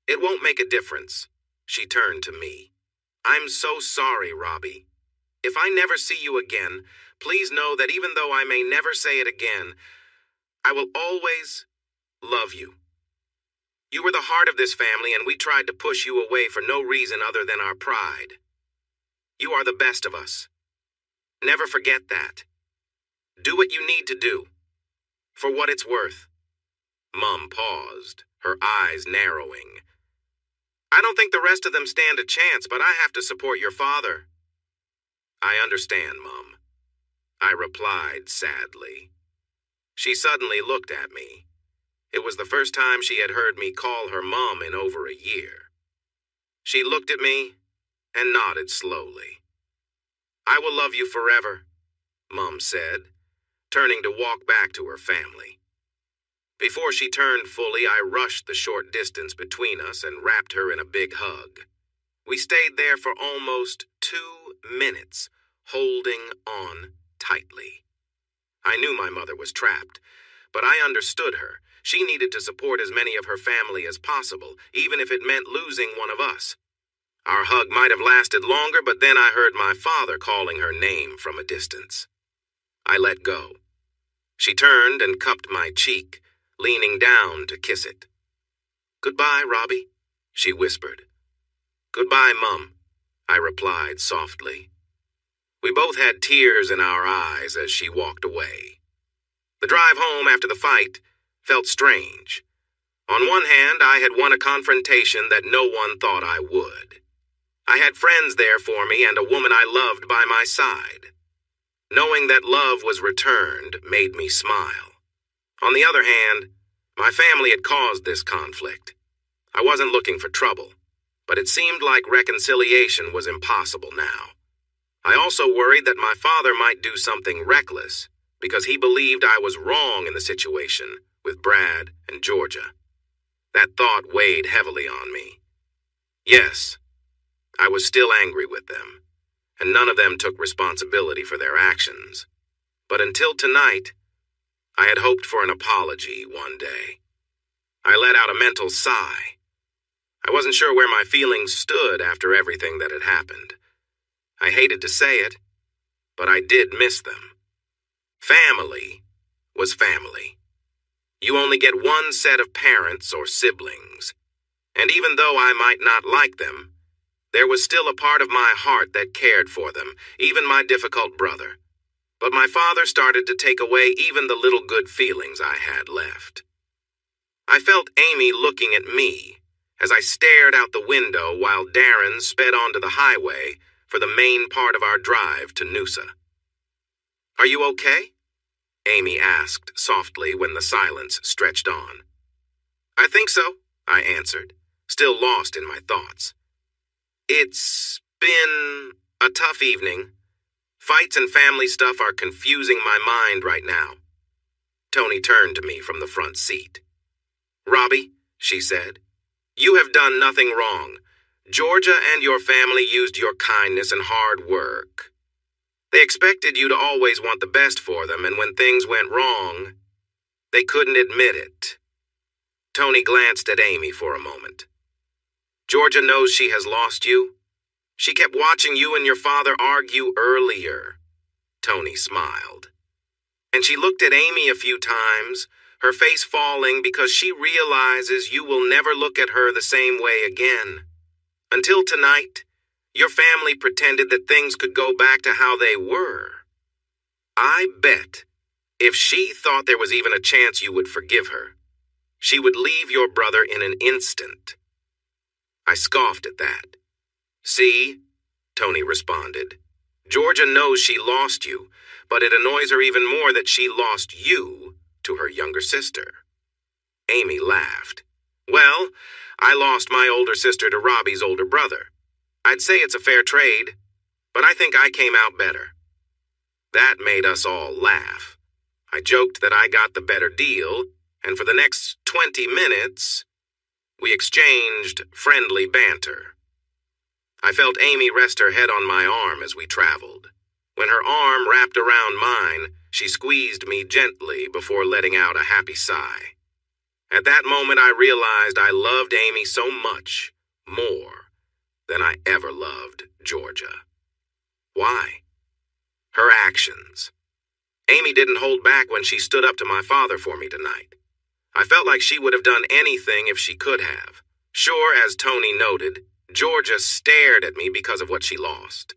It won't make a difference. She turned to me. I'm so sorry, Robbie. If I never see you again, please know that even though I may never say it again, I will always love you. You were the heart of this family, and we tried to push you away for no reason other than our pride. You are the best of us. Never forget that. Do what you need to do. For what it's worth. Mum paused, her eyes narrowing. I don't think the rest of them stand a chance, but I have to support your father. I understand, Mum. I replied sadly. She suddenly looked at me. It was the first time she had heard me call her Mum in over a year. She looked at me and nodded slowly. I will love you forever, Mum said, turning to walk back to her family. Before she turned fully, I rushed the short distance between us and wrapped her in a big hug. We stayed there for almost 2 minutes, holding on tightly. I knew my mother was trapped, but I understood her. She needed to support as many of her family as possible, even if it meant losing one of us. Our hug might have lasted longer, but then I heard my father calling her name from a distance. I let go. She turned and cupped my cheek, leaning down to kiss it. Goodbye, Robbie, she whispered. Goodbye, Mum, I replied softly. We both had tears in our eyes as she walked away. The drive home after the fight felt strange. On one hand, I had won a confrontation that no one thought I would. I had friends there for me and a woman I loved by my side. Knowing that love was returned made me smile. On the other hand, my family had caused this conflict. I wasn't looking for trouble, but it seemed like reconciliation was impossible now. I also worried that my father might do something reckless because he believed I was wrong in the situation with Brad and Georgia. That thought weighed heavily on me. Yes, I was still angry with them, and none of them took responsibility for their actions. But until tonight, I had hoped for an apology one day. I let out a mental sigh. I wasn't sure where my feelings stood after everything that had happened. I hated to say it, but I did miss them. Family was family. You only get one set of parents or siblings, and even though I might not like them, there was still a part of my heart that cared for them, even my difficult brother. But my father started to take away even the little good feelings I had left. I felt Amy looking at me as I stared out the window while Darren sped onto the highway for the main part of our drive to Noosa. Are you okay? Amy asked softly when the silence stretched on. I think so, I answered, still lost in my thoughts. It's been a tough evening. Fights and family stuff are confusing my mind right now. Tony turned to me from the front seat. Robbie, she said, you have done nothing wrong. Georgia and your family used your kindness and hard work. They expected you to always want the best for them, and when things went wrong, they couldn't admit it. Tony glanced at Amy for a moment. Georgia knows she has lost you. She kept watching you and your father argue earlier. Tony smiled. And she looked at Amy a few times, her face falling because she realizes you will never look at her the same way again. Until tonight, your family pretended that things could go back to how they were. I bet if she thought there was even a chance you would forgive her, she would leave your brother in an instant. I scoffed at that. See, Tony responded. Georgia knows she lost you, but it annoys her even more that she lost you to her younger sister. Amy laughed. Well, I lost my older sister to Robbie's older brother. I'd say it's a fair trade, but I think I came out better. That made us all laugh. I joked that I got the better deal, and for the next 20 minutes, we exchanged friendly banter. I felt Amy rest her head on my arm as we traveled. When her arm wrapped around mine, she squeezed me gently before letting out a happy sigh. At that moment, I realized I loved Amy so much more than I ever loved Georgia. Why? Her actions. Amy didn't hold back when she stood up to my father for me tonight. I felt like she would have done anything if she could have. Sure, as Tony noted, Georgia stared at me because of what she lost.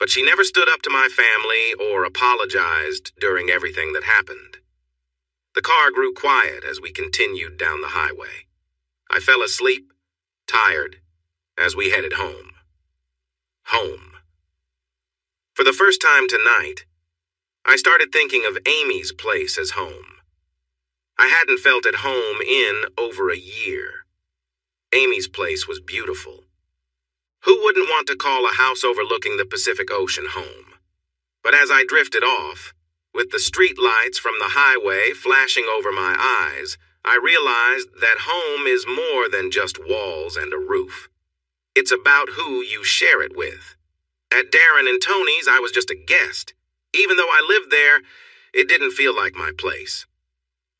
But she never stood up to my family or apologized during everything that happened. The car grew quiet as we continued down the highway. I fell asleep, tired, as we headed home. Home. For the first time tonight, I started thinking of Amy's place as home. I hadn't felt at home in over a year. Amy's place was beautiful. Who wouldn't want to call a house overlooking the Pacific Ocean home? But as I drifted off, with the street lights from the highway flashing over my eyes, I realized that home is more than just walls and a roof. It's about who you share it with. At Darren and Tony's, I was just a guest. Even though I lived there, it didn't feel like my place.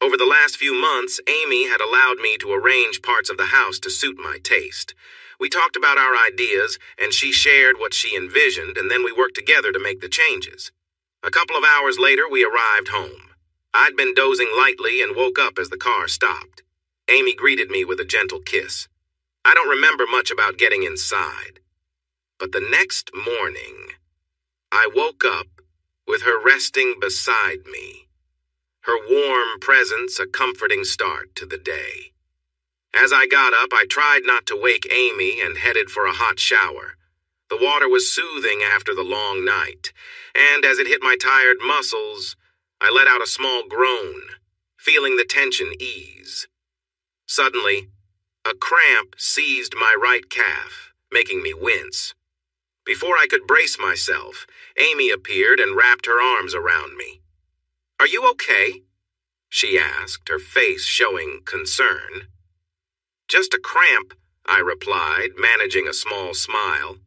Over the last few months, Amy had allowed me to arrange parts of the house to suit my taste. We talked about our ideas, and she shared what she envisioned, and then we worked together to make the changes. A couple of hours later, we arrived home. I'd been dozing lightly and woke up as the car stopped. Amy greeted me with a gentle kiss. I don't remember much about getting inside. But the next morning, I woke up with her resting beside me, her warm presence a comforting start to the day. As I got up, I tried not to wake Amy and headed for a hot shower. The water was soothing after the long night, and as it hit my tired muscles, I let out a small groan, feeling the tension ease. Suddenly, a cramp seized my right calf, making me wince. Before I could brace myself, Amy appeared and wrapped her arms around me. "Are you okay?" she asked, her face showing concern. "Just a cramp," I replied, managing a small smile.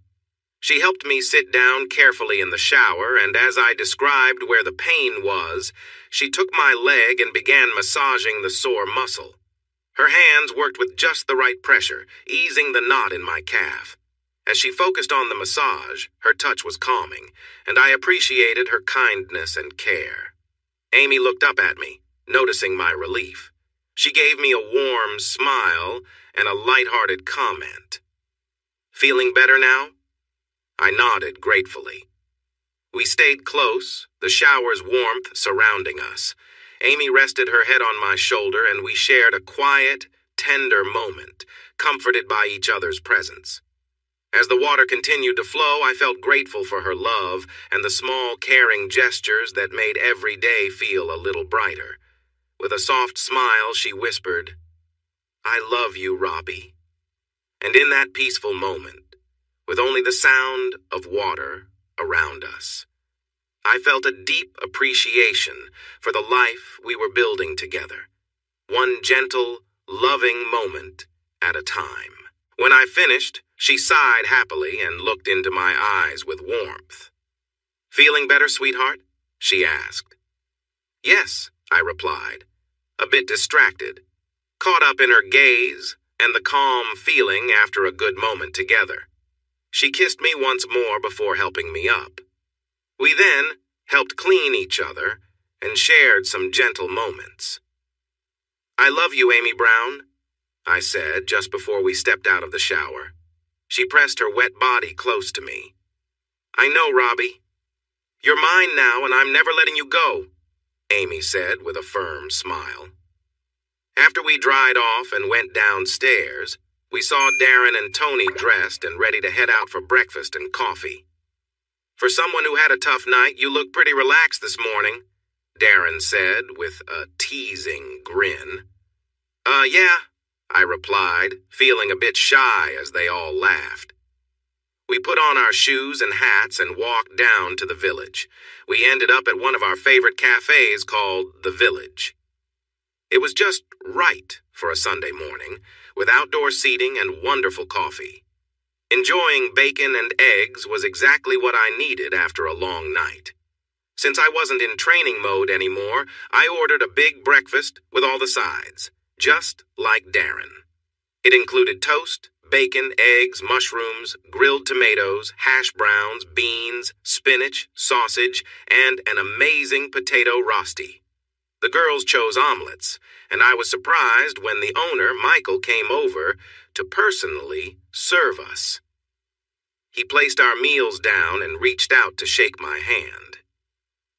She helped me sit down carefully in the shower, and as I described where the pain was, she took my leg and began massaging the sore muscle. Her hands worked with just the right pressure, easing the knot in my calf. As she focused on the massage, her touch was calming, and I appreciated her kindness and care. Amy looked up at me, noticing my relief. She gave me a warm smile and a light-hearted comment. "Feeling better now?" I nodded gratefully. We stayed close, the shower's warmth surrounding us. Amy rested her head on my shoulder, and we shared a quiet, tender moment, comforted by each other's presence. As the water continued to flow, I felt grateful for her love and the small, caring gestures that made every day feel a little brighter. With a soft smile, she whispered, "I love you, Robbie." And in that peaceful moment, with only the sound of water around us, I felt a deep appreciation for the life we were building together, one gentle, loving moment at a time. When I finished, she sighed happily and looked into my eyes with warmth. "Feeling better, sweetheart?" she asked. "Yes," I replied, a bit distracted, caught up in her gaze and the calm feeling after a good moment together. She kissed me once more before helping me up. We then helped clean each other and shared some gentle moments. "I love you, Amy Brown," I said just before we stepped out of the shower. She pressed her wet body close to me. "I know, Robbie. You're mine now, and I'm never letting you go," Amy said with a firm smile. After we dried off and went downstairs, we saw Darren and Tony dressed and ready to head out for breakfast and coffee. "For someone who had a tough night, you look pretty relaxed this morning," Darren said with a teasing grin. Yeah," I replied, feeling a bit shy as they all laughed. We put on our shoes and hats and walked down to the village. We ended up at one of our favorite cafes called The Village. It was just right for a Sunday morning, with outdoor seating and wonderful coffee. Enjoying bacon and eggs was exactly what I needed after a long night. Since I wasn't in training mode anymore, I ordered a big breakfast with all the sides. just like Darren. It included toast, bacon, eggs, mushrooms, grilled tomatoes, hash browns, beans, spinach, sausage, and an amazing potato rosti. The girls chose omelets, and I was surprised when the owner, Michael, came over to personally serve us. He placed our meals down and reached out to shake my hand.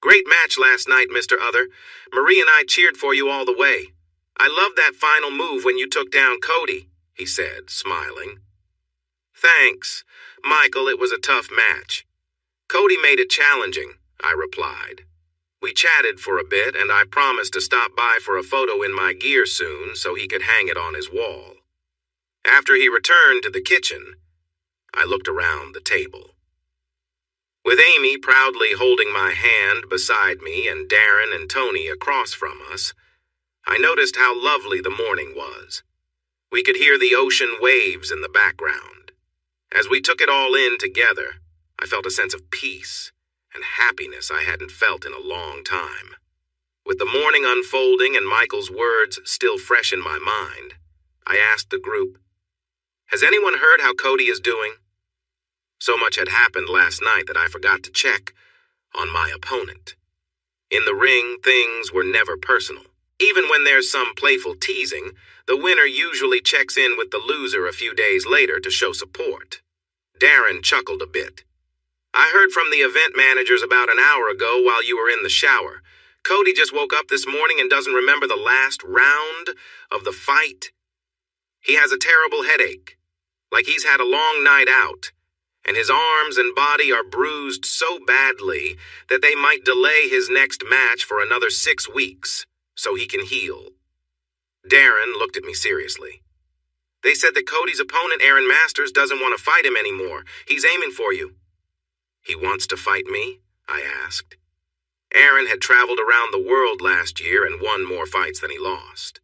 "Great match last night, Mr. Other. Marie and I cheered for you all the way. I loved that final move when you took down Cody," he said, smiling. "Thanks, Michael, it was a tough match. Cody made it challenging," I replied. We chatted for a bit, and I promised to stop by for a photo in my gear soon so he could hang it on his wall. After he returned to the kitchen, I looked around the table. With Amy proudly holding my hand beside me and Darren and Tony across from us, I noticed how lovely the morning was. We could hear the ocean waves in the background. As we took it all in together, I felt a sense of peace and happiness I hadn't felt in a long time. With the morning unfolding and Michael's words still fresh in my mind, I asked the group, "Has anyone heard how Cody is doing?" So much had happened last night that I forgot to check on my opponent. In the ring, things were never personal. Even when there's some playful teasing, the winner usually checks in with the loser a few days later to show support. Darren chuckled a bit. "I heard from the event managers about an hour ago while you were in the shower. Cody just woke up this morning and doesn't remember the last round of the fight. He has a terrible headache, like he's had a long night out, and his arms and body are bruised so badly that they might delay his next match for another 6 weeks so he can heal." Darren looked at me seriously. "They said that Cody's opponent, Aaron Masters, doesn't want to fight him anymore. He's aiming for you." "He wants to fight me?" I asked. Aaron had traveled around the world last year and won more fights than he lost.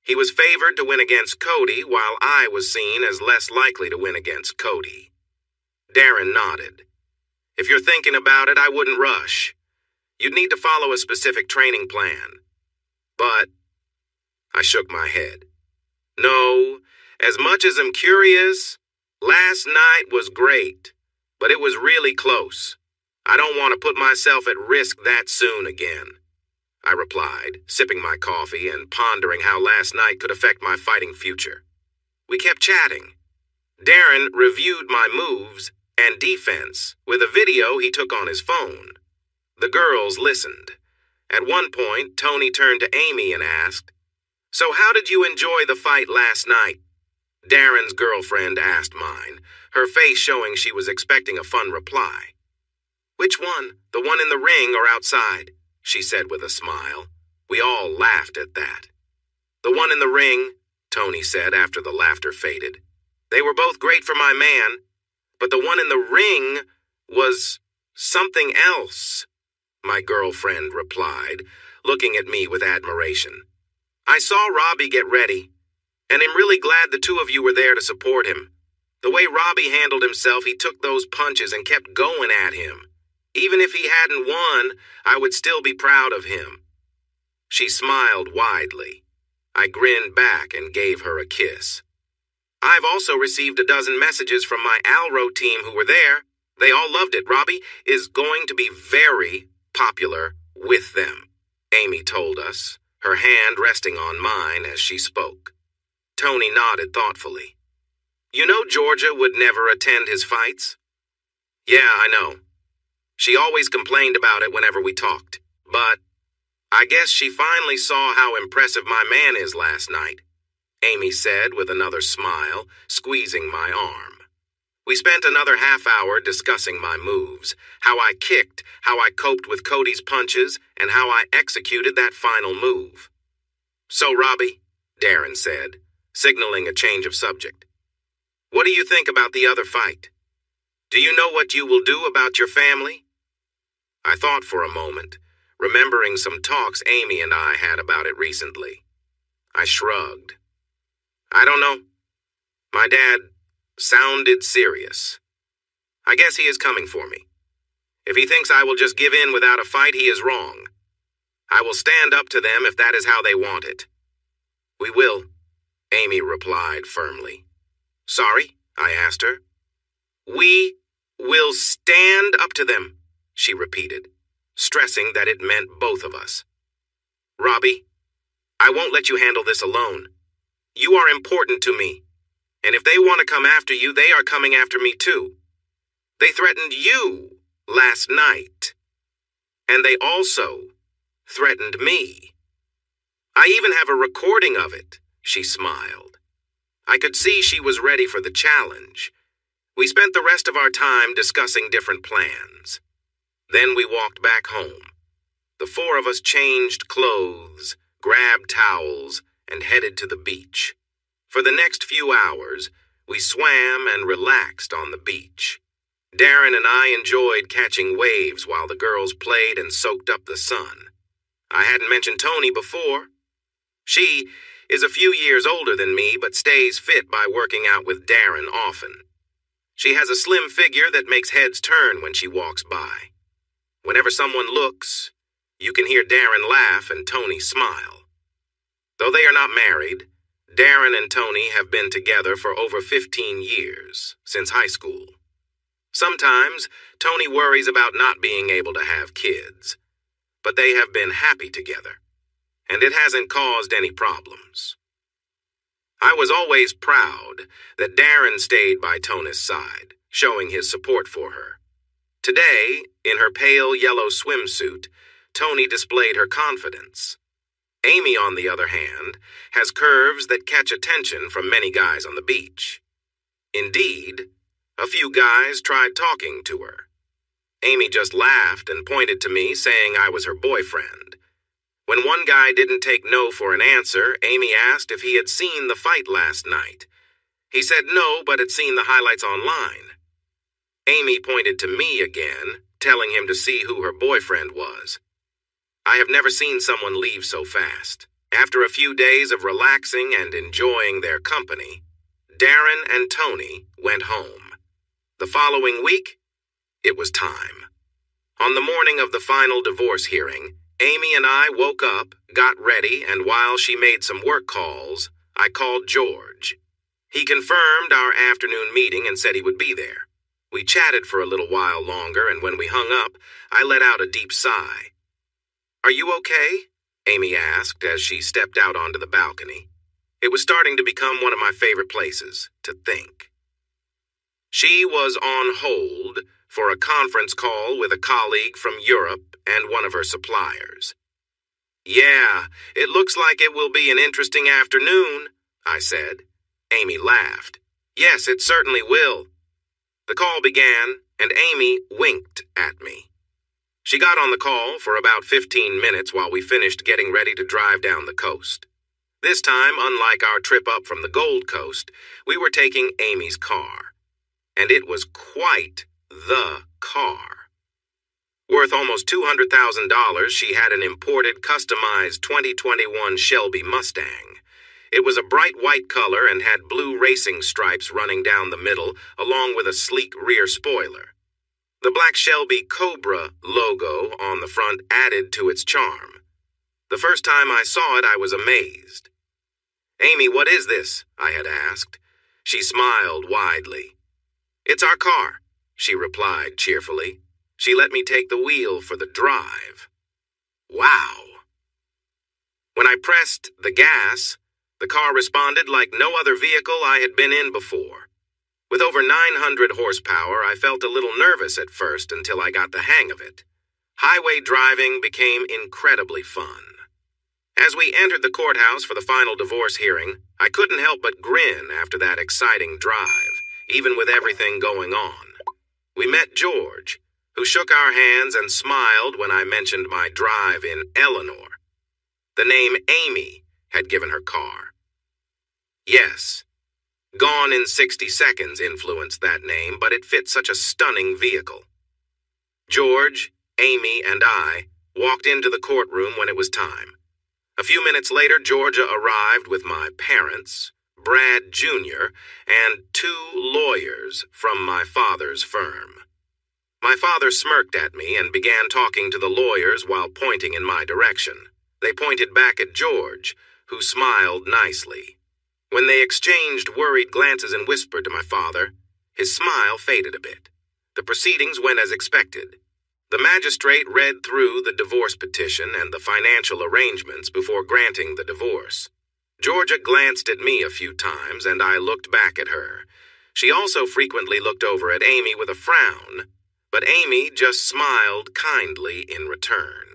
He was favored to win against Cody, while I was seen as less likely to win against Cody. Darren nodded. "If you're thinking about it, I wouldn't rush. You'd need to follow a specific training plan." But I shook my head. "No, as much as I'm curious, last night was great, but it was really close. I don't want to put myself at risk that soon again," I replied, sipping my coffee and pondering how last night could affect my fighting future. We kept chatting. Darren reviewed my moves and defense with a video he took on his phone. The girls listened. At one point, Tony turned to Amy and asked, "So how did you enjoy the fight last night?" Darren's girlfriend asked mine, her face showing she was expecting a fun reply. "Which one? The one in the ring or outside?" she said with a smile. We all laughed at that. "The one in the ring," Tony said after the laughter faded. "They were both great for my man, but the one in the ring was something else," my girlfriend replied, looking at me with admiration. "I saw Robbie get ready, and I'm really glad the two of you were there to support him. The way Robbie handled himself, he took those punches and kept going at him. Even if he hadn't won, I would still be proud of him." She smiled widely. I grinned back and gave her a kiss. "I've also received a dozen messages from my Alro team who were there. They all loved it. Robbie is going to be very popular with them," Amy told us, her hand resting on mine as she spoke. Tony nodded thoughtfully. "You know Georgia would never attend his fights?" "Yeah, I know. She always complained about it whenever we talked. But I guess she finally saw how impressive my man is last night," Amy said with another smile, squeezing my arm. We spent another half hour discussing my moves, how I kicked, how I coped with Cody's punches, and how I executed that final move. "So, Robbie," Darren said, signaling a change of subject, "what do you think about the other fight? Do you know what you will do about your family?" I thought for a moment, remembering some talks Amy and I had about it recently. I shrugged. "I don't know. My dad sounded serious. I guess he is coming for me. If he thinks I will just give in without a fight, he is wrong. I will stand up to them if that is how they want it." "We will," Amy replied firmly. "Sorry?" I asked her. "We will stand up to them," she repeated, stressing that it meant both of us. "Robbie, I won't let you handle this alone. You are important to me, and if they want to come after you, they are coming after me too. They threatened you last night, and they also threatened me. I even have a recording of it," she smiled. I could see she was ready for the challenge. We spent the rest of our time discussing different plans. Then we walked back home. The four of us changed clothes, grabbed towels, and headed to the beach. For the next few hours, we swam and relaxed on the beach. Darren and I enjoyed catching waves while the girls played and soaked up the sun. I hadn't mentioned Toni before. She is a few years older than me, but stays fit by working out with Darren often. She has a slim figure that makes heads turn when she walks by. Whenever someone looks, you can hear Darren laugh and Toni smile. Though they are not married, Darren and Toni have been together for over 15 years, since high school. Sometimes, Toni worries about not being able to have kids, but they have been happy together, and it hasn't caused any problems. I was always proud that Darren stayed by Toni's side, showing his support for her. Today, in her pale yellow swimsuit, Toni displayed her confidence. Amy, on the other hand, has curves that catch attention from many guys on the beach. Indeed, a few guys tried talking to her. Amy just laughed and pointed to me, saying I was her boyfriend. When one guy didn't take no for an answer, Amy asked if he had seen the fight last night. He said no, but had seen the highlights online. Amy pointed to me again, telling him to see who her boyfriend was. I have never seen someone leave so fast. After a few days of relaxing and enjoying their company, Darren and Toni went home. The following week, it was time. On the morning of the final divorce hearing, Amy and I woke up, got ready, and while she made some work calls, I called George. He confirmed our afternoon meeting and said he would be there. We chatted for a little while longer, and when we hung up, I let out a deep sigh. "Are you okay?" Amy asked as she stepped out onto the balcony. It was starting to become one of my favorite places to think. She was on hold for a conference call with a colleague from Europe and one of her suppliers. "Yeah, it looks like it will be an interesting afternoon," I said. Amy laughed. "Yes, it certainly will." The call began, and Amy winked at me. She got on the call for about 15 minutes while we finished getting ready to drive down the coast. This time, unlike our trip up from the Gold Coast, we were taking Amy's car. And it was quite the car. Worth almost $200,000, she had an imported, customized 2021 Shelby Mustang. It was a bright white color and had blue racing stripes running down the middle, along with a sleek rear spoiler. The black Shelby Cobra logo on the front added to its charm. The first time I saw it, I was amazed. "Amy, what is this?" I had asked. She smiled widely. "It's our car," she replied cheerfully. She let me take the wheel for the drive. Wow. When I pressed the gas, the car responded like no other vehicle I had been in before. With over 900 horsepower, I felt a little nervous at first until I got the hang of it. Highway driving became incredibly fun. As we entered the courthouse for the final divorce hearing, I couldn't help but grin after that exciting drive, even with everything going on. We met George, who shook our hands and smiled when I mentioned my drive in Eleanor. The name Amy had given her car. Yes, Gone in 60 Seconds influenced that name, but it fit such a stunning vehicle. George, Amy, and I walked into the courtroom when it was time. A few minutes later, Georgia arrived with my parents, Brad Jr., and 2 lawyers from my father's firm. My father smirked at me and began talking to the lawyers while pointing in my direction. They pointed back at George, who smiled nicely. When they exchanged worried glances and whispered to my father, his smile faded a bit. The proceedings went as expected. The magistrate read through the divorce petition and the financial arrangements before granting the divorce. Georgia glanced at me a few times, and I looked back at her. She also frequently looked over at Amy with a frown, but Amy just smiled kindly in return.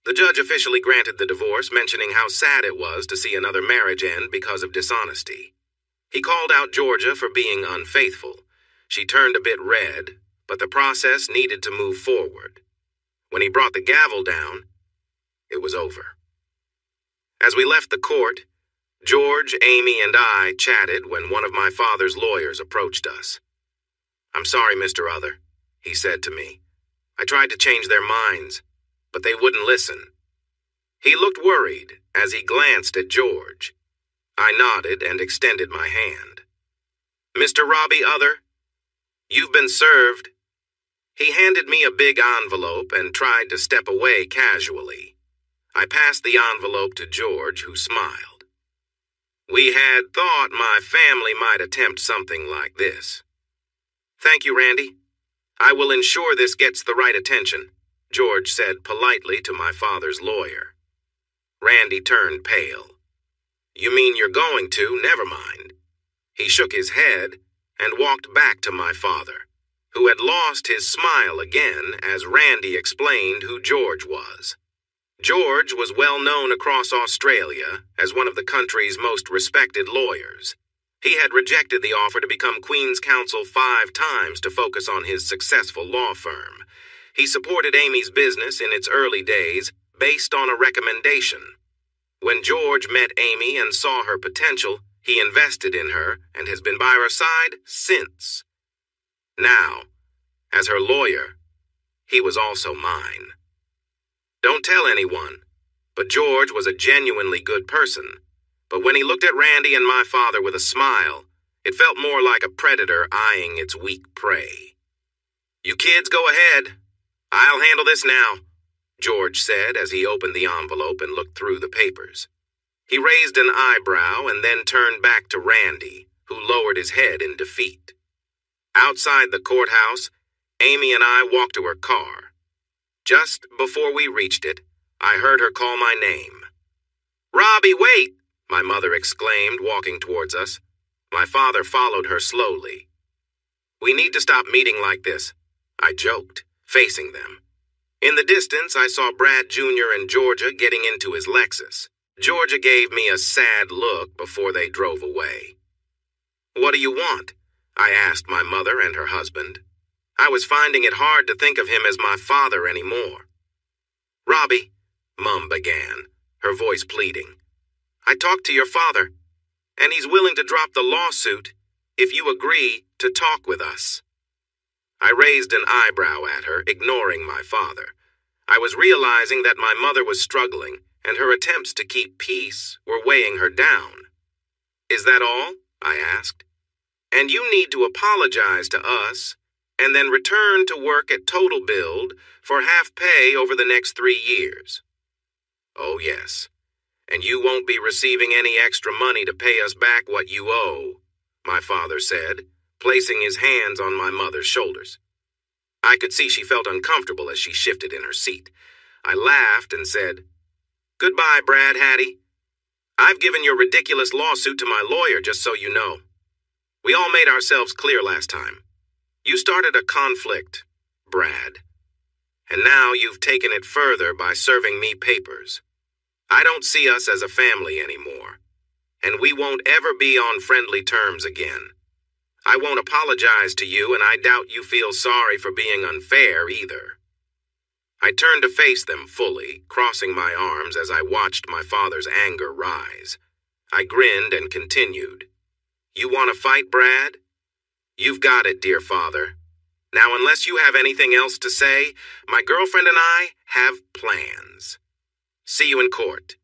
The judge officially granted the divorce, mentioning how sad it was to see another marriage end because of dishonesty. He called out Georgia for being unfaithful. She turned a bit red, but the process needed to move forward. When he brought the gavel down, it was over. As we left the court, George, Amy, and I chatted when one of my father's lawyers approached us. "I'm sorry, Mr. Other," he said to me. "I tried to change their minds, but they wouldn't listen." He looked worried as he glanced at George. I nodded and extended my hand. "Mr. Robbie Other, you've been served." He handed me a big envelope and tried to step away casually. I passed the envelope to George, who smiled. "We had thought my family might attempt something like this." "Thank you, Randy. I will ensure this gets the right attention," George said politely to my father's lawyer. Randy turned pale. "You mean you're going to? Never mind." He shook his head and walked back to my father, who had lost his smile again as Randy explained who George was. George was well known across Australia as one of the country's most respected lawyers. He had rejected the offer to become Queen's Counsel 5 times to focus on his successful law firm. He supported Amy's business in its early days based on a recommendation. When George met Amy and saw her potential, he invested in her and has been by her side since. Now, as her lawyer, he was also mine. Don't tell anyone, but George was a genuinely good person. But when he looked at Randy and my father with a smile, it felt more like a predator eyeing its weak prey. "You kids go ahead. I'll handle this now," George said as he opened the envelope and looked through the papers. He raised an eyebrow and then turned back to Randy, who lowered his head in defeat. Outside the courthouse, Amy and I walked to her car. Just before we reached it, I heard her call my name. "Robbie, wait!" my mother exclaimed, walking towards us. My father followed her slowly. "We need to stop meeting like this," I joked, facing them. In the distance, I saw Brad Jr. and Georgia getting into his Lexus. Georgia gave me a sad look before they drove away. "What do you want?" I asked my mother and her husband. I was finding it hard to think of him as my father anymore. "Robbie," Mum began, her voice pleading, "I talked to your father, and he's willing to drop the lawsuit if you agree to talk with us." I raised an eyebrow at her, ignoring my father. I was realizing that my mother was struggling, and her attempts to keep peace were weighing her down. "Is that all?" I asked. "And you need to apologize to us, and then return to work at Total Build for half pay over the next 3 years. "Oh, yes. And you won't be receiving any extra money to pay us back what you owe," my father said, placing his hands on my mother's shoulders. I could see she felt uncomfortable as she shifted in her seat. I laughed and said, "Goodbye, Brad Hattie. I've given your ridiculous lawsuit to my lawyer, just so you know. We all made ourselves clear last time. You started a conflict, Brad. And now you've taken it further by serving me papers. I don't see us as a family anymore, and we won't ever be on friendly terms again. I won't apologize to you, and I doubt you feel sorry for being unfair either." I turned to face them fully, crossing my arms as I watched my father's anger rise. I grinned and continued. "You want to fight, Brad? You've got it, dear father. Now, unless you have anything else to say, my girlfriend and I have plans. See you in court."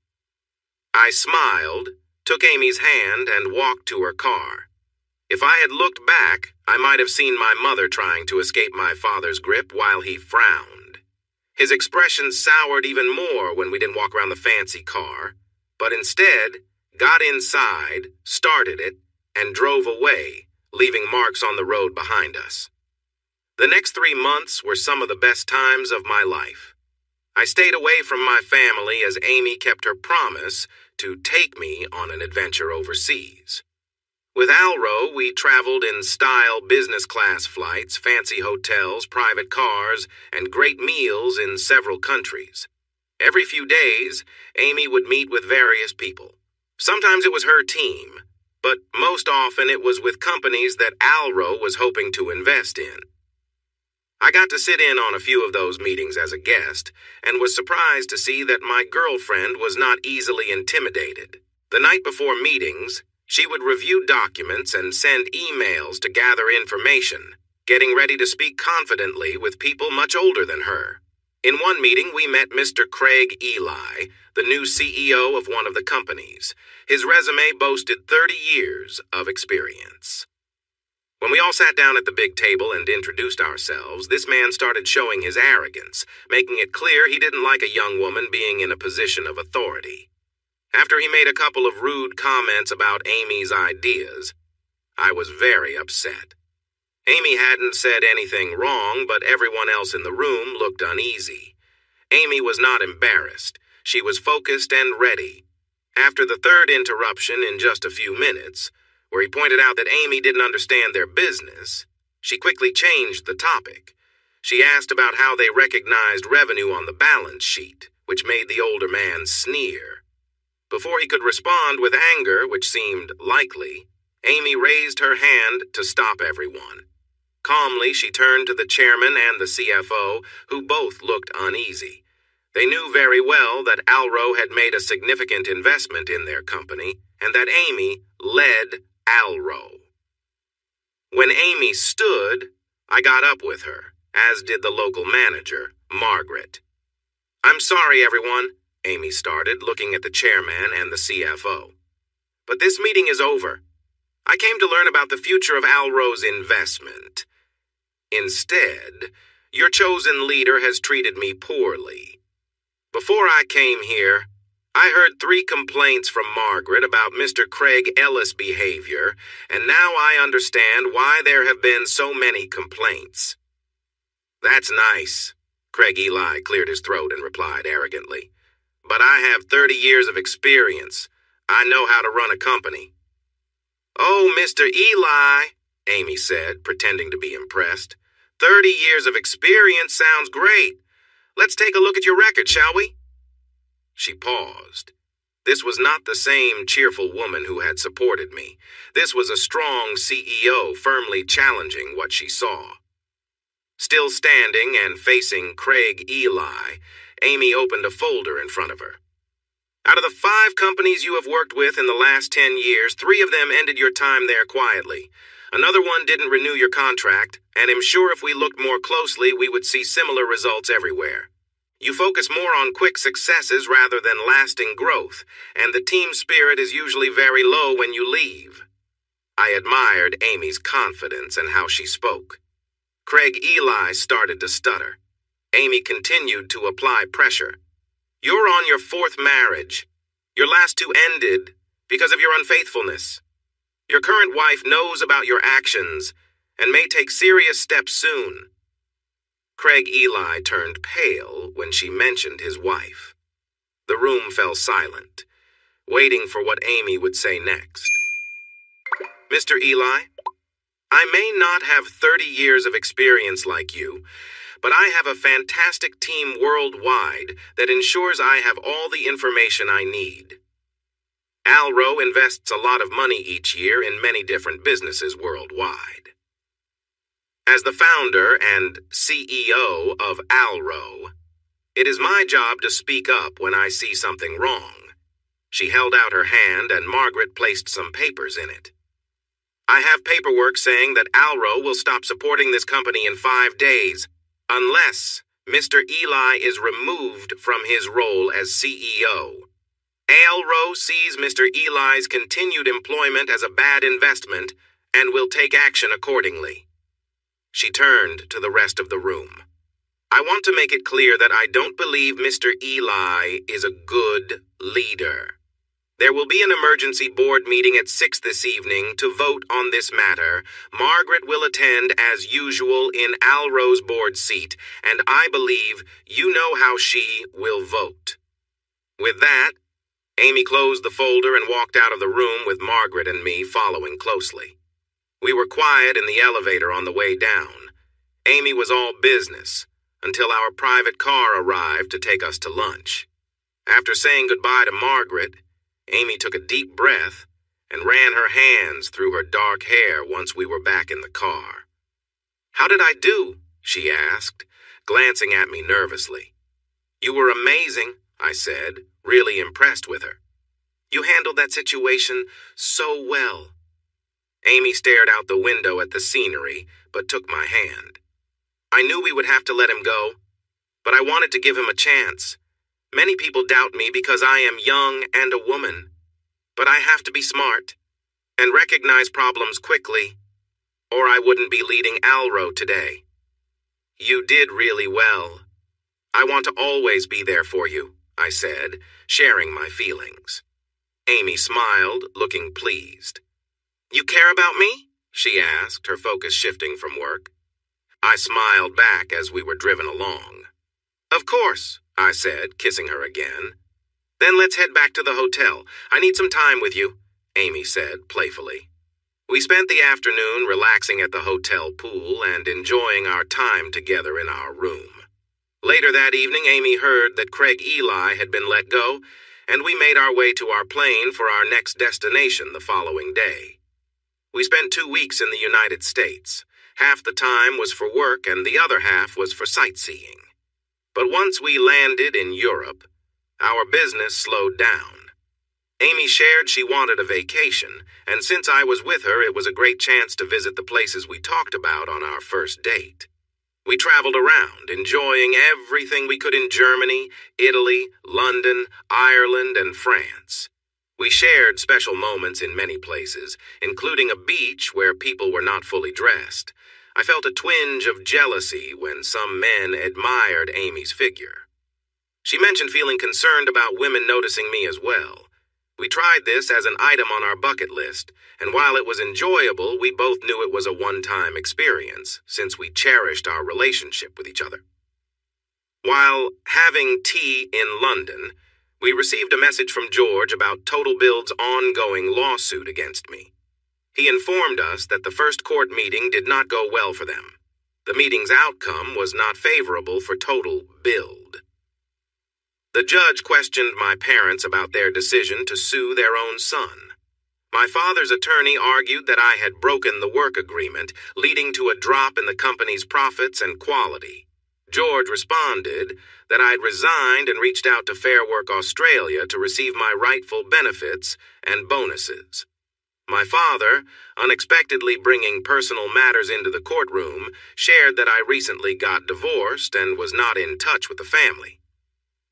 I smiled, took Amy's hand, and walked to her car. If I had looked back, I might have seen my mother trying to escape my father's grip while he frowned. His expression soured even more when we didn't walk around the fancy car, but instead got inside, started it, and drove away, leaving marks on the road behind us. The next 3 months were some of the best times of my life. I stayed away from my family as Amy kept her promise to take me on an adventure overseas. With Alro, we traveled in style business class flights, fancy hotels, private cars, and great meals in several countries. Every few days, Amy would meet with various people. Sometimes it was her team, but most often it was with companies that Alro was hoping to invest in. I got to sit in on a few of those meetings as a guest, and was surprised to see that my girlfriend was not easily intimidated. The night before meetings, she would review documents and send emails to gather information, getting ready to speak confidently with people much older than her. In one meeting, we met Mr. Craig Eli, the new CEO of one of the companies. His resume boasted 30 years of experience. When we all sat down at the big table and introduced ourselves, this man started showing his arrogance, making it clear he didn't like a young woman being in a position of authority. After he made a couple of rude comments about Amy's ideas, I was very upset. Amy hadn't said anything wrong, but everyone else in the room looked uneasy. Amy was not embarrassed. She was focused and ready. After the third interruption in just a few minutes, where he pointed out that Amy didn't understand their business, she quickly changed the topic. She asked about how they recognized revenue on the balance sheet, which made the older man sneer. Before he could respond with anger, which seemed likely, Amy raised her hand to stop everyone. Calmly, she turned to the chairman and the CFO, who both looked uneasy. They knew very well that Alro had made a significant investment in their company, and that Amy led Alro. When Amy stood, I got up with her, as did the local manager, Margaret. "I'm sorry, everyone," Amy started, looking at the chairman and the CFO. "But this meeting is over. I came to learn about the future of Alro's investment. Instead, your chosen leader has treated me poorly. Before I came here, I heard 3 complaints from Margaret about Mr. Craig Ellis' behavior, and now I understand why there have been so many complaints." "That's nice," Craig Eli cleared his throat and replied arrogantly. "But I have 30 years of experience. I know how to run a company." "Oh, Mr. Eli," Amy said, pretending to be impressed. 30 years of experience sounds great. Let's take a look at your record, shall we?" She paused. This was not the same cheerful woman who had supported me. This was a strong CEO firmly challenging what she saw. Still standing and facing Craig Eli, Amy opened a folder in front of her. "Out of the 5 companies you have worked with in the last 10 years, 3 of them ended your time there quietly. Another one didn't renew your contract, and I'm sure if we looked more closely, we would see similar results everywhere. You focus more on quick successes rather than lasting growth, and the team spirit is usually very low when you leave." I admired Amy's confidence and how she spoke. Craig Eli started to stutter. Amy continued to apply pressure. "You're on your 4th marriage. Your last 2 ended because of your unfaithfulness. Your current wife knows about your actions and may take serious steps soon." Craig Eli turned pale when she mentioned his wife. The room fell silent, waiting for what Amy would say next. "Mr. Eli, I may not have 30 years of experience like you, but I have a fantastic team worldwide that ensures I have all the information I need. Alro invests a lot of money each year in many different businesses worldwide. As the founder and CEO of Alro, it is my job to speak up when I see something wrong." She held out her hand and Margaret placed some papers in it. "I have paperwork saying that Alro will stop supporting this company in 5 days, unless Mr. Eli is removed from his role as CEO. Alro sees Mr. Eli's continued employment as a bad investment and will take action accordingly." She turned to the rest of the room. "I want to make it clear that I don't believe Mr. Eli is a good leader. I believe Mr. Eli is a There will be an emergency board meeting at 6 this evening to vote on this matter. Margaret will attend as usual in Alro's board seat, and I believe you know how she will vote." With that, Amy closed the folder and walked out of the room with Margaret and me following closely. We were quiet in the elevator on the way down. Amy was all business until our private car arrived to take us to lunch. After saying goodbye to Margaret, Amy took a deep breath and ran her hands through her dark hair once we were back in the car. "How did I do?" she asked, glancing at me nervously. "You were amazing," I said, really impressed with her. "You handled that situation so well." Amy stared out the window at the scenery, but took my hand. "I knew we would have to let him go, but I wanted to give him a chance. Many people doubt me because I am young and a woman, but I have to be smart and recognize problems quickly, or I wouldn't be leading Alro today. You did really well. I want to always be there for you," I said, sharing my feelings. Amy smiled, looking pleased. "You care about me?" she asked, her focus shifting from work. I smiled back as we were driven along. "Of course," I said, kissing her again. "Then let's head back to the hotel. I need some time with you," Amy said playfully. We spent the afternoon relaxing at the hotel pool and enjoying our time together in our room. Later that evening, Amy heard that Craig Eli had been let go, and we made our way to our plane for our next destination the following day. We spent 2 weeks in the United States. Half the time was for work and the other half was for sightseeing. But once we landed in Europe, our business slowed down. Amy shared she wanted a vacation, and since I was with her, it was a great chance to visit the places we talked about on our first date. We traveled around, enjoying everything we could in Germany, Italy, London, Ireland, and France. We shared special moments in many places, including a beach where people were not fully dressed. I felt a twinge of jealousy when some men admired Amy's figure. She mentioned feeling concerned about women noticing me as well. We tried this as an item on our bucket list, and while it was enjoyable, we both knew it was a one-time experience, since we cherished our relationship with each other. While having tea in London, we received a message from George about Total Build's ongoing lawsuit against me. He informed us that the first court meeting did not go well for them. The meeting's outcome was not favorable for Total Build. The judge questioned my parents about their decision to sue their own son. My father's attorney argued that I had broken the work agreement, leading to a drop in the company's profits and quality. George responded that I'd resigned and reached out to Fair Work Australia to receive my rightful benefits and bonuses. My father, unexpectedly bringing personal matters into the courtroom, shared that I recently got divorced and was not in touch with the family.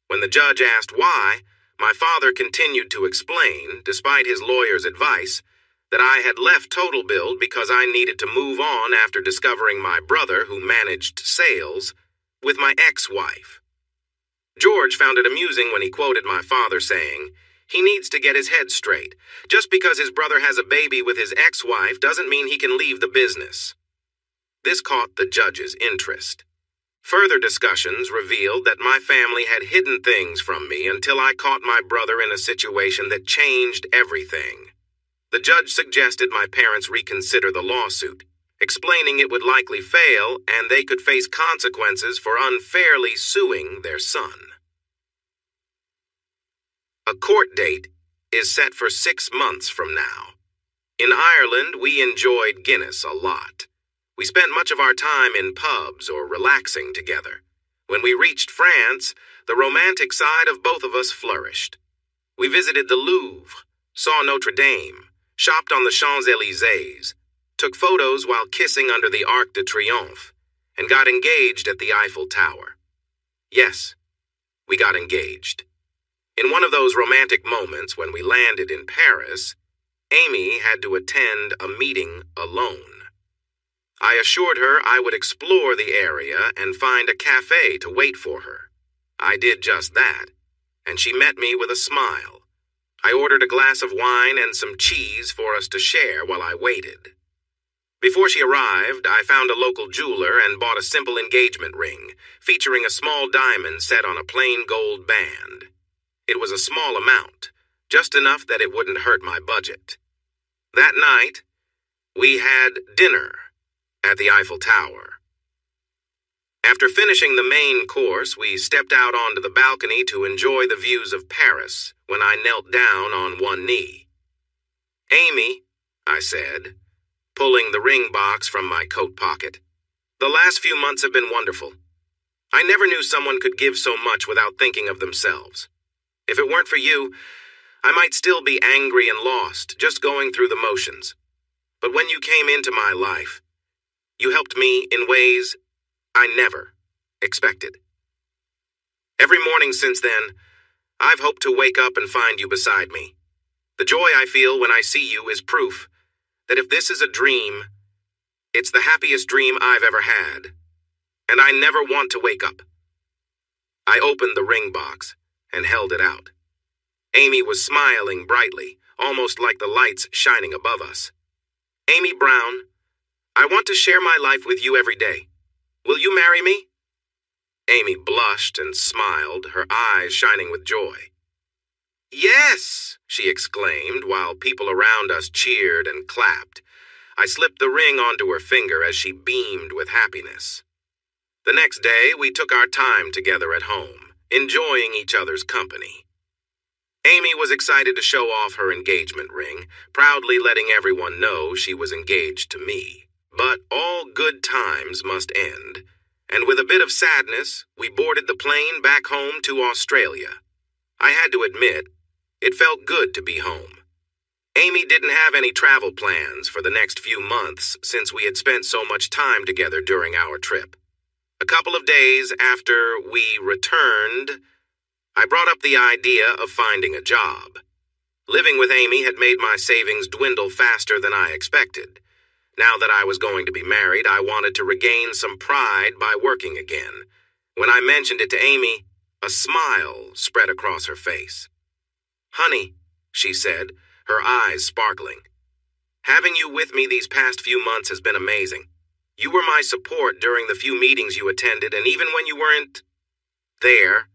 When the judge asked why, my father continued to explain, despite his lawyer's advice, that I had left Total Build because I needed to move on after discovering my brother, who managed sales, with my ex-wife. George found it amusing when he quoted my father saying, "He needs to get his head straight. Just because his brother has a baby with his ex-wife doesn't mean he can leave the business." This caught the judge's interest. Further discussions revealed that my family had hidden things from me until I caught my brother in a situation that changed everything. The judge suggested my parents reconsider the lawsuit, explaining it would likely fail and they could face consequences for unfairly suing their son. A court date is set for 6 months from now. In Ireland, we enjoyed Guinness a lot. We spent much of our time in pubs or relaxing together. When we reached France, the romantic side of both of us flourished. We visited the Louvre, saw Notre Dame, shopped on the Champs-Élysées, took photos while kissing under the Arc de Triomphe, and got engaged at the Eiffel Tower. Yes, we got engaged. In one of those romantic moments when we landed in Paris, Amy had to attend a meeting alone. I assured her I would explore the area and find a cafe to wait for her. I did just that, and she met me with a smile. I ordered a glass of wine and some cheese for us to share while I waited. Before she arrived, I found a local jeweler and bought a simple engagement ring, featuring a small diamond set on a plain gold band. It was a small amount, just enough that it wouldn't hurt my budget. That night, we had dinner at the Eiffel Tower. After finishing the main course, we stepped out onto the balcony to enjoy the views of Paris when I knelt down on one knee. "Amy," I said, pulling the ring box from my coat pocket, "the last few months have been wonderful. I never knew someone could give so much without thinking of themselves. If it weren't for you, I might still be angry and lost, just going through the motions. But when you came into my life, you helped me in ways I never expected. Every morning since then, I've hoped to wake up and find you beside me. The joy I feel when I see you is proof that if this is a dream, it's the happiest dream I've ever had, and I never want to wake up." I opened the ring box and held it out. Amy was smiling brightly, almost like the lights shining above us. "Amy Brown, I want to share my life with you every day. Will you marry me?" Amy blushed and smiled, her eyes shining with joy. "Yes," she exclaimed, while people around us cheered and clapped. I slipped the ring onto her finger as she beamed with happiness. The next day, we took our time together at home, enjoying each other's company. Amy was excited to show off her engagement ring, proudly letting everyone know she was engaged to me. But all good times must end, and with a bit of sadness, we boarded the plane back home to Australia. I had to admit, it felt good to be home. Amy didn't have any travel plans for the next few months since we had spent so much time together during our trip. A couple of days after we returned, I brought up the idea of finding a job. Living with Amy had made my savings dwindle faster than I expected. Now that I was going to be married, I wanted to regain some pride by working again. When I mentioned it to Amy, a smile spread across her face. "Honey," she said, her eyes sparkling, "having you with me these past few months has been amazing. You were my support during the few meetings you attended, and even when you weren't there,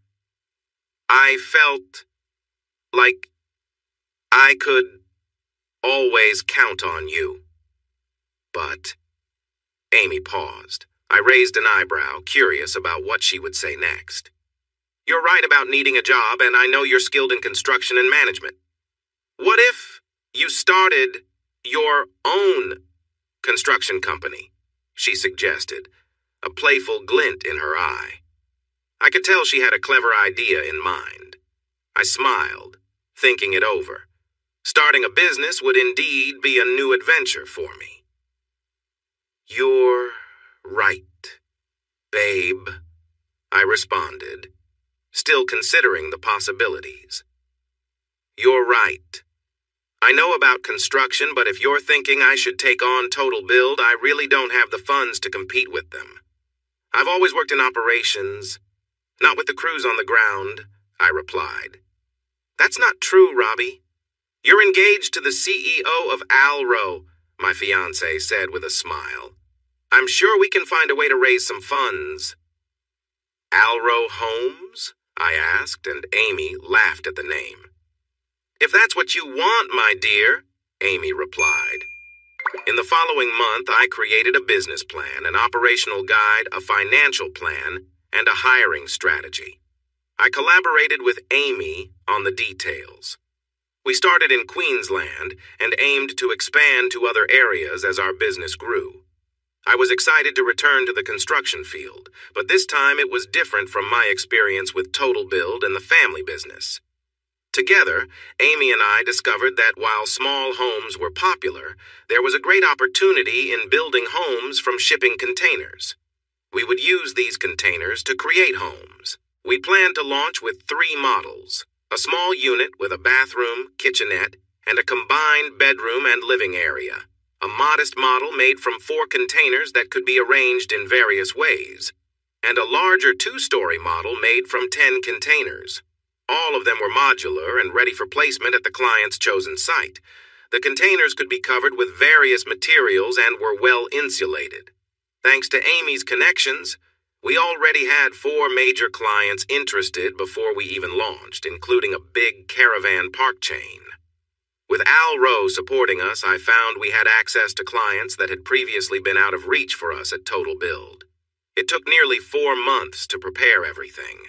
I felt like I could always count on you. But..." Amy paused. I raised an eyebrow, curious about what she would say next. "You're right about needing a job, and I know you're skilled in construction and management. What if you started your own construction company?" she suggested, a playful glint in her eye. I could tell she had a clever idea in mind. I smiled, thinking it over. Starting a business would indeed be a new adventure for me. "You're right, babe," I responded, still considering the possibilities. "You're right. I know about construction, but if you're thinking I should take on Total Build, I really don't have the funds to compete with them. I've always worked in operations, not with the crews on the ground," I replied. "That's not true, Robbie. You're engaged to the CEO of Alro," my fiancé said with a smile. "I'm sure we can find a way to raise some funds." "Alro Homes?" I asked, and Amy laughed at the name. "If that's what you want, my dear," Amy replied. In the following month, I created a business plan, an operational guide, a financial plan, and a hiring strategy. I collaborated with Amy on the details. We started in Queensland and aimed to expand to other areas as our business grew. I was excited to return to the construction field, but this time it was different from my experience with Total Build and the family business. Together, Amy and I discovered that while small homes were popular, there was a great opportunity in building homes from shipping containers. We would use these containers to create homes. We planned to launch with 3 models: a small unit with a bathroom, kitchenette, and a combined bedroom and living area, a modest model made from 4 containers that could be arranged in various ways, and a larger 2-story model made from 10 containers. All of them were modular and ready for placement at the client's chosen site. The containers could be covered with various materials and were well insulated. Thanks to Amy's connections, we already had 4 major clients interested before we even launched, including a big caravan park chain. With Al Rowe supporting us, I found we had access to clients that had previously been out of reach for us at Total Build. It took nearly 4 months to prepare everything.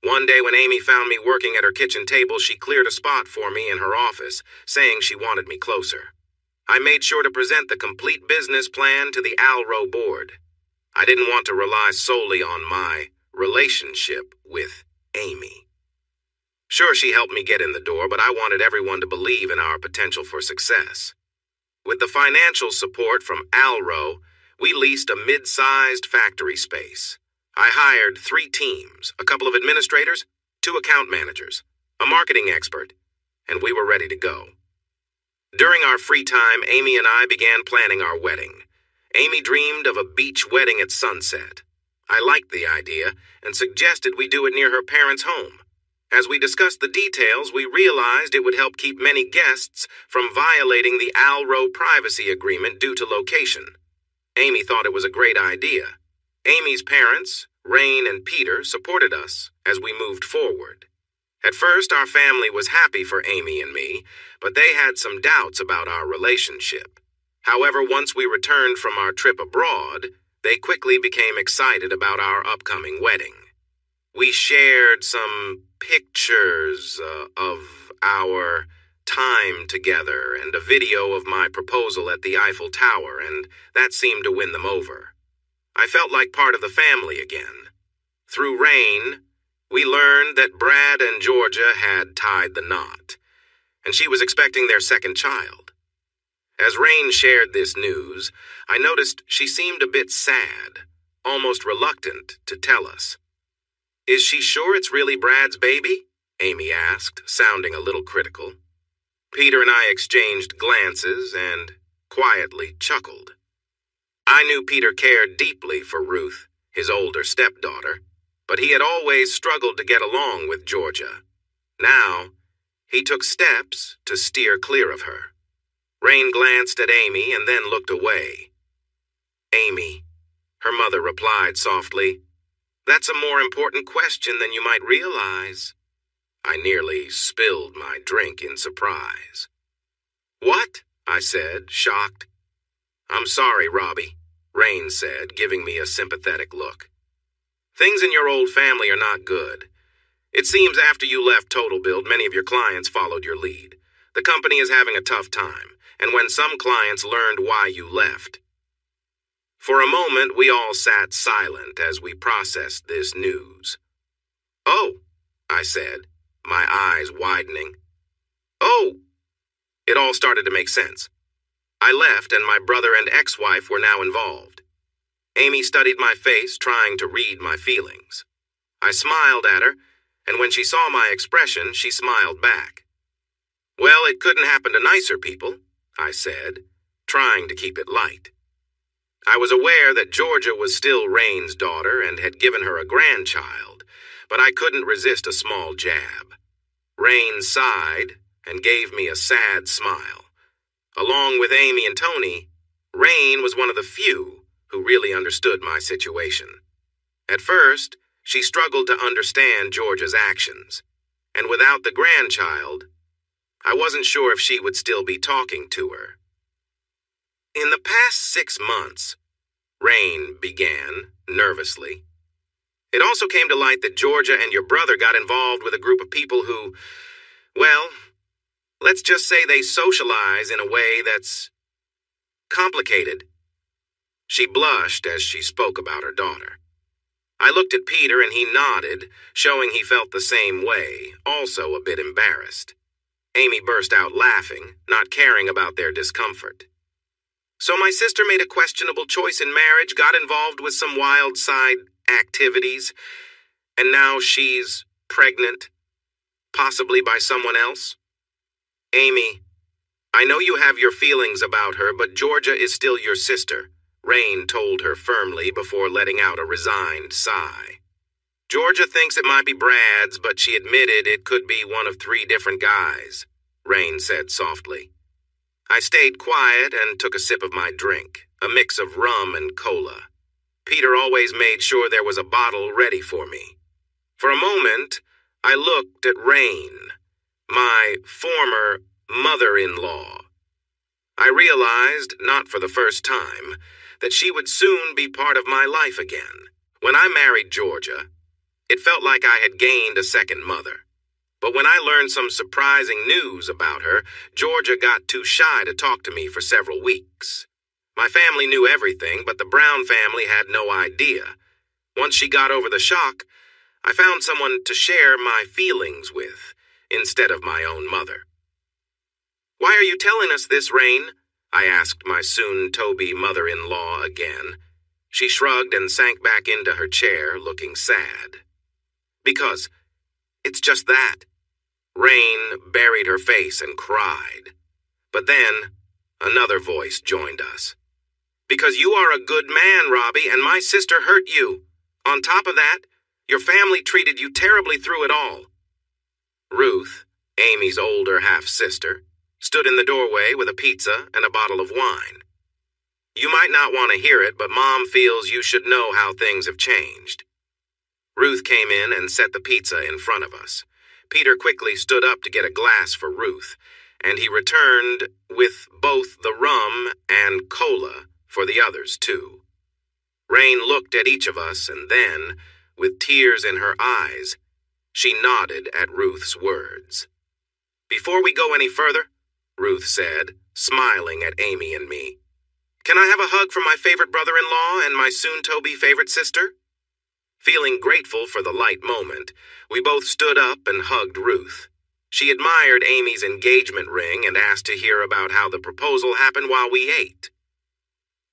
One day when Amy found me working at her kitchen table, she cleared a spot for me in her office, saying she wanted me closer. I made sure to present the complete business plan to the Al Rowe board. I didn't want to rely solely on my relationship with Amy. Sure, she helped me get in the door, but I wanted everyone to believe in our potential for success. With the financial support from Al Rowe, we leased a mid-sized factory space. I hired 3 teams, a couple of administrators, 2 account managers, a marketing expert, and we were ready to go. During our free time, Amy and I began planning our wedding. Amy dreamed of a beach wedding at sunset. I liked the idea and suggested we do it near her parents' home. As we discussed the details, we realized it would help keep many guests from violating the Al Rowe privacy agreement due to location. Amy thought it was a great idea. Amy's parents, Rain and Peter, supported us as we moved forward. At first, our family was happy for Amy and me, but they had some doubts about our relationship. However, once we returned from our trip abroad, they quickly became excited about our upcoming wedding. We shared some pictures of our time together and a video of my proposal at the Eiffel Tower, and that seemed to win them over. I felt like part of the family again. Through Rain, we learned that Brad and Georgia had tied the knot, and she was expecting their second child. As Rain shared this news, I noticed she seemed a bit sad, almost reluctant to tell us. "Is she sure it's really Brad's baby?" Amy asked, sounding a little critical. Peter and I exchanged glances and quietly chuckled. I knew Peter cared deeply for Ruth, his older stepdaughter, but he had always struggled to get along with Georgia. Now, he took steps to steer clear of her. Rain glanced at Amy and then looked away. "Amy," her mother replied softly, "that's a more important question than you might realize." I nearly spilled my drink in surprise. "What?" I said, shocked. "I'm sorry, Robbie," Rain said, giving me a sympathetic look. "Things in your old family are not good. It seems after you left Total Build, many of your clients followed your lead. The company is having a tough time, and when some clients learned why you left." For a moment, we all sat silent as we processed this news. "Oh," I said, my eyes widening. "Oh." It all started to make sense. I left, and my brother and ex-wife were now involved. Amy studied my face, trying to read my feelings. I smiled at her, and when she saw my expression, she smiled back. "Well, it couldn't happen to nicer people," I said, trying to keep it light. I was aware that Georgia was still Rain's daughter and had given her a grandchild, but I couldn't resist a small jab. Rain sighed and gave me a sad smile. Along with Amy and Tony, Rain was one of the few who really understood my situation. At first, she struggled to understand Georgia's actions, and without the grandchild, I wasn't sure if she would still be talking to her. "In the past 6 months," Rain began, nervously, "it also came to light that Georgia and your brother got involved with a group of people who, well, let's just say they socialize in a way that's complicated." She blushed as she spoke about her daughter. I looked at Peter and he nodded, showing he felt the same way, also a bit embarrassed. Amy burst out laughing, not caring about their discomfort. "So my sister made a questionable choice in marriage, got involved with some wild side activities, and now she's pregnant, possibly by someone else? Amy, I know you have your feelings about her, but Georgia is still your sister," Rain told her firmly before letting out a resigned sigh. Georgia thinks it might be Brad's, but she admitted it could be one of 3 different guys, Rain said softly. I stayed quiet and took a sip of my drink, a mix of rum and cola. Peter always made sure there was a bottle ready for me. For a moment, I looked at Rain, my former mother-in-law. I realized, not for the first time, that she would soon be part of my life again. When I married Georgia, it felt like I had gained a second mother. But when I learned some surprising news about her, Georgia got too shy to talk to me for several weeks. My family knew everything, but the Brown family had no idea. Once she got over the shock, I found someone to share my feelings with, instead of my own mother. "Why are you telling us this, Rain?" I asked my soon-to-be mother-in-law again. She shrugged and sank back into her chair, looking sad. "Because it's just that." Rain buried her face and cried. But then, another voice joined us. "Because you are a good man, Robbie, and my sister hurt you. On top of that, your family treated you terribly through it all." Ruth, Amy's older half-sister, stood in the doorway with a pizza and a bottle of wine. "You might not want to hear it, but Mom feels you should know how things have changed." Ruth came in and set the pizza in front of us. Peter quickly stood up to get a glass for Ruth, and he returned with both the rum and cola for the others, too. Rain looked at each of us, and then, with tears in her eyes, she nodded at Ruth's words. "Before we go any further," Ruth said, smiling at Amy and me, "can I have a hug from my favorite brother-in-law and my soon-to-be favorite sister?" Feeling grateful for the light moment, we both stood up and hugged Ruth. She admired Amy's engagement ring and asked to hear about how the proposal happened while we ate.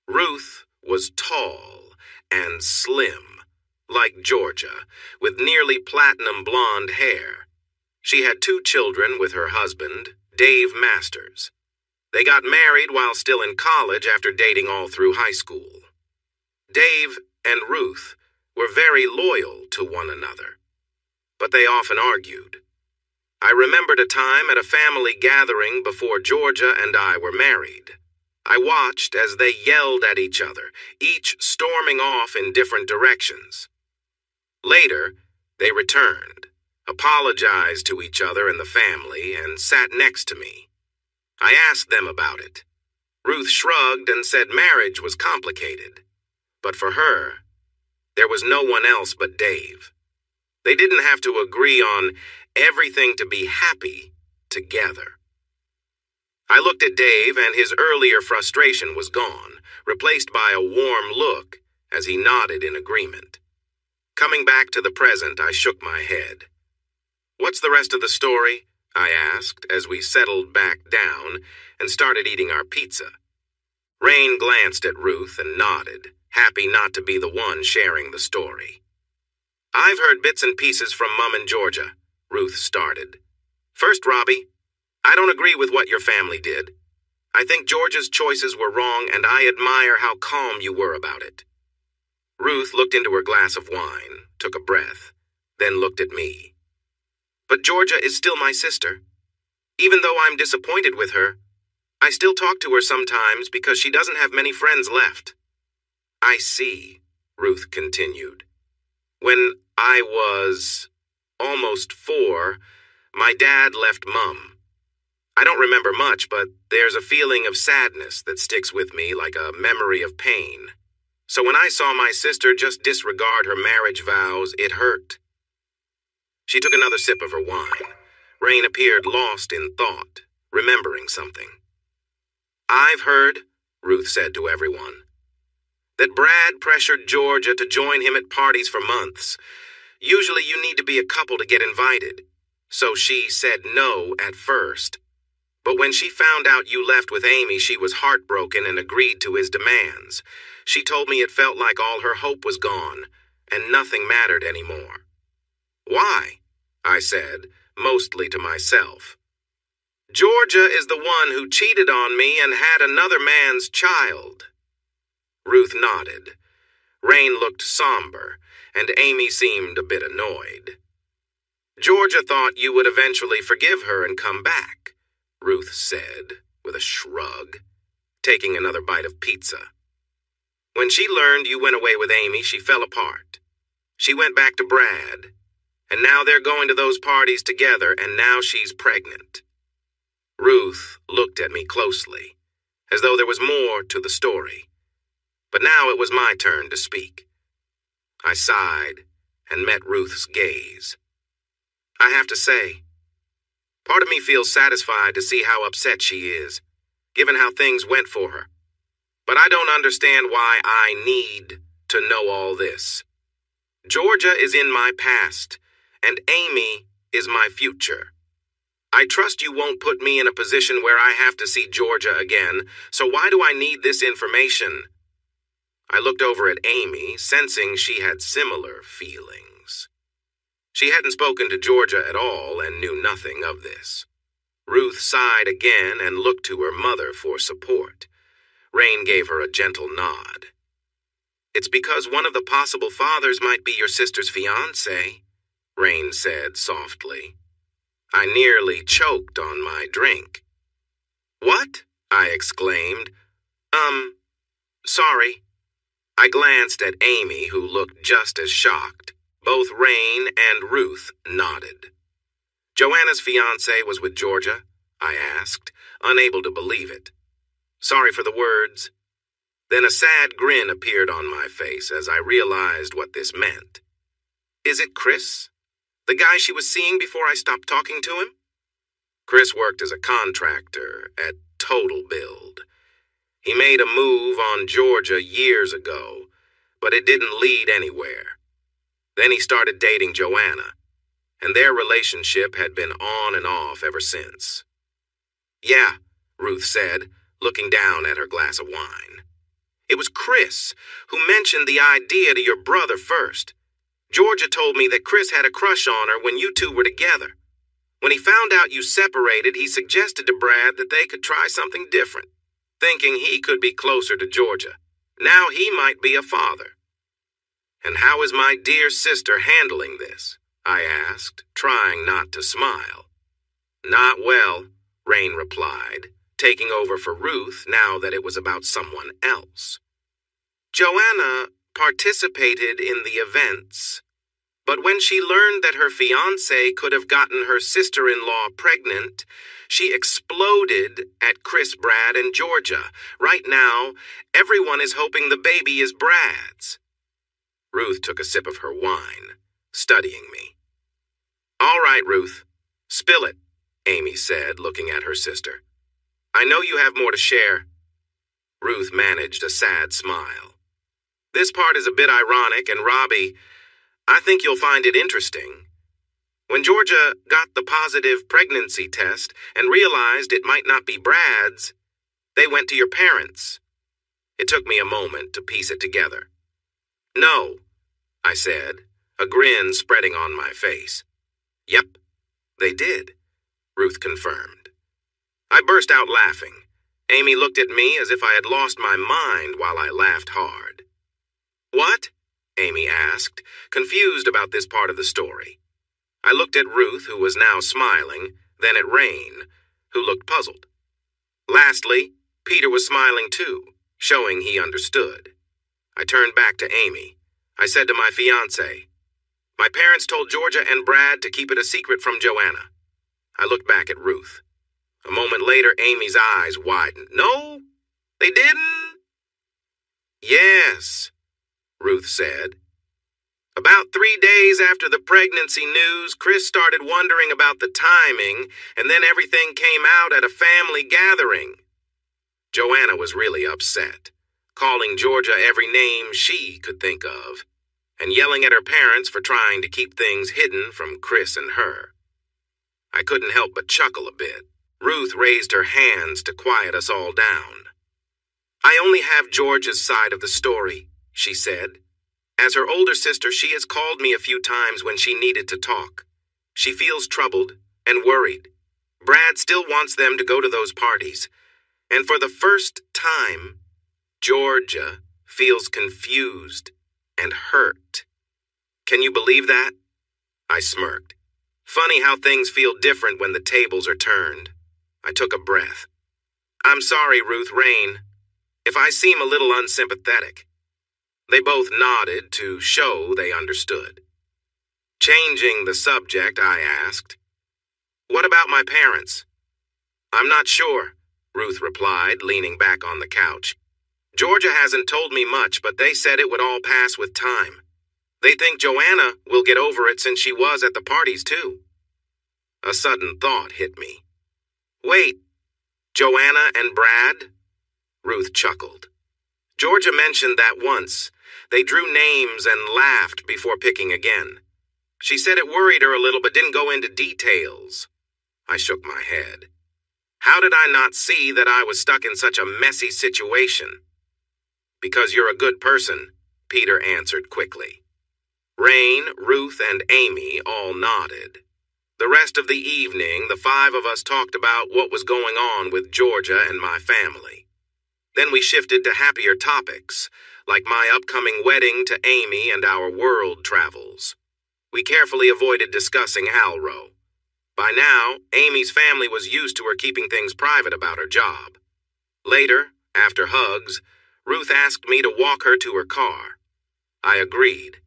Ruth was tall and slim, like Georgia, with nearly platinum blonde hair. She had 2 children with her husband, Dave Masters. They got married while still in college after dating all through high school. Dave and Ruth were very loyal to one another, but they often argued. I remembered a time at a family gathering before Georgia and I were married. I watched as they yelled at each other, each storming off in different directions. Later, they returned, apologized to each other and the family, and sat next to me. I asked them about it. Ruth shrugged and said marriage was complicated. But for her, there was no one else but Dave. They didn't have to agree on everything to be happy together. I looked at Dave, and his earlier frustration was gone, replaced by a warm look as he nodded in agreement. Coming back to the present, I shook my head. "What's the rest of the story?" I asked as we settled back down and started eating our pizza. Rain glanced at Ruth and nodded, happy not to be the one sharing the story. "I've heard bits and pieces from Mom and Georgia," Ruth started. "First, Robbie, I don't agree with what your family did. I think Georgia's choices were wrong, and I admire how calm you were about it." Ruth looked into her glass of wine, took a breath, then looked at me. "But Georgia is still my sister. Even though I'm disappointed with her, I still talk to her sometimes because she doesn't have many friends left." "I see," Ruth continued. "When I was almost 4, my dad left Mom. I don't remember much, but there's a feeling of sadness that sticks with me like a memory of pain. So when I saw my sister just disregard her marriage vows, it hurt." She took another sip of her wine. Rain appeared lost in thought, remembering something. "I've heard," Ruth said to everyone, "that Brad pressured Georgia to join him at parties for months. Usually you need to be a couple to get invited. So she said no at first. But when she found out you left with Amy, she was heartbroken and agreed to his demands. She told me it felt like all her hope was gone, and nothing mattered anymore." "Why?" I said, mostly to myself. "Georgia is the one who cheated on me and had another man's child." Ruth nodded. Rain looked somber, and Amy seemed a bit annoyed. Georgia thought you would eventually forgive her and come back, Ruth said, with a shrug, taking another bite of pizza. When she learned you went away with Amy, she fell apart. She went back to Brad, and now they're going to those parties together, and now she's pregnant. Ruth looked at me closely, as though there was more to the story. But now it was my turn to speak. I sighed and met Ruth's gaze. I have to say, part of me feels satisfied to see how upset she is, given how things went for her. But I don't understand why I need to know all this. Georgia is in my past, and Amy is my future. I trust you won't put me in a position where I have to see Georgia again, so why do I need this information? I looked over at Amy, sensing she had similar feelings. She hadn't spoken to Georgia at all and knew nothing of this. Ruth sighed again and looked to her mother for support. Rain gave her a gentle nod. It's because one of the possible fathers might be your sister's fiancé, Rain said softly. I nearly choked on my drink. What? I exclaimed. Sorry. I glanced at Amy, who looked just as shocked. Both Rain and Ruth nodded. Joanna's fiancé was with Georgia? I asked, unable to believe it. Sorry for the words. Then a sad grin appeared on my face as I realized what this meant. Is it Chris? The guy she was seeing before I stopped talking to him? Chris worked as a contractor at Total Build. He made a move on Georgia years ago, but it didn't lead anywhere. Then he started dating Joanna, and their relationship had been on and off ever since. Yeah, Ruth said, looking down at her glass of wine. It was Chris who mentioned the idea to your brother first. Georgia told me that Chris had a crush on her when you two were together. When he found out you separated, he suggested to Brad that they could try something different, thinking he could be closer to Georgia. Now he might be a father. And how is my dear sister handling this? I asked, trying not to smile. Not well, Rain replied, taking over for Ruth now that it was about someone else. Joanna participated in the events, but when she learned that her fiancé could have gotten her sister-in-law pregnant, she exploded at Chris, Brad, and Georgia. Right now, everyone is hoping the baby is Brad's. Ruth took a sip of her wine, studying me. All right, Ruth, spill it, Amy said, looking at her sister. I know you have more to share. Ruth managed a sad smile. This part is a bit ironic, and Robbie, I think you'll find it interesting. When Georgia got the positive pregnancy test and realized it might not be Brad's, they went to your parents. It took me a moment to piece it together. No, I said, a grin spreading on my face. Yep, they did, Ruth confirmed. I burst out laughing. Amy looked at me as if I had lost my mind while I laughed hard. What? Amy asked, confused about this part of the story. I looked at Ruth, who was now smiling, then at Rain, who looked puzzled. Lastly, Peter was smiling too, showing he understood. I turned back to Amy. I said to my fiancé, my parents told Georgia and Brad to keep it a secret from Joanna. I looked back at Ruth. A moment later, Amy's eyes widened. No, they didn't? Yes, Ruth said. About 3 days after the pregnancy news, Chris started wondering about the timing, and then everything came out at a family gathering. Joanna was really upset, calling Georgia every name she could think of, and yelling at her parents for trying to keep things hidden from Chris and her. I couldn't help but chuckle a bit. Ruth raised her hands to quiet us all down. I only have Georgia's side of the story, she said. As her older sister, she has called me a few times when she needed to talk. She feels troubled and worried. Brad still wants them to go to those parties. And for the first time, Georgia feels confused and hurt. Can you believe that? I smirked. Funny how things feel different when the tables are turned. I took a breath. I'm sorry, Ruth Rain, if I seem a little unsympathetic. They both nodded to show they understood. Changing the subject, I asked, "What about my parents?" "I'm not sure," Ruth replied, leaning back on the couch. "Georgia hasn't told me much, but they said it would all pass with time. They think Joanna will get over it since she was at the parties, too." A sudden thought hit me. "Wait, Joanna and Brad?" Ruth chuckled. "Georgia mentioned that once. They drew names and laughed before picking again. She said it worried her a little but didn't go into details." I shook my head. How did I not see that I was stuck in such a messy situation? "Because you're a good person," Peter answered quickly. Rain, Ruth, and Amy all nodded. The rest of the evening, the five of us talked about what was going on with Georgia and my family. Then we shifted to happier topics, like my upcoming wedding to Amy and our world travels. We carefully avoided discussing Halro. By now, Amy's family was used to her keeping things private about her job. Later, after hugs, Ruth asked me to walk her to her car. I agreed,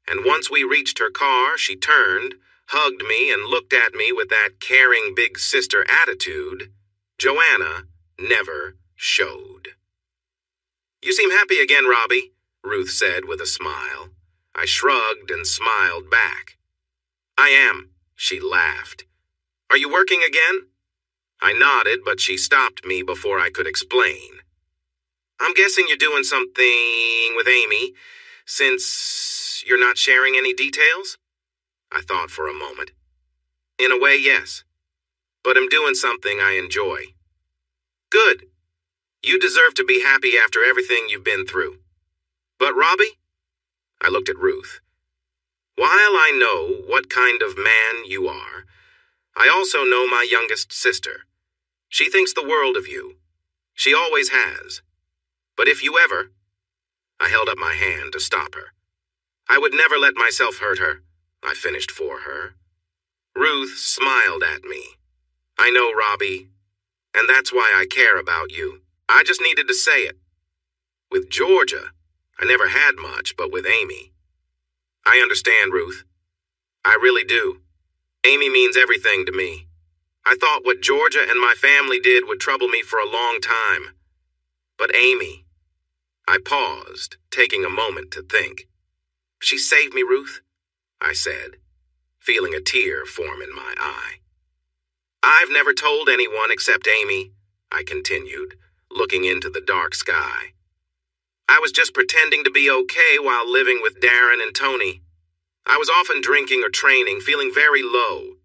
and once we reached her car, she turned, hugged me, and looked at me with that caring big sister attitude Joanna never showed. "You seem happy again, Robbie," Ruth said with a smile. I shrugged and smiled back. "I am," she laughed. "Are you working again?" I nodded, but she stopped me before I could explain. "I'm guessing you're doing something with Amy, since you're not sharing any details?" I thought for a moment. "In a way, yes. But I'm doing something I enjoy." "Good. You deserve to be happy after everything you've been through. But Robbie?" I looked at Ruth. "While I know what kind of man you are, I also know my youngest sister. She thinks the world of you. She always has. But if you ever—" I held up my hand to stop her. "I would never let myself hurt her," I finished for her. Ruth smiled at me. "I know, Robbie, and that's why I care about you. I just needed to say it. With Georgia, I never had much, but with Amy. I understand, Ruth. I really do. Amy means everything to me. I thought what Georgia and my family did would trouble me for a long time. But Amy—" I paused, taking a moment to think. "She saved me, Ruth," I said, feeling a tear form in my eye. "I've never told anyone except Amy," I continued, looking into the dark sky. "I was just pretending to be okay while living with Darren and Tony. I was often drinking or training, feeling very low.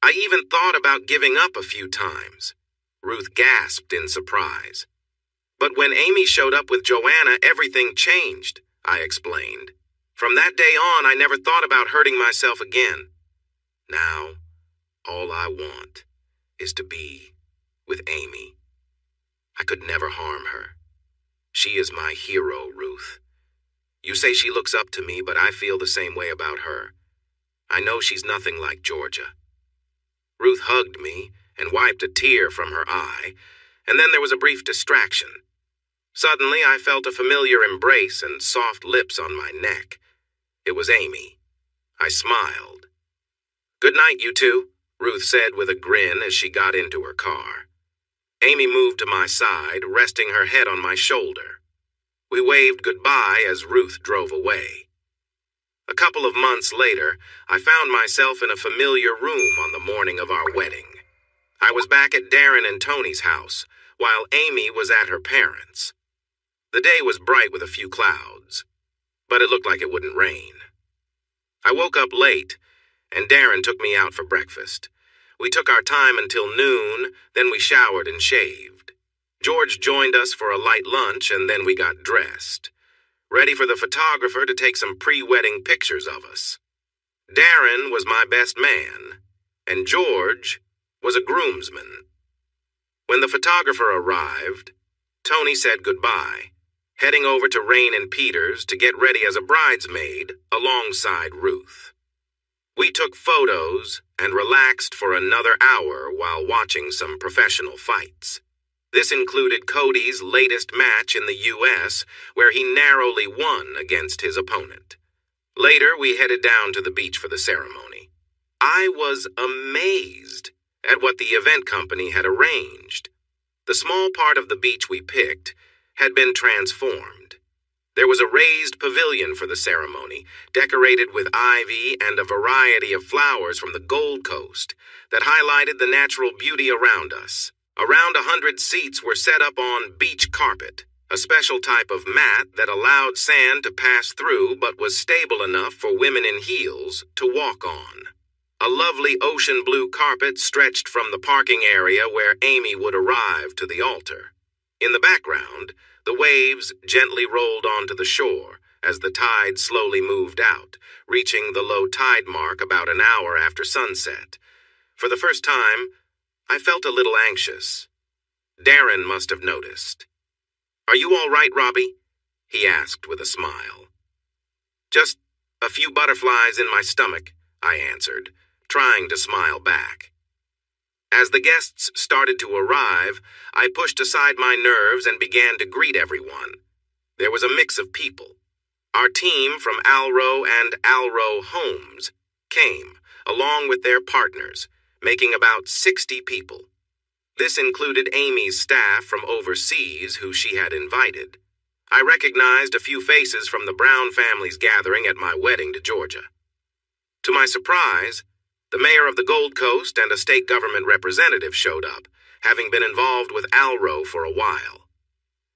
I even thought about giving up a few times." Ruth gasped in surprise. "But when Amy showed up with Joanna, everything changed," I explained. "From that day on, I never thought about hurting myself again. Now, all I want is to be with Amy. I could never harm her. She is my hero, Ruth. You say she looks up to me, but I feel the same way about her. I know she's nothing like Georgia." Ruth hugged me and wiped a tear from her eye, and then there was a brief distraction. Suddenly, I felt a familiar embrace and soft lips on my neck. It was Amy. I smiled. "Good night, you two," Ruth said with a grin as she got into her car. Amy moved to my side, resting her head on my shoulder. We waved goodbye as Ruth drove away. A couple of months later, I found myself in a familiar room on the morning of our wedding. I was back at Darren and Tony's house, while Amy was at her parents'. The day was bright with a few clouds, but it looked like it wouldn't rain. I woke up late, and Darren took me out for breakfast. We took our time until noon, then we showered and shaved. George joined us for a light lunch, and then we got dressed, ready for the photographer to take some pre-wedding pictures of us. Darren was my best man, and George was a groomsman. When the photographer arrived, Tony said goodbye, heading over to Rain and Peter's to get ready as a bridesmaid alongside Ruth. We took photos and relaxed for another hour while watching some professional fights. This included Cody's latest match in the U.S., where he narrowly won against his opponent. Later, we headed down to the beach for the ceremony. I was amazed at what the event company had arranged. The small part of the beach we picked had been transformed. There was a raised pavilion for the ceremony, decorated with ivy and a variety of flowers from the Gold Coast that highlighted the natural beauty around us. Around 100 seats were set up on beach carpet, a special type of mat that allowed sand to pass through but was stable enough for women in heels to walk on. A lovely ocean blue carpet stretched from the parking area where Amy would arrive to the altar. In the background, the waves gently rolled onto the shore as the tide slowly moved out, reaching the low tide mark about an hour after sunset. For the first time, I felt a little anxious. Darren must have noticed. "Are you all right, Robbie?" he asked with a smile. "Just a few butterflies in my stomach," I answered, trying to smile back. As the guests started to arrive, I pushed aside my nerves and began to greet everyone. There was a mix of people. Our team from Alro and Alro Homes came, along with their partners, making about 60 people. This included Amy's staff from overseas who she had invited. I recognized a few faces from the Brown family's gathering at my wedding to Georgia. To my surprise, the mayor of the Gold Coast and a state government representative showed up, having been involved with Alro for a while.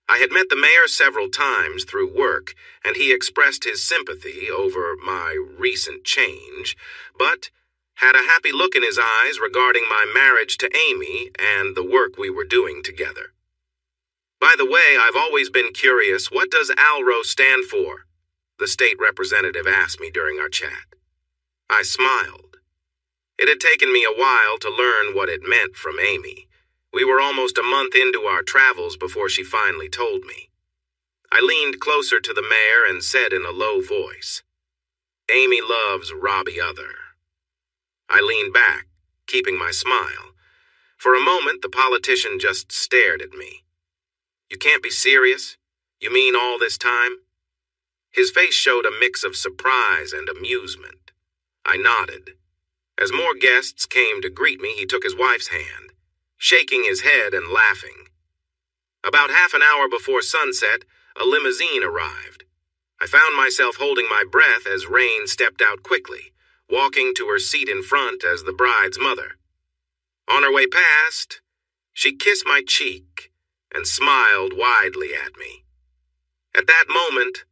I had met the mayor several times through work, and he expressed his sympathy over my recent change, but had a happy look in his eyes regarding my marriage to Amy and the work we were doing together. "By the way, I've always been curious, what does Alro stand for?" the state representative asked me during our chat. I smiled. It had taken me a while to learn what it meant from Amy. We were almost a month into our travels before she finally told me. I leaned closer to the mayor and said in a low voice, "Amy loves Robbie Other." I leaned back, keeping my smile. For a moment, the politician just stared at me. "You can't be serious? You mean all this time?" His face showed a mix of surprise and amusement. I nodded. As more guests came to greet me, he took his wife's hand, shaking his head and laughing. About half an hour before sunset, a limousine arrived. I found myself holding my breath as Rain stepped out quickly, walking to her seat in front as the bride's mother. On her way past, she kissed my cheek and smiled widely at me. At that moment,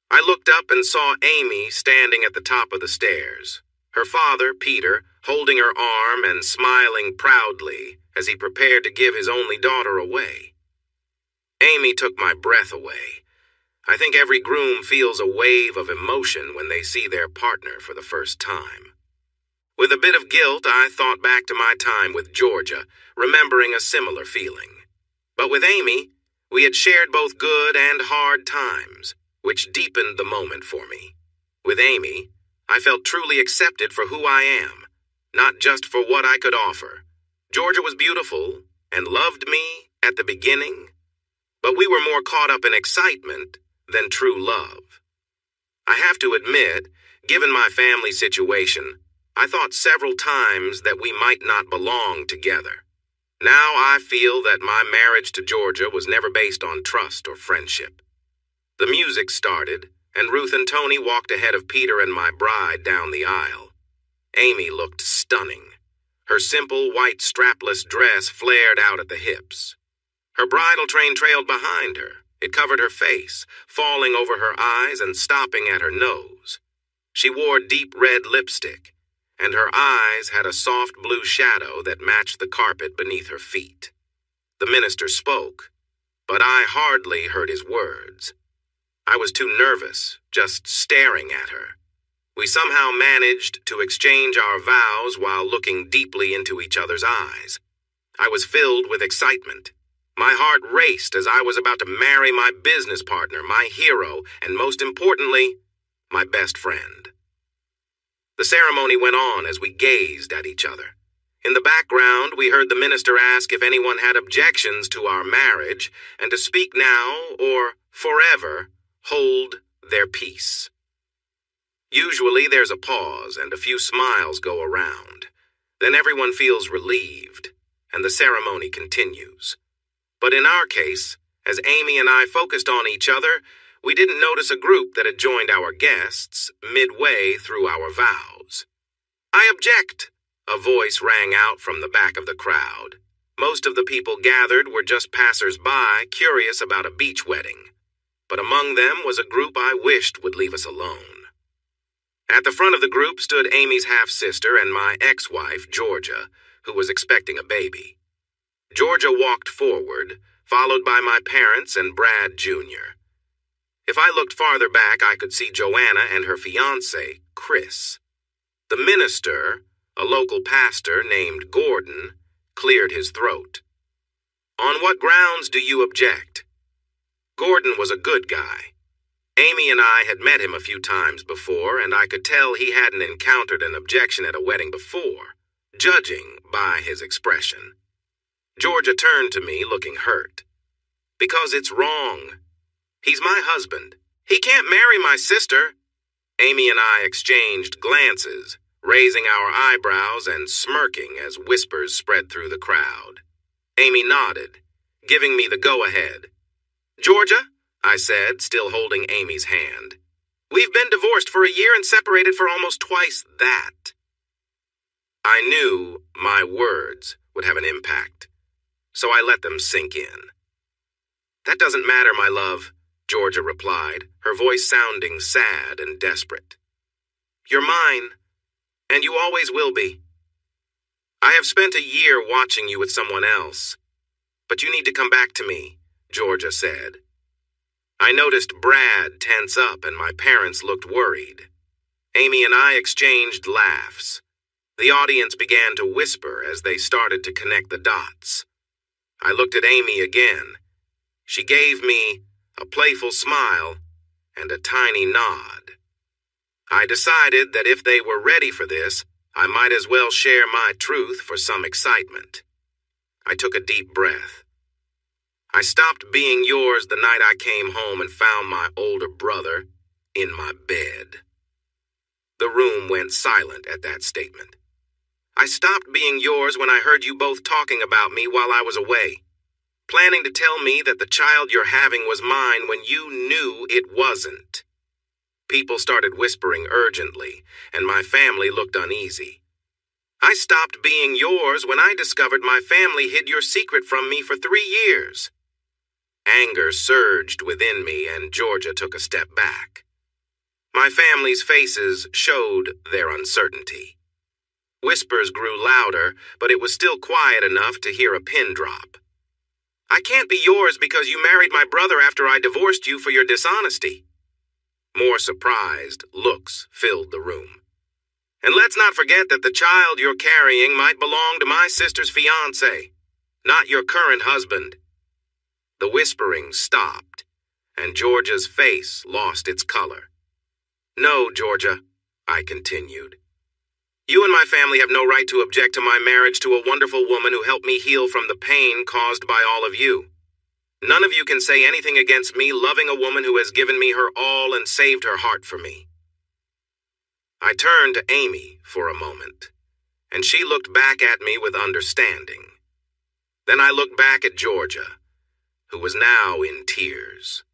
I looked up and saw Amy standing at the top of the stairs, her father, Peter, holding her arm and smiling proudly as he prepared to give his only daughter away. Amy took my breath away. I think every groom feels a wave of emotion when they see their partner for the first time. With a bit of guilt, I thought back to my time with Georgia, remembering a similar feeling. But with Amy, we had shared both good and hard times, which deepened the moment for me. With Amy, I felt truly accepted for who I am, not just for what I could offer. Georgia was beautiful and loved me at the beginning, but we were more caught up in excitement than true love. I have to admit, given my family situation, I thought several times that we might not belong together. Now I feel that my marriage to Georgia was never based on trust or friendship. The music started, and Ruth and Tony walked ahead of Peter and my bride down the aisle. Amy looked stunning. Her simple white strapless dress flared out at the hips. Her bridal train trailed behind her. It covered her face, falling over her eyes and stopping at her nose. She wore deep red lipstick, and her eyes had a soft blue shadow that matched the carpet beneath her feet. The minister spoke, but I hardly heard his words. I was too nervous, just staring at her. We somehow managed to exchange our vows while looking deeply into each other's eyes. I was filled with excitement. My heart raced as I was about to marry my business partner, my hero, and most importantly, my best friend. The ceremony went on as we gazed at each other. In the background, we heard the minister ask if anyone had objections to our marriage, and to speak now or forever hold their peace. Usually there's a pause and a few smiles go around. Then everyone feels relieved, and the ceremony continues. But in our case, as Amy and I focused on each other, we didn't notice a group that had joined our guests midway through our vows. "I object," a voice rang out from the back of the crowd. Most of the people gathered were just passers-by, curious about a beach wedding. But among them was a group I wished would leave us alone. At the front of the group stood Amy's half-sister and my ex-wife, Georgia, who was expecting a baby. Georgia walked forward, followed by my parents and Brad Jr. If I looked farther back, I could see Joanna and her fiancé, Chris. The minister, a local pastor named Gordon, cleared his throat. "On what grounds do you object?" Gordon was a good guy. Amy and I had met him a few times before, and I could tell he hadn't encountered an objection at a wedding before, judging by his expression. Georgia turned to me, looking hurt. "Because it's wrong. He's my husband. He can't marry my sister." Amy and I exchanged glances, raising our eyebrows and smirking as whispers spread through the crowd. Amy nodded, giving me the go-ahead. "Georgia," I said, still holding Amy's hand, "we've been divorced for a year and separated for almost twice that." I knew my words would have an impact, so I let them sink in. "That doesn't matter, my love," Georgia replied, her voice sounding sad and desperate. "You're mine, and you always will be. I have spent a year watching you with someone else, but you need to come back to me," Georgia said. I noticed Brad tense up and my parents looked worried. Amy and I exchanged laughs. The audience began to whisper as they started to connect the dots. I looked at Amy again. She gave me a playful smile and a tiny nod. I decided that if they were ready for this, I might as well share my truth for some excitement. I took a deep breath. "I stopped being yours the night I came home and found my older brother in my bed." The room went silent at that statement. "I stopped being yours when I heard you both talking about me while I was away, planning to tell me that the child you're having was mine when you knew it wasn't." People started whispering urgently, and my family looked uneasy. "I stopped being yours when I discovered my family hid your secret from me for 3 years." Anger surged within me, and Georgia took a step back. My family's faces showed their uncertainty. Whispers grew louder, but it was still quiet enough to hear a pin drop. "I can't be yours because you married my brother after I divorced you for your dishonesty." More surprised looks filled the room. "And let's not forget that the child you're carrying might belong to my sister's fiancé, not your current husband." The whispering stopped, and Georgia's face lost its color. "No, Georgia," I continued. "You and my family have no right to object to my marriage to a wonderful woman who helped me heal from the pain caused by all of you. None of you can say anything against me loving a woman who has given me her all and saved her heart for me." I turned to Amy for a moment, and she looked back at me with understanding. Then I looked back at Georgia, who was now in tears.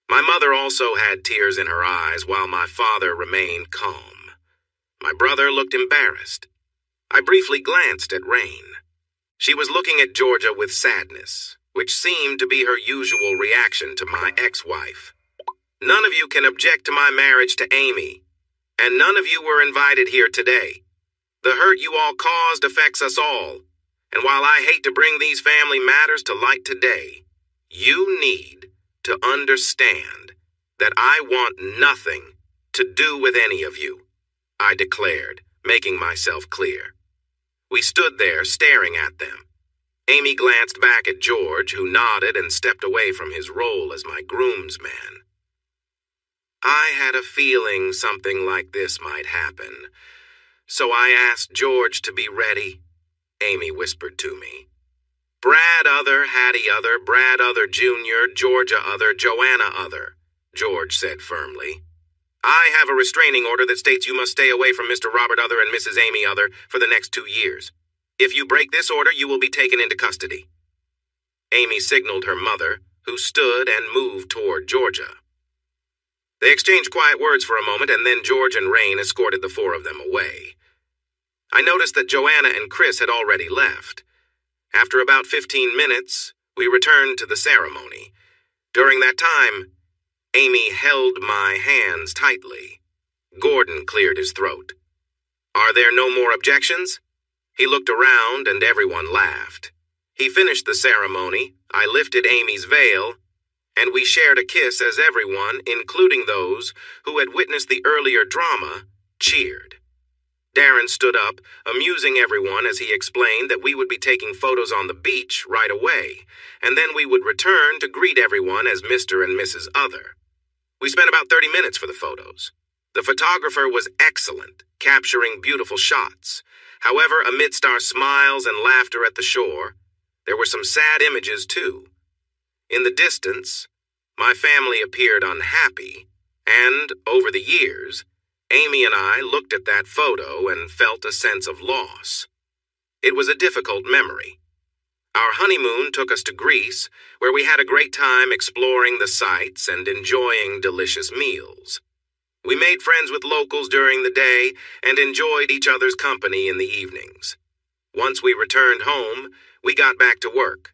My mother also had tears in her eyes while my father remained calm. My brother looked embarrassed. I briefly glanced at Rain. She was looking at Georgia with sadness, which seemed to be her usual reaction to my ex-wife. "None of you can object to my marriage to Amy, and none of you were invited here today. The hurt you all caused affects us all. And while I hate to bring these family matters to light today, you need to understand that I want nothing to do with any of you," I declared, making myself clear. We stood there staring at them. Amy glanced back at George, who nodded and stepped away from his role as my groomsman. I had a feeling something like this might happen, so I asked George to be ready. Amy whispered to me. Brad Other, Hattie Other, Brad Other Jr., Georgia Other, Joanna Other, George said firmly. I have a restraining order that states you must stay away from Mr. Robert Other and Mrs. Amy Other for the next 2 years. If you break this order, you will be taken into custody. Amy signaled her mother, who stood and moved toward Georgia. They exchanged quiet words for a moment, and then George and Rain escorted the 4 of them away. I noticed that Joanna and Chris had already left. After about 15 minutes, we returned to the ceremony. During that time, Amy held my hands tightly. Gordon cleared his throat. Are there no more objections? He looked around and everyone laughed. He finished the ceremony, I lifted Amy's veil, and we shared a kiss as everyone, including those who had witnessed the earlier drama, cheered. Darren stood up, amusing everyone as he explained that we would be taking photos on the beach right away, and then we would return to greet everyone as Mr. and Mrs. Other. We spent about 30 minutes for the photos. The photographer was excellent, capturing beautiful shots. However, amidst our smiles and laughter at the shore, there were some sad images too. In the distance, my family appeared unhappy, and, over the years, Amy and I looked at that photo and felt a sense of loss. It was a difficult memory. Our honeymoon took us to Greece, where we had a great time exploring the sights and enjoying delicious meals. We made friends with locals during the day and enjoyed each other's company in the evenings. Once we returned home, we got back to work.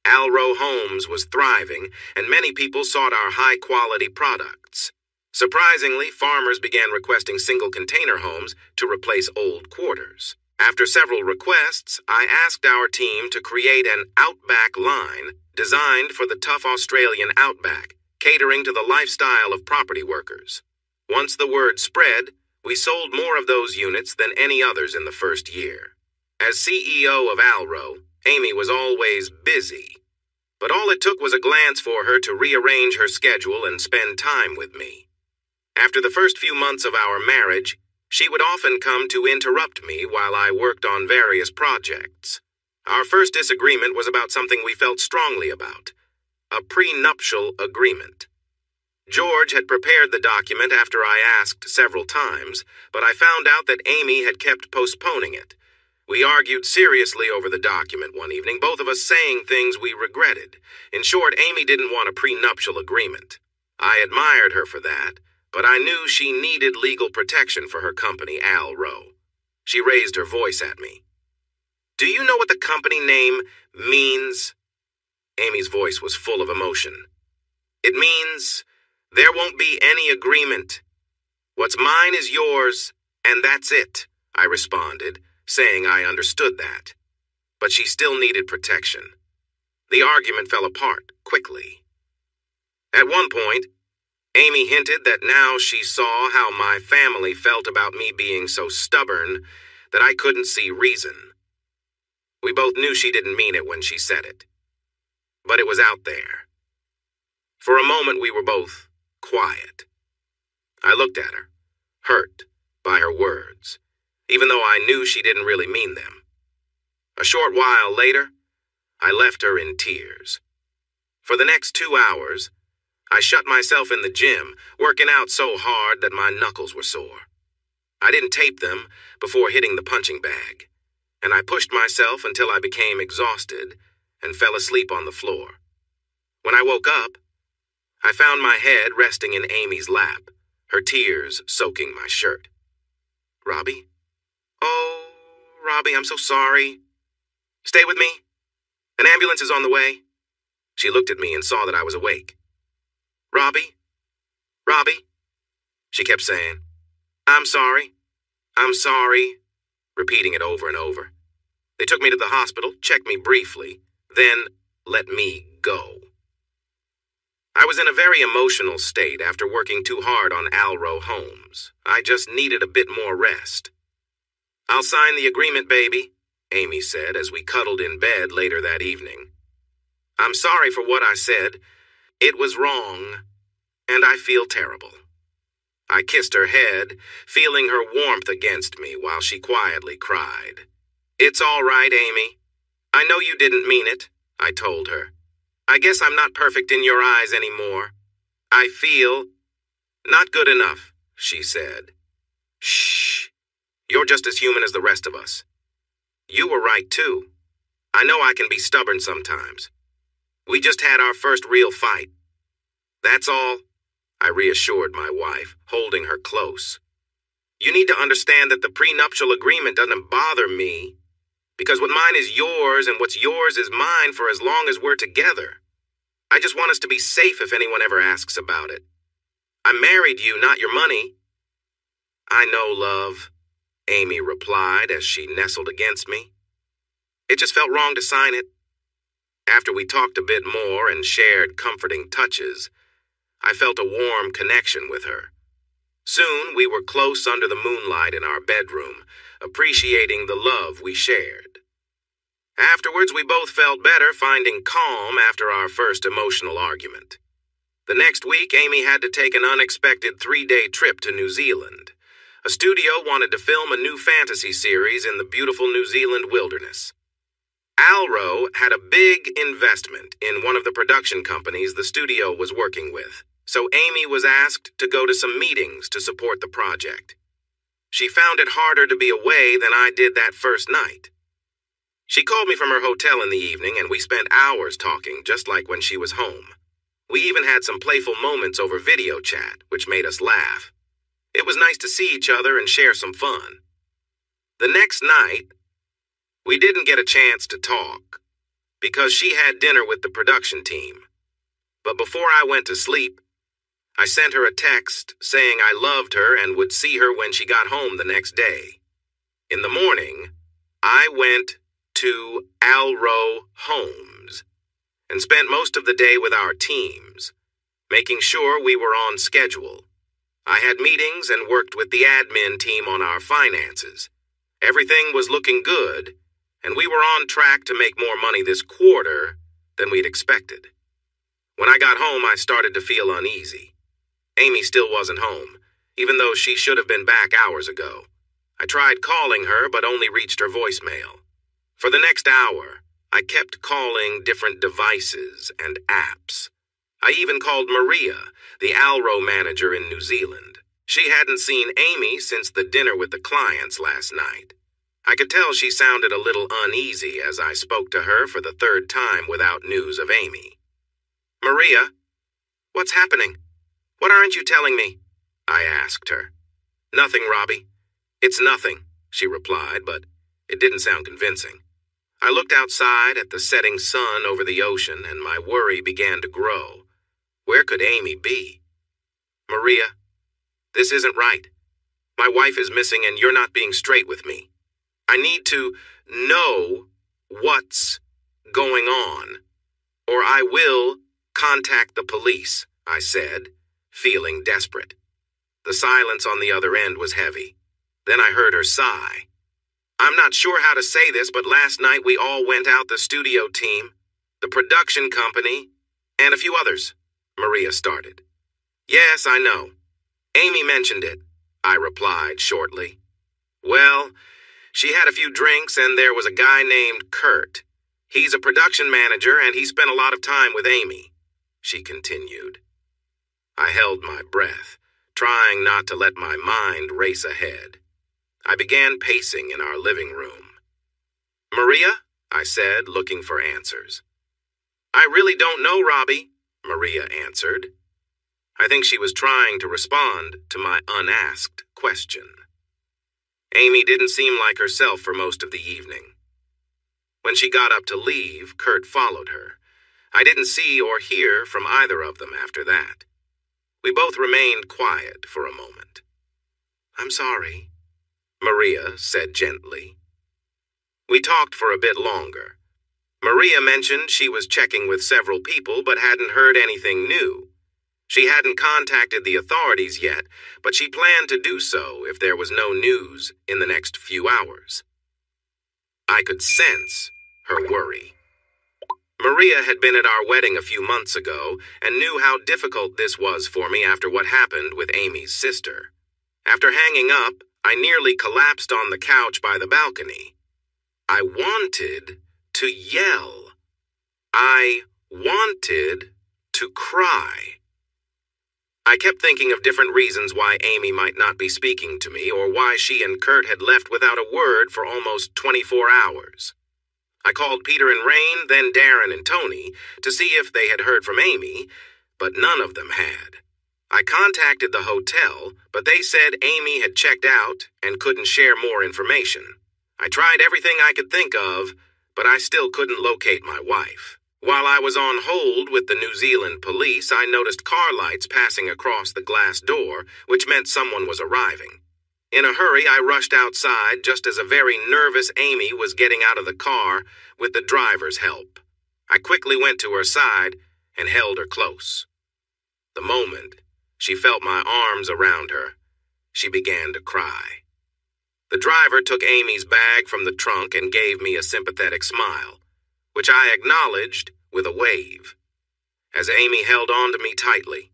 Alro Homes was thriving, and many people sought our high-quality products. Surprisingly, farmers began requesting single-container homes to replace old quarters. After several requests, I asked our team to create an Outback line designed for the tough Australian outback, catering to the lifestyle of property workers. Once the word spread, we sold more of those units than any others in the first year. As CEO of Alro, Amy was always busy, but all it took was a glance for her to rearrange her schedule and spend time with me. After the first few months of our marriage, she would often come to interrupt me while I worked on various projects. Our first disagreement was about something we felt strongly about, a prenuptial agreement. George had prepared the document after I asked several times, but I found out that Amy had kept postponing it. We argued seriously over the document one evening, both of us saying things we regretted. In short, Amy didn't want a prenuptial agreement. I admired her for that, but I knew she needed legal protection for her company, Alro. She raised her voice at me. Do you know what the company name means? Amy's voice was full of emotion. It means there won't be any agreement. What's mine is yours, and that's it, I responded, saying I understood that. But she still needed protection. The argument fell apart quickly. At one point, Amy hinted that now she saw how my family felt about me being so stubborn that I couldn't see reason. We both knew she didn't mean it when she said it. But it was out there. For a moment, we were both quiet. I looked at her, hurt by her words, even though I knew she didn't really mean them. A short while later, I left her in tears. For the next 2 hours, I shut myself in the gym, working out so hard that my knuckles were sore. I didn't tape them before hitting the punching bag, and I pushed myself until I became exhausted and fell asleep on the floor. When I woke up, I found my head resting in Amy's lap, her tears soaking my shirt. Robbie? Oh, Robbie, I'm so sorry. Stay with me. An ambulance is on the way. She looked at me and saw that I was awake. Robbie? Robbie? She kept saying, I'm sorry, repeating it over and over. They took me to the hospital, checked me briefly, then let me go. I was in a very emotional state after working too hard on Alro Homes. I just needed a bit more rest. I'll sign the agreement, baby, Amy said as we cuddled in bed later that evening. "I'm sorry for what I said. It was wrong, and I feel terrible." I kissed her head, feeling her warmth against me while she quietly cried. "It's all right, Amy. I know you didn't mean it," I told her. "I guess I'm not perfect in your eyes anymore. I feel not good enough," she said. "Shh. You're just as human as the rest of us. You were right, too. I know I can be stubborn sometimes. We just had our first real fight. That's all," I reassured my wife, holding her close. "You need to understand that the prenuptial agreement doesn't bother me, because what mine is yours and what's yours is mine for as long as we're together. I just want us to be safe if anyone ever asks about it. I married you, not your money." "I know, love," Amy replied as she nestled against me. "It just felt wrong to sign it." After we talked a bit more and shared comforting touches, I felt a warm connection with her. Soon we were close under the moonlight in our bedroom, appreciating the love we shared. Afterwards, we both felt better, finding calm after our first emotional argument. The next week, Amy had to take an unexpected 3-day trip to New Zealand. A studio wanted to film a new fantasy series in the beautiful New Zealand wilderness. Alro had a big investment in one of the production companies the studio was working with, so Amy was asked to go to some meetings to support the project. She found it harder to be away than I did that first night. She called me from her hotel in the evening, and we spent hours talking, just like when she was home. We even had some playful moments over video chat, which made us laugh. It was nice to see each other and share some fun. The next night, we didn't get a chance to talk, because she had dinner with the production team. But before I went to sleep, I sent her a text saying I loved her and would see her when she got home the next day. In the morning, I went to Alro Homes and spent most of the day with our teams, making sure we were on schedule. I had meetings and worked with the admin team on our finances. Everything was looking good, and we were on track to make more money this quarter than we'd expected. When I got home, I started to feel uneasy. Amy still wasn't home, even though she should have been back hours ago. I tried calling her, but only reached her voicemail. For the next hour, I kept calling different devices and apps. I even called Maria, the Alro manager in New Zealand. She hadn't seen Amy since the dinner with the clients last night. I could tell she sounded a little uneasy as I spoke to her for the third time without news of Amy. "Maria, what's happening? What aren't you telling me?" I asked her. "Nothing, Robbie. It's nothing," she replied, but it didn't sound convincing. I looked outside at the setting sun over the ocean, and my worry began to grow. Where could Amy be? "Maria, this isn't right. My wife is missing, and you're not being straight with me. I need to know what's going on, or I will contact the police," I said, feeling desperate. The silence on the other end was heavy. Then I heard her sigh. "I'm not sure how to say this, but last night we all went out, the studio team, the production company, and a few others," Maria started. "Yes, I know. Amy mentioned it," I replied shortly. "Well, she had a few drinks, and there was a guy named Kurt. He's a production manager, and he spent a lot of time with Amy," she continued. I held my breath, trying not to let my mind race ahead. I began pacing in our living room. "Maria?" I said, looking for answers. "I really don't know, Robbie," Maria answered. I think she was trying to respond to my unasked question. Amy didn't seem like herself for most of the evening. When she got up to leave, Kurt followed her. I didn't see or hear from either of them after that. We both remained quiet for a moment. "I'm sorry," Maria said gently. We talked for a bit longer. Maria mentioned she was checking with several people but hadn't heard anything new. She hadn't contacted the authorities yet, but she planned to do so if there was no news in the next few hours. I could sense her worry. Maria had been at our wedding a few months ago and knew how difficult this was for me after what happened with Amy's sister. After hanging up, I nearly collapsed on the couch by the balcony. I wanted to yell. I wanted to cry. I kept thinking of different reasons why Amy might not be speaking to me or why she and Kurt had left without a word for almost 24 hours. I called Peter and Rain, then Darren and Tony, to see if they had heard from Amy, but none of them had. I contacted the hotel, but they said Amy had checked out and couldn't share more information. I tried everything I could think of, but I still couldn't locate my wife. While I was on hold with the New Zealand police, I noticed car lights passing across the glass door, which meant someone was arriving. In a hurry, I rushed outside just as a very nervous Amy was getting out of the car with the driver's help. I quickly went to her side and held her close. The moment she felt my arms around her, she began to cry. The driver took Amy's bag from the trunk and gave me a sympathetic smile, which I acknowledged with a wave. As Amy held on to me tightly,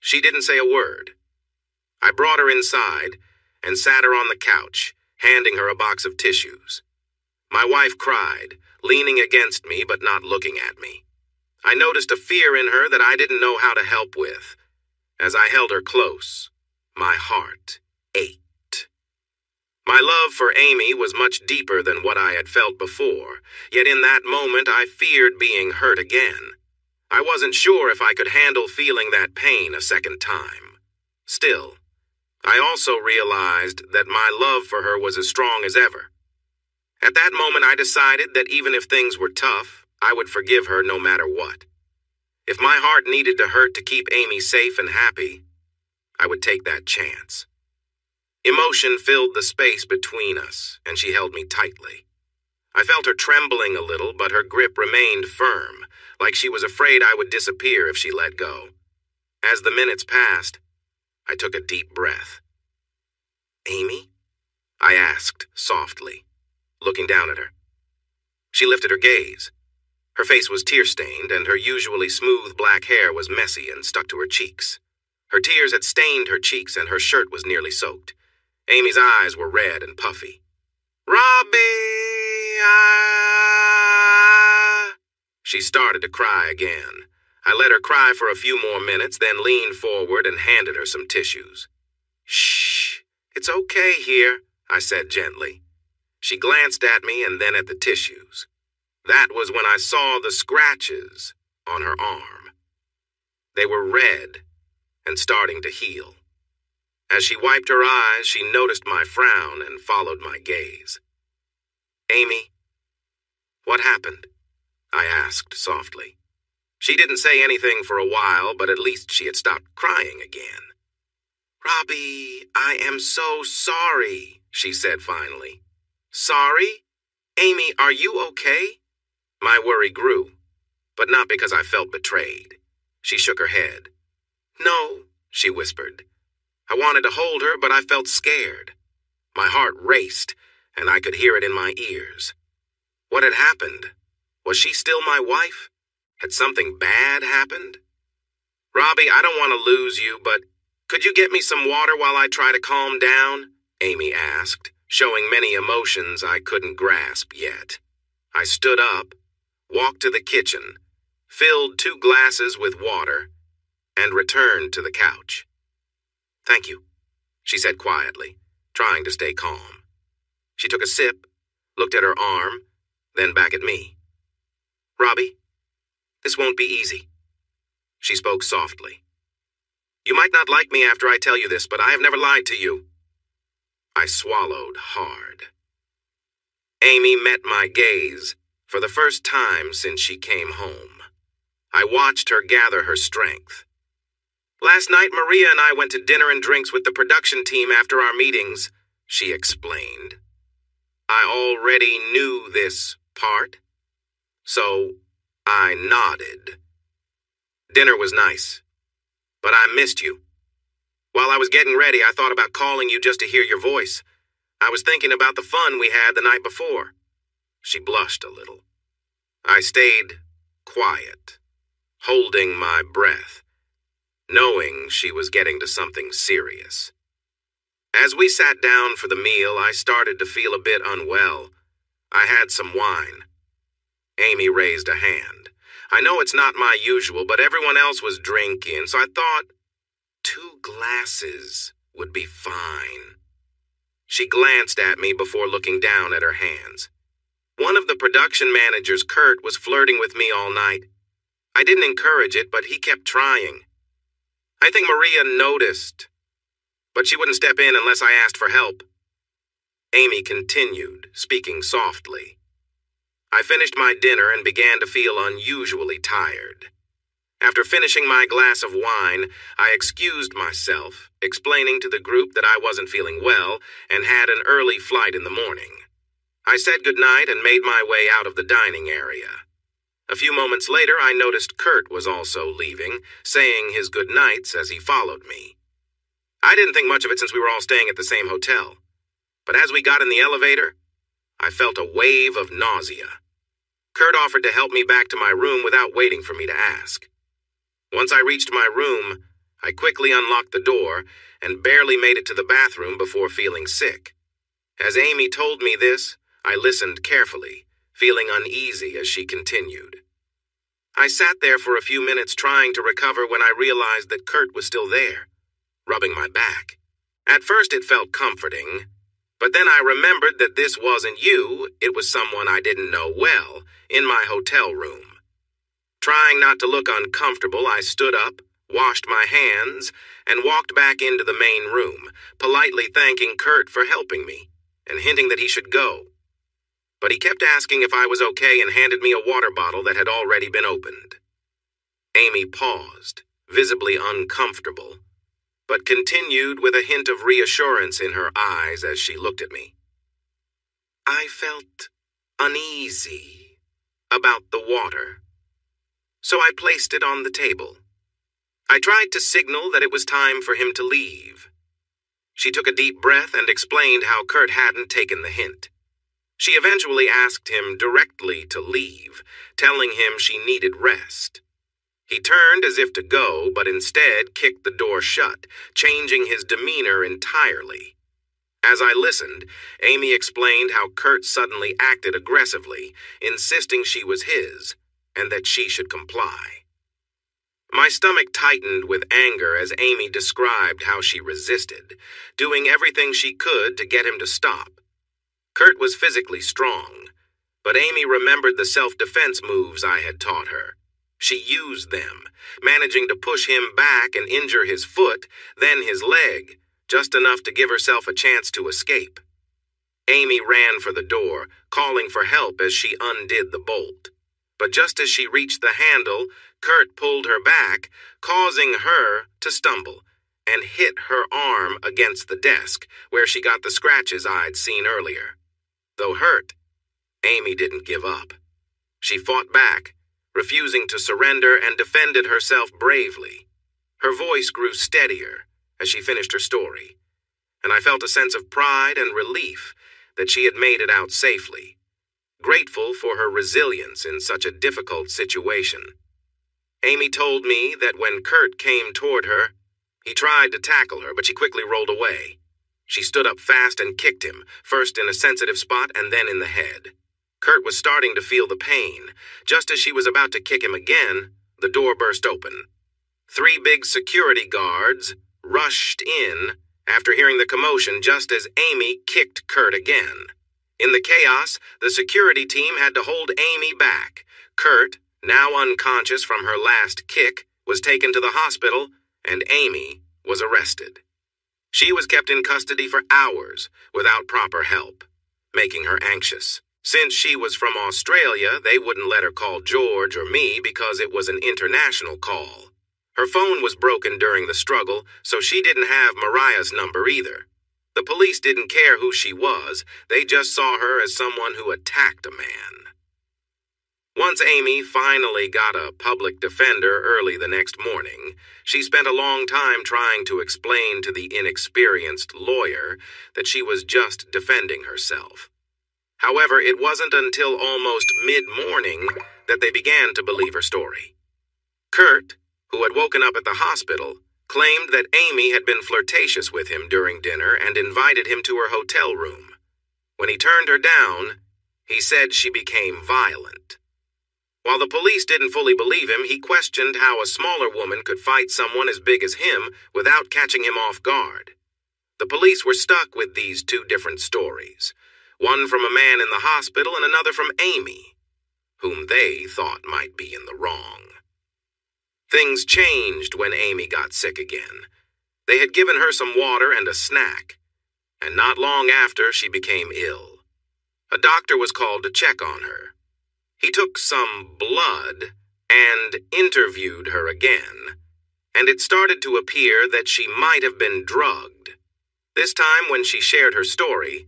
she didn't say a word. I brought her inside and sat her on the couch, handing her a box of tissues. My wife cried, leaning against me but not looking at me. I noticed a fear in her that I didn't know how to help with. As I held her close, my heart ached. My love for Amy was much deeper than what I had felt before, yet in that moment I feared being hurt again. I wasn't sure if I could handle feeling that pain a second time. Still, I also realized that my love for her was as strong as ever. At that moment, I decided that even if things were tough, I would forgive her no matter what. If my heart needed to hurt to keep Amy safe and happy, I would take that chance. Emotion filled the space between us, and she held me tightly. I felt her trembling a little, but her grip remained firm, like she was afraid I would disappear if she let go. As the minutes passed, I took a deep breath. "Amy?" I asked softly, looking down at her. She lifted her gaze. Her face was tear-stained, and her usually smooth black hair was messy and stuck to her cheeks. Her tears had stained her cheeks, and her shirt was nearly soaked. Amy's eyes were red and puffy. "Robbie, She started to cry again. I let her cry for a few more minutes, then leaned forward and handed her some tissues. "Shh, it's okay here," I said gently. She glanced at me and then at the tissues. That was when I saw the scratches on her arm. They were red and starting to heal. As she wiped her eyes, she noticed my frown and followed my gaze. "Amy, what happened?" I asked softly. She didn't say anything for a while, but at least she had stopped crying again. "Robbie, I am so sorry," she said finally. "Sorry? Amy, are you okay?" My worry grew, but not because I felt betrayed. She shook her head. "No," she whispered. I wanted to hold her, but I felt scared. My heart raced, and I could hear it in my ears. What had happened? Was she still my wife? Had something bad happened? "Robbie, I don't want to lose you, but could you get me some water while I try to calm down?" Amy asked, showing many emotions I couldn't grasp yet. I stood up, walked to the kitchen, filled 2 glasses with water, and returned to the couch. "Thank you," she said quietly, trying to stay calm. She took a sip, looked at her arm, then back at me. "Robbie, this won't be easy." She spoke softly. "You might not like me after I tell you this, but I have never lied to you." I swallowed hard. Amy met my gaze for the first time since she came home. I watched her gather her strength. "Last night, Maria and I went to dinner and drinks with the production team after our meetings," she explained. I already knew this part, so I nodded. "Dinner was nice, but I missed you. While I was getting ready, I thought about calling you just to hear your voice. I was thinking about the fun we had the night before." She blushed a little. I stayed quiet, holding my breath, knowing she was getting to something serious. As we sat down for the meal, I started to feel a bit unwell. I had some wine. Amy raised a hand. I know it's not my usual, but everyone else was drinking, so I thought 2 glasses would be fine. She glanced at me before looking down at her hands. One of the production managers, Kurt, was flirting with me all night. I didn't encourage it, but he kept trying. I think Maria noticed, but she wouldn't step in unless I asked for help. Amy continued, speaking softly. I finished my dinner and began to feel unusually tired. After finishing my glass of wine, I excused myself, explaining to the group that I wasn't feeling well and had an early flight in the morning. I said goodnight and made my way out of the dining area. A few moments later, I noticed Kurt was also leaving, saying his goodnights as he followed me. I didn't think much of it since we were all staying at the same hotel. But as we got in the elevator, I felt a wave of nausea. Kurt offered to help me back to my room without waiting for me to ask. Once I reached my room, I quickly unlocked the door and barely made it to the bathroom before feeling sick. As Amy told me this, I listened carefully, feeling uneasy as she continued. I sat there for a few minutes trying to recover when I realized that Kurt was still there, rubbing my back. At first it felt comforting, but then I remembered that this wasn't you, it was someone I didn't know well, in my hotel room. Trying not to look uncomfortable, I stood up, washed my hands, and walked back into the main room, politely thanking Kurt for helping me, and hinting that he should go. But he kept asking if I was okay and handed me a water bottle that had already been opened. Amy paused, visibly uncomfortable, but continued with a hint of reassurance in her eyes as she looked at me. I felt uneasy about the water, so I placed it on the table. I tried to signal that it was time for him to leave. She took a deep breath and explained how Kurt hadn't taken the hint. She eventually asked him directly to leave, telling him she needed rest. He turned as if to go, but instead kicked the door shut, changing his demeanor entirely. As I listened, Amy explained how Kurt suddenly acted aggressively, insisting she was his, and that she should comply. My stomach tightened with anger as Amy described how she resisted, doing everything she could to get him to stop. Kurt was physically strong, but Amy remembered the self-defense moves I had taught her. She used them, managing to push him back and injure his foot, then his leg, just enough to give herself a chance to escape. Amy ran for the door, calling for help as she undid the bolt. But just as she reached the handle, Kurt pulled her back, causing her to stumble, and hit her arm against the desk, where she got the scratches I'd seen earlier. Though hurt, Amy didn't give up. She fought back, refusing to surrender, and defended herself bravely. Her voice grew steadier as she finished her story, and I felt a sense of pride and relief that she had made it out safely, grateful for her resilience in such a difficult situation. Amy told me that when Kurt came toward her, he tried to tackle her, but she quickly rolled away. She stood up fast and kicked him, first in a sensitive spot and then in the head. Kurt was starting to feel the pain. Just as she was about to kick him again, the door burst open. 3 big security guards rushed in after hearing the commotion just as Amy kicked Kurt again. In the chaos, the security team had to hold Amy back. Kurt, now unconscious from her last kick, was taken to the hospital, and Amy was arrested. She was kept in custody for hours without proper help, making her anxious. Since she was from Australia, they wouldn't let her call George or me because it was an international call. Her phone was broken during the struggle, so she didn't have Mariah's number either. The police didn't care who she was, they just saw her as someone who attacked a man. Once Amy finally got a public defender early the next morning, she spent a long time trying to explain to the inexperienced lawyer that she was just defending herself. However, it wasn't until almost mid-morning that they began to believe her story. Kurt, who had woken up at the hospital, claimed that Amy had been flirtatious with him during dinner and invited him to her hotel room. When he turned her down, he said she became violent. While the police didn't fully believe him, he questioned how a smaller woman could fight someone as big as him without catching him off guard. The police were stuck with these two different stories, one from a man in the hospital and another from Amy, whom they thought might be in the wrong. Things changed when Amy got sick again. They had given her some water and a snack, and not long after she became ill. A doctor was called to check on her. He took some blood and interviewed her again, and it started to appear that she might have been drugged. This time, when she shared her story,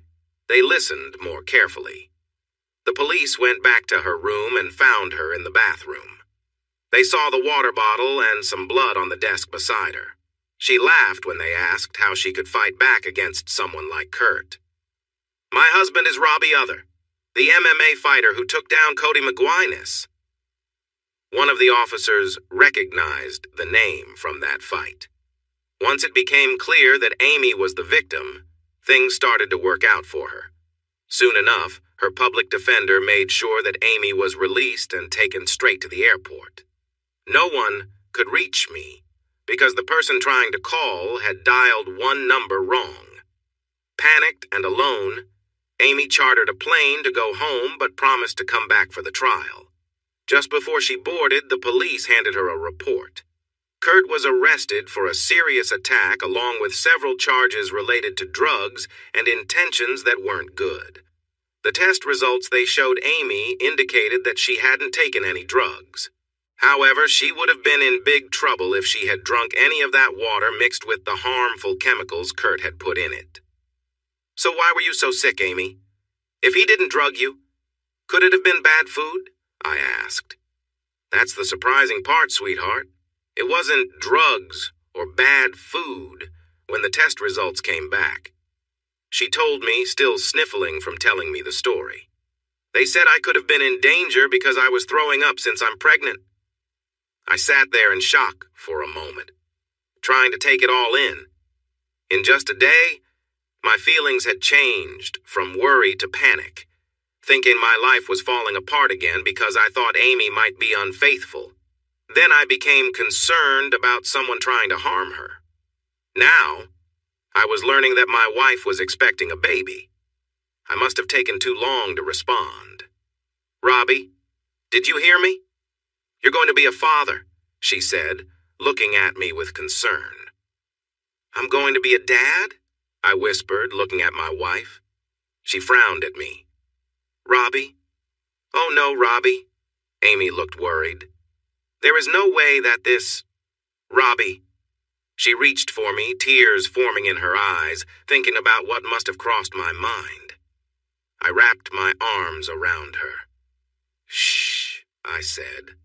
they listened more carefully. The police went back to her room and found her in the bathroom. They saw the water bottle and some blood on the desk beside her. She laughed when they asked how she could fight back against someone like Kurt. "My husband is Robbie Other, the MMA fighter who took down Cody McGuinness." One of the officers recognized the name from that fight. Once it became clear that Amy was the victim, things started to work out for her. Soon enough, her public defender made sure that Amy was released and taken straight to the airport. No one could reach me because the person trying to call had dialed one number wrong. Panicked and alone, Amy chartered a plane to go home but promised to come back for the trial. Just before she boarded, the police handed her a report. Kurt was arrested for a serious attack along with several charges related to drugs and intentions that weren't good. The test results they showed Amy indicated that she hadn't taken any drugs. However, she would have been in big trouble if she had drunk any of that water mixed with the harmful chemicals Kurt had put in it. "So why were you so sick, Amy? If he didn't drug you, could it have been bad food?" I asked. "That's the surprising part, sweetheart. It wasn't drugs or bad food when the test results came back." She told me, still sniffling from telling me the story. "They said I could have been in danger because I was throwing up since I'm pregnant." I sat there in shock for a moment, trying to take it all in. In just a day, my feelings had changed from worry to panic, thinking my life was falling apart again because I thought Amy might be unfaithful. Then I became concerned about someone trying to harm her. Now, I was learning that my wife was expecting a baby. I must have taken too long to respond. "Robbie, did you hear me? You're going to be a father," she said, looking at me with concern. "I'm going to be a dad?" I whispered, looking at my wife. She frowned at me. "Robbie?" "Oh no, Robbie." Amy looked worried. "There is no way that this... Robbie." She reached for me, tears forming in her eyes, thinking about what must have crossed my mind. I wrapped my arms around her. "Shh," I said.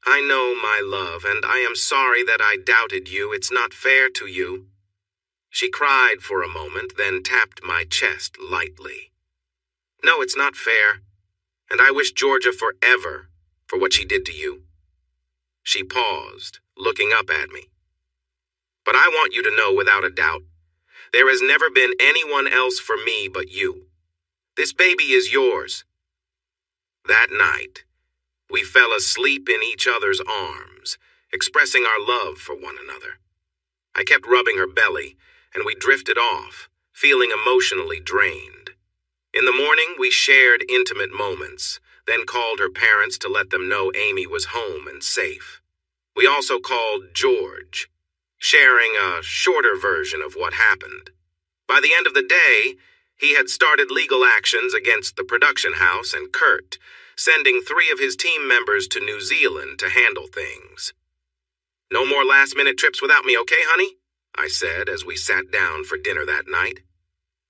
"I know, my love, and I am sorry that I doubted you. It's not fair to you." She cried for a moment, then tapped my chest lightly. "No, it's not fair, and I wish Georgia forever for what she did to you." She paused, looking up at me. "But I want you to know without a doubt, there has never been anyone else for me but you. This baby is yours." That night, we fell asleep in each other's arms, expressing our love for one another. I kept rubbing her belly, and we drifted off, feeling emotionally drained. In the morning, we shared intimate moments, then called her parents to let them know Amy was home and safe. We also called George, sharing a shorter version of what happened. By the end of the day, he had started legal actions against the production house and Kurt, sending 3 of his team members to New Zealand to handle things. "No more last-minute trips without me, okay, honey?" I said as we sat down for dinner that night.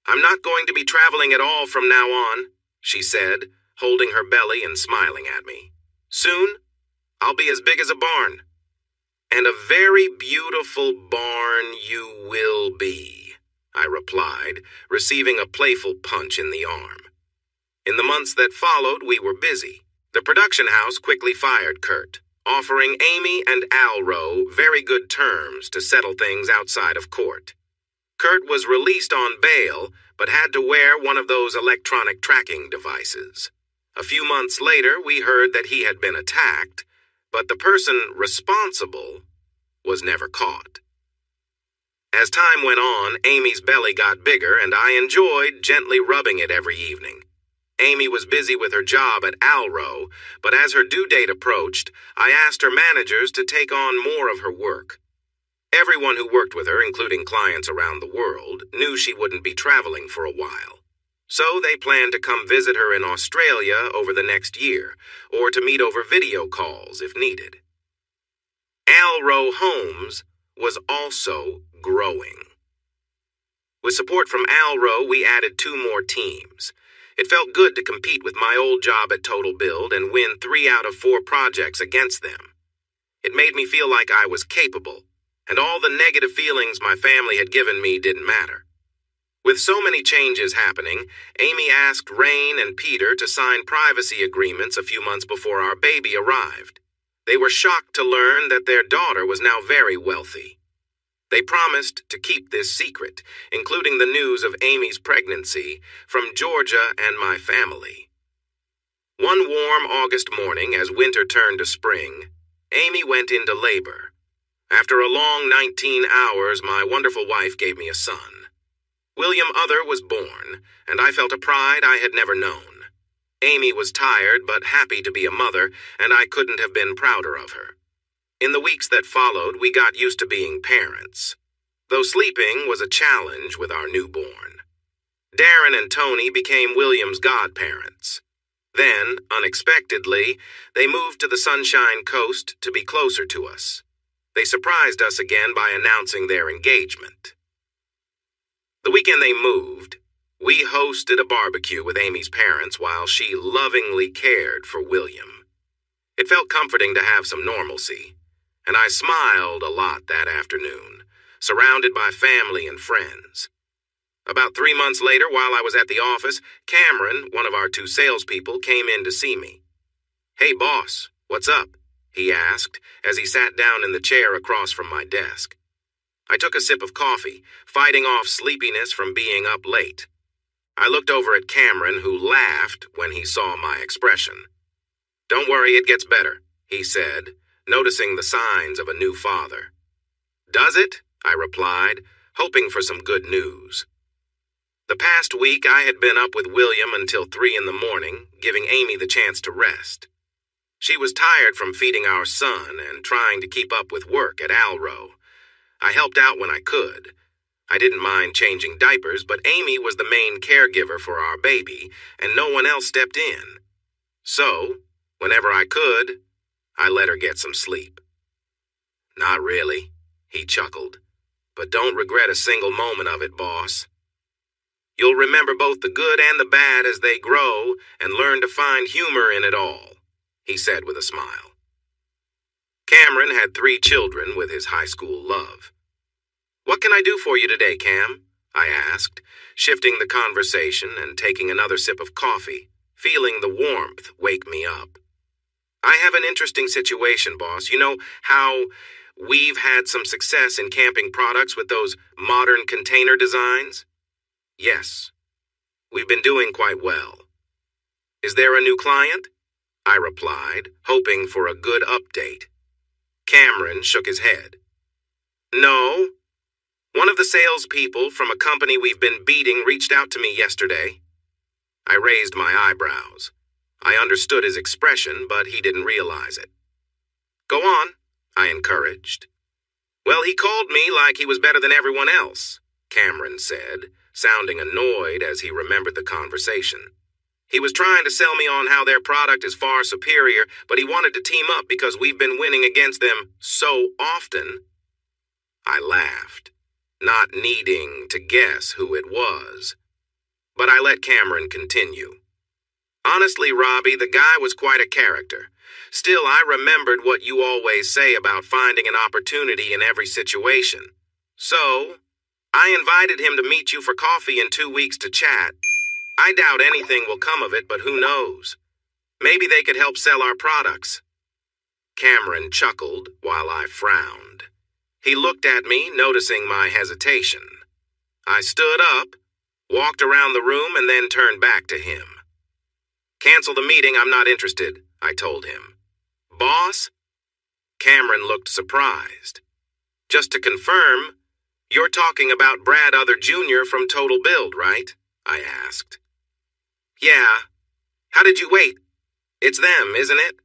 "I'm not going to be traveling at all from now on," she said, holding her belly and smiling at me. "Soon, I'll be as big as a barn." "And a very beautiful barn you will be," I replied, receiving a playful punch in the arm. In the months that followed, we were busy. The production house quickly fired Kurt, offering Amy and Al Rowe very good terms to settle things outside of court. Kurt was released on bail, but had to wear one of those electronic tracking devices. A few months later, we heard that he had been attacked, but the person responsible was never caught. As time went on, Amy's belly got bigger, and I enjoyed gently rubbing it every evening. Amy was busy with her job at Alro, but as her due date approached, I asked her managers to take on more of her work. Everyone who worked with her, including clients around the world, knew she wouldn't be traveling for a while. So they planned to come visit her in Australia over the next year, or to meet over video calls if needed. Alro Homes was also growing. With support from Alro, we added 2 more teams. It felt good to compete with my old job at Total Build and win 3 out of 4 projects against them. It made me feel like I was capable, and all the negative feelings my family had given me didn't matter. With so many changes happening, Amy asked Rain and Peter to sign privacy agreements a few months before our baby arrived. They were shocked to learn that their daughter was now very wealthy. They promised to keep this secret, including the news of Amy's pregnancy, from Georgia and my family. One warm August morning, as winter turned to spring, Amy went into labor. After a long 19 hours, my wonderful wife gave me a son. William Other was born, and I felt a pride I had never known. Amy was tired but happy to be a mother, and I couldn't have been prouder of her. In the weeks that followed, we got used to being parents, though sleeping was a challenge with our newborn. Darren and Tony became William's godparents. Then, unexpectedly, they moved to the Sunshine Coast to be closer to us. They surprised us again by announcing their engagement. The weekend they moved, we hosted a barbecue with Amy's parents while she lovingly cared for William. It felt comforting to have some normalcy, and I smiled a lot that afternoon, surrounded by family and friends. About 3 months later, while I was at the office, Cameron, one of our 2 salespeople, came in to see me. "Hey, boss, what's up?" he asked as he sat down in the chair across from my desk. I took a sip of coffee, fighting off sleepiness from being up late. I looked over at Cameron, who laughed when he saw my expression. "Don't worry, it gets better," he said, noticing the signs of a new father. "Does it?" I replied, hoping for some good news. The past week, I had been up with William until 3 in the morning, giving Amy the chance to rest. She was tired from feeding our son and trying to keep up with work at Alro. I helped out when I could. I didn't mind changing diapers, but Amy was the main caregiver for our baby, and no one else stepped in. So, whenever I could, I let her get some sleep. "Not really," he chuckled, "but don't regret a single moment of it, boss. You'll remember both the good and the bad as they grow and learn to find humor in it all," he said with a smile. Cameron had 3 children with his high school love. "What can I do for you today, Cam?" I asked, shifting the conversation and taking another sip of coffee, feeling the warmth wake me up. "I have an interesting situation, boss. You know how we've had some success in camping products with those modern container designs?" "Yes. We've been doing quite well." "Is there a new client?" I replied, hoping for a good update. Cameron shook his head. "No. One of the salespeople from a company we've been beating reached out to me yesterday." I raised my eyebrows. I understood his expression, but he didn't realize it. "Go on," I encouraged. "Well, he called me like he was better than everyone else," Cameron said, sounding annoyed as he remembered the conversation. "He was trying to sell me on how their product is far superior, but he wanted to team up because we've been winning against them so often." I laughed, not needing to guess who it was. But I let Cameron continue. "Honestly, Robbie, the guy was quite a character. Still, I remembered what you always say about finding an opportunity in every situation. So, I invited him to meet you for coffee in 2 weeks to chat." I doubt anything will come of it, but who knows? Maybe they could help sell our products. Cameron chuckled while I frowned. He looked at me, noticing my hesitation. I stood up, walked around the room, and then turned back to him. Cancel the meeting, I'm not interested, I told him. Boss? Cameron looked surprised. Just to confirm, you're talking about Brad Other Jr. from Total Build, right? I asked. Yeah. How did you wait? It's them, isn't it?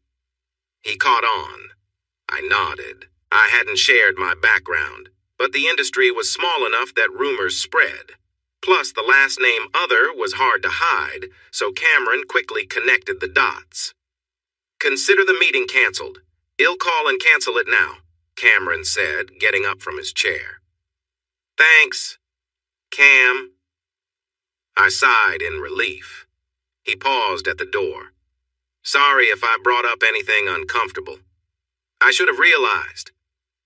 He caught on. I nodded. I hadn't shared my background, but the industry was small enough that rumors spread. Plus, the last name Other was hard to hide, so Cameron quickly connected the dots. Consider the meeting canceled. I'll call and cancel it now, Cameron said, getting up from his chair. Thanks, Cam. I sighed in relief. He paused at the door. Sorry if I brought up anything uncomfortable. I should have realized.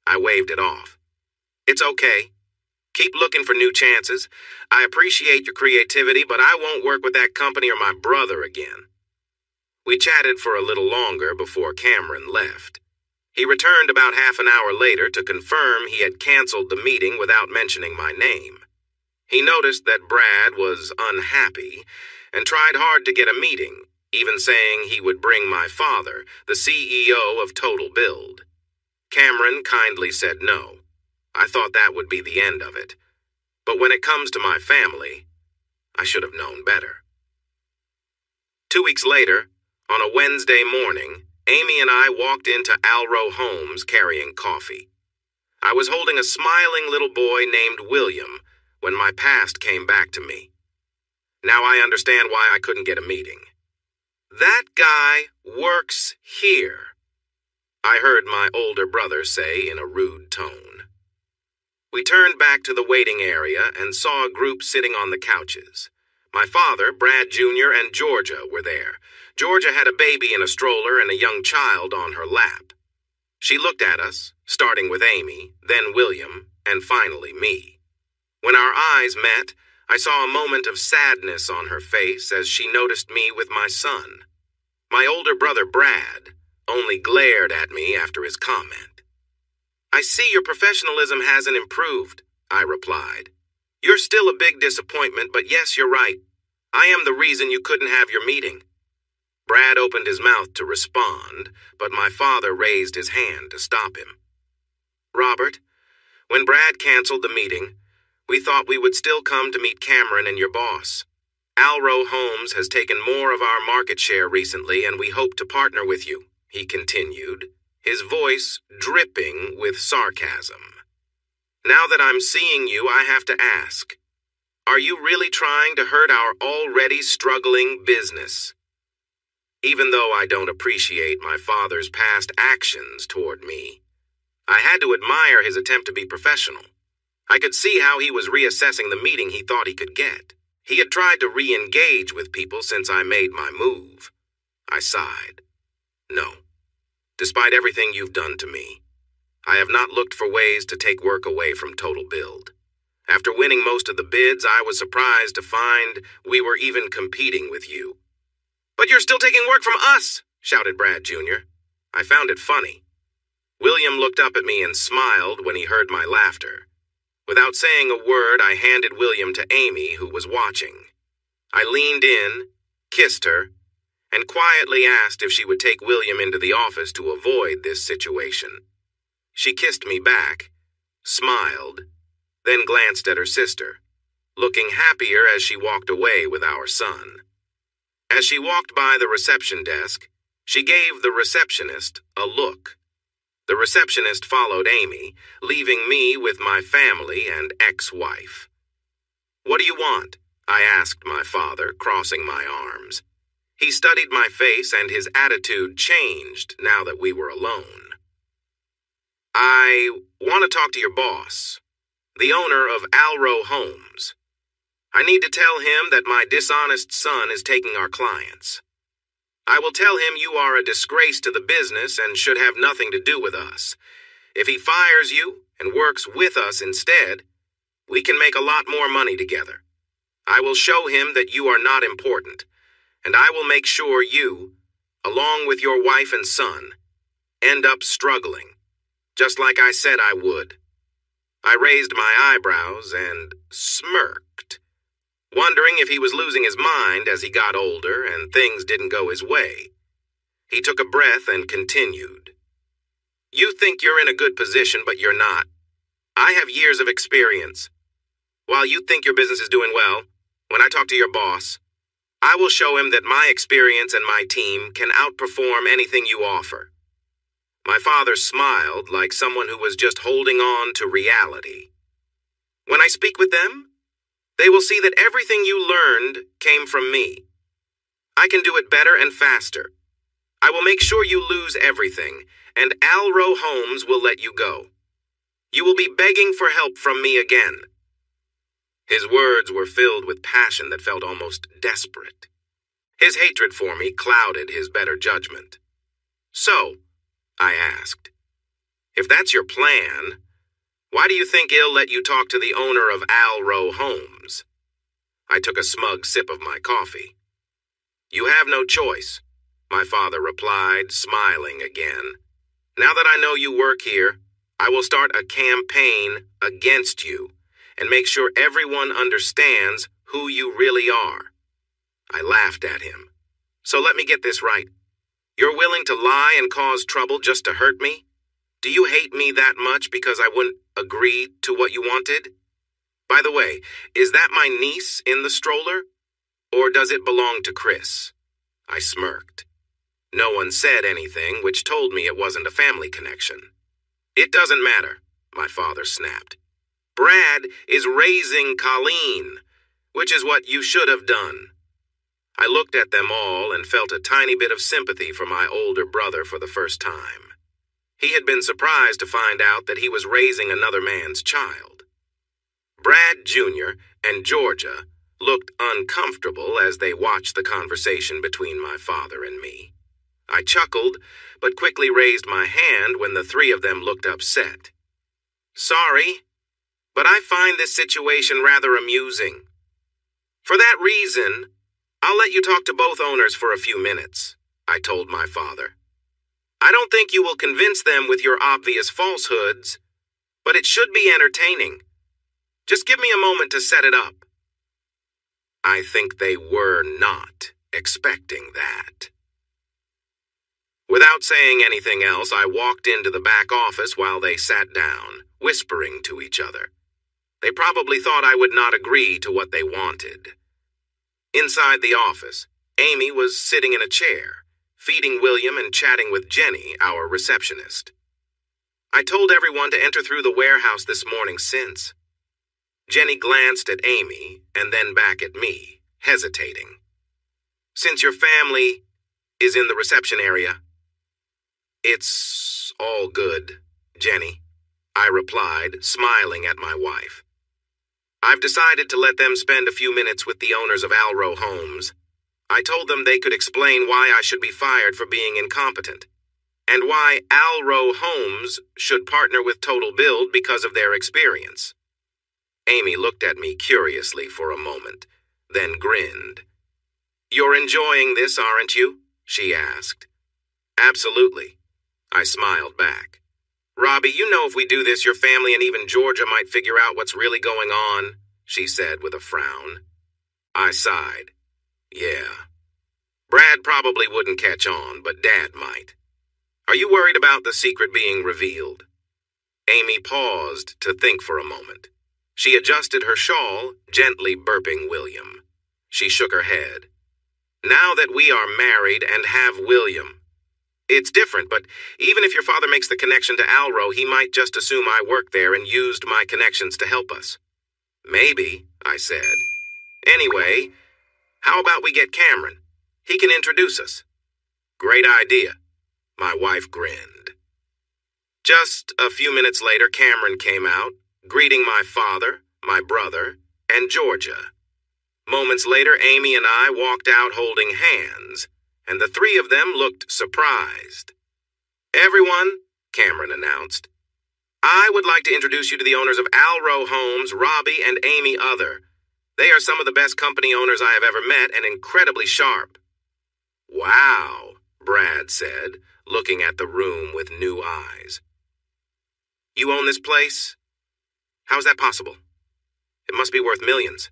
I waved it off. It's okay. Keep looking for new chances. I appreciate your creativity, but I won't work with that company or my brother again. We chatted for a little longer before Cameron left. He returned about half an hour later to confirm he had canceled the meeting without mentioning my name. He noticed that Brad was unhappy and tried hard to get a meeting, even saying he would bring my father, the CEO of Total Build. Cameron kindly said no. I thought that would be the end of it. But when it comes to my family, I should have known better. 2 weeks later, on a Wednesday morning, Amy and I walked into Alro Homes carrying coffee. I was holding a smiling little boy named William when my past came back to me. Now I understand why I couldn't get a meeting. That guy works here, I heard my older brother say in a rude tone. We turned back to the waiting area and saw a group sitting on the couches. My father, Brad Jr., and Georgia were there. Georgia had a baby in a stroller and a young child on her lap. She looked at us, starting with Amy, then William, and finally me. When our eyes met, I saw a moment of sadness on her face as she noticed me with my son. My older brother, Brad, only glared at me after his comment. I see your professionalism hasn't improved, I replied. You're still a big disappointment, but yes, you're right. I am the reason you couldn't have your meeting. Brad opened his mouth to respond, but my father raised his hand to stop him. Robert, when Brad canceled the meeting, we thought we would still come to meet Cameron and your boss. Alro Homes has taken more of our market share recently, and we hope to partner with you, he continued, his voice dripping with sarcasm. Now that I'm seeing you, I have to ask, are you really trying to hurt our already struggling business? Even though I don't appreciate my father's past actions toward me, I had to admire his attempt to be professional. I could see how he was reassessing the meeting he thought he could get. He had tried to re-engage with people since I made my move. I sighed. No. Despite everything you've done to me, I have not looked for ways to take work away from Total Build. After winning most of the bids, I was surprised to find we were even competing with you. But you're still taking work from us, shouted Brad Jr. I found it funny. William looked up at me and smiled when he heard my laughter. Without saying a word, I handed William to Amy, who was watching. I leaned in, kissed her, and quietly asked if she would take William into the office to avoid this situation. She kissed me back, smiled, then glanced at her sister, looking happier as she walked away with our son. As she walked by the reception desk, she gave the receptionist a look. The receptionist followed Amy, leaving me with my family and ex-wife. What do you want? I asked my father, crossing my arms. He studied my face and his attitude changed now that we were alone. I want to talk to your boss, the owner of Alro Homes. I need to tell him that my dishonest son is taking our clients. I will tell him you are a disgrace to the business and should have nothing to do with us. If he fires you and works with us instead, we can make a lot more money together. I will show him that you are not important, and I will make sure you, along with your wife and son, end up struggling, just like I said I would. I raised my eyebrows and smirked, wondering if he was losing his mind as he got older and things didn't go his way. He took a breath and continued. You think you're in a good position, but you're not. I have years of experience. While you think your business is doing well, when I talk to your boss, I will show him that my experience and my team can outperform anything you offer. My father smiled like someone who was just holding on to reality. When I speak with them, they will see that everything you learned came from me. I can do it better and faster. I will make sure you lose everything, and Alro Homes will let you go. You will be begging for help from me again. His words were filled with passion that felt almost desperate. His hatred for me clouded his better judgment. So, I asked, if that's your plan, why do you think he'll let you talk to the owner of Alro Homes? I took a smug sip of my coffee. You have no choice, my father replied, smiling again. Now that I know you work here, I will start a campaign against you and make sure everyone understands who you really are. I laughed at him. So let me get this right. You're willing to lie and cause trouble just to hurt me? Do you hate me that much because I wouldn't agree to what you wanted? By the way, is that my niece in the stroller? Or does it belong to Chris? I smirked. No one said anything, which told me it wasn't a family connection. It doesn't matter, my father snapped. Brad is raising Colleen, which is what you should have done. I looked at them all and felt a tiny bit of sympathy for my older brother for the first time. He had been surprised to find out that he was raising another man's child. Brad Jr. and Georgia looked uncomfortable as they watched the conversation between my father and me. I chuckled, but quickly raised my hand when the three of them looked upset. Sorry, but I find this situation rather amusing. For that reason, I'll let you talk to both owners for a few minutes, I told my father. I don't think you will convince them with your obvious falsehoods, but it should be entertaining. Just give me a moment to set it up. I think they were not expecting that. Without saying anything else, I walked into the back office while they sat down, whispering to each other. They probably thought I would not agree to what they wanted. Inside the office, Amy was sitting in a chair, feeding William and chatting with Jenny, our receptionist. I told everyone to enter through the warehouse this morning since. Jenny glanced at Amy and then back at me, hesitating. Since your family is in the reception area, it's all good, Jenny, I replied, smiling at my wife. I've decided to let them spend a few minutes with the owners of Alro Homes. I told them they could explain why I should be fired for being incompetent, and why Alro Homes should partner with Total Build because of their experience. Amy looked at me curiously for a moment, then grinned. You're enjoying this, aren't you? She asked. Absolutely. I smiled back. Robbie, you know if we do this, your family and even Georgia might figure out what's really going on, she said with a frown. I sighed. Yeah. Brad probably wouldn't catch on, but Dad might. Are you worried about the secret being revealed? Amy paused to think for a moment. She adjusted her shawl, gently burping William. She shook her head. Now that we are married and have William, it's different, but even if your father makes the connection to Alro, he might just assume I worked there and used my connections to help us. Maybe, I said. Anyway, how about we get Cameron? He can introduce us. Great idea. My wife grinned. Just a few minutes later, Cameron came out, greeting my father, my brother, and Georgia. Moments later, Amy and I walked out holding hands, and the three of them looked surprised. Everyone, Cameron announced, I would like to introduce you to the owners of Alro Homes, Robbie and Amy Other. They are some of the best company owners I have ever met and incredibly sharp. Wow, Brad said, looking at the room with new eyes. You own this place? How's that possible? It must be worth millions.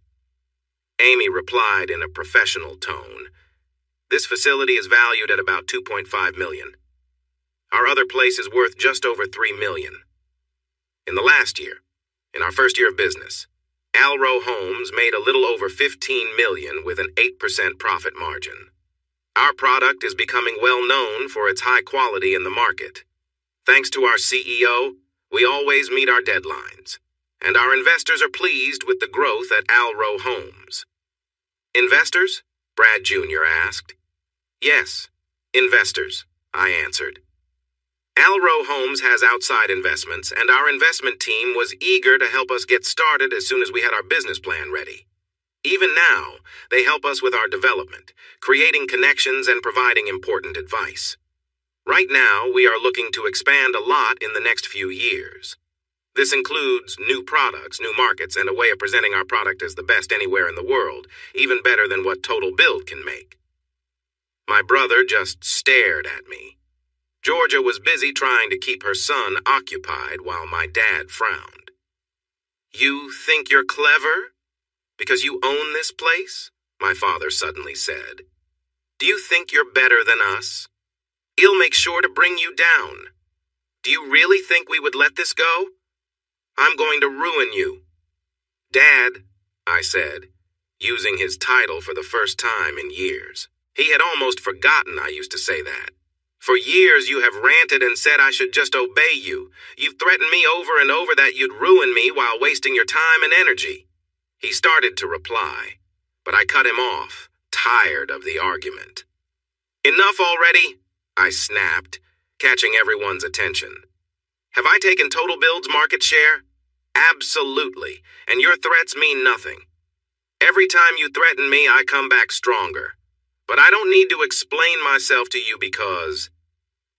Amy replied in a professional tone. This facility is valued at about $2.5 million. Our other place is worth just over $3 million. In the last year, in our first year of business, Alro Homes made a little over $15 million with an 8% profit margin. Our product is becoming well known for its high quality in the market. Thanks to our CEO, we always meet our deadlines, and our investors are pleased with the growth at Alro Homes. Investors? Brad Jr. asked. Yes, investors, I answered. Alro Homes has outside investments, and our investment team was eager to help us get started as soon as we had our business plan ready. Even now, they help us with our development, creating connections and providing important advice. Right now, we are looking to expand a lot in the next few years. This includes new products, new markets, and a way of presenting our product as the best anywhere in the world, even better than what Total Build can make. My brother just stared at me. Georgia was busy trying to keep her son occupied while my dad frowned. You think you're clever? Because you own this place? My father suddenly said. Do you think you're better than us? He'll make sure to bring you down. Do you really think we would let this go? I'm going to ruin you. Dad, I said, using his title for the first time in years. He had almost forgotten I used to say that. For years you have ranted and said I should just obey you. You've threatened me over and over that you'd ruin me while wasting your time and energy. He started to reply, but I cut him off, tired of the argument. Enough already, I snapped, catching everyone's attention. Have I taken Total Build's market share? Absolutely, and your threats mean nothing. Every time you threaten me, I come back stronger. But I don't need to explain myself to you because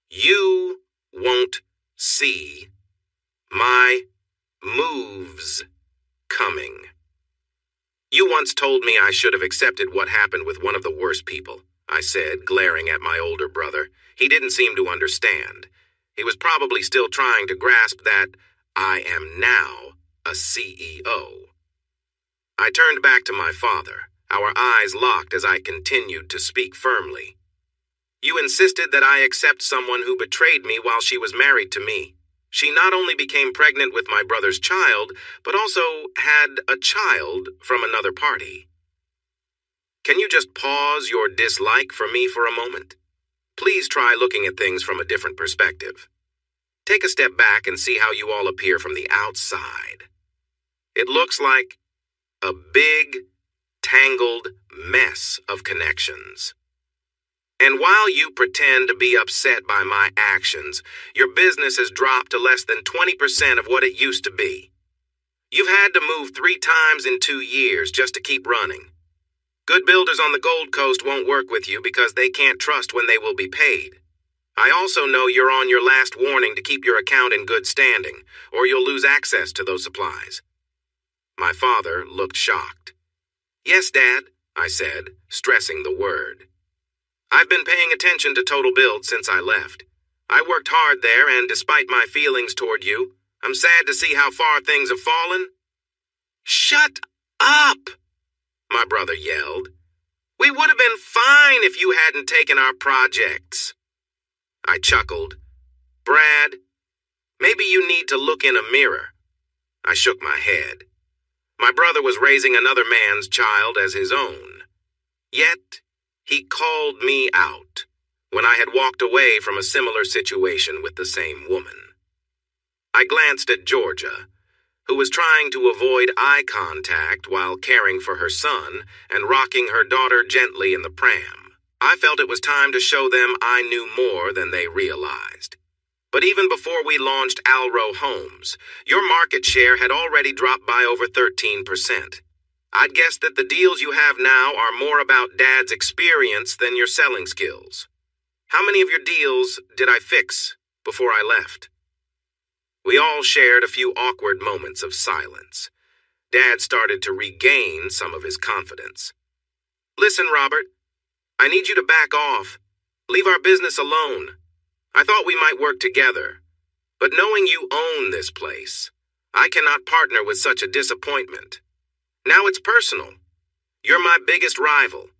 you won't see my moves coming. You once told me I should have accepted what happened with one of the worst people, I said, glaring at my older brother. He didn't seem to understand. He was probably still trying to grasp that I am now a CEO. I turned back to my father, our eyes locked as I continued to speak firmly. You insisted that I accept someone who betrayed me while she was married to me. She not only became pregnant with my brother's child, but also had a child from another party. Can you just pause your dislike for me for a moment? Please try looking at things from a different perspective. Take a step back and see how you all appear from the outside. It looks like a big, tangled mess of connections. And while you pretend to be upset by my actions, your business has dropped to less than 20% of what it used to be. You've had to move 3 times in 2 years just to keep running. Good builders on the Gold Coast won't work with you because they can't trust when they will be paid. I also know you're on your last warning to keep your account in good standing, or you'll lose access to those supplies. My father looked shocked. Yes, Dad, I said, stressing the word. I've been paying attention to Total Build since I left. I worked hard there, and despite my feelings toward you, I'm sad to see how far things have fallen. Shut up, my brother yelled. We would have been fine if you hadn't taken our projects. I chuckled. Brad, maybe you need to look in a mirror. I shook my head. My brother was raising another man's child as his own. Yet, he called me out when I had walked away from a similar situation with the same woman. I glanced at Georgia, who was trying to avoid eye contact while caring for her son and rocking her daughter gently in the pram. I felt it was time to show them I knew more than they realized. But even before we launched Alro Homes, your market share had already dropped by over 13%. I'd guess that the deals you have now are more about Dad's experience than your selling skills. How many of your deals did I fix before I left? We all shared a few awkward moments of silence. Dad started to regain some of his confidence. Listen, Robert, I need you to back off. Leave our business alone. I thought we might work together. But knowing you own this place, I cannot partner with such a disappointment. Now it's personal. You're my biggest rival.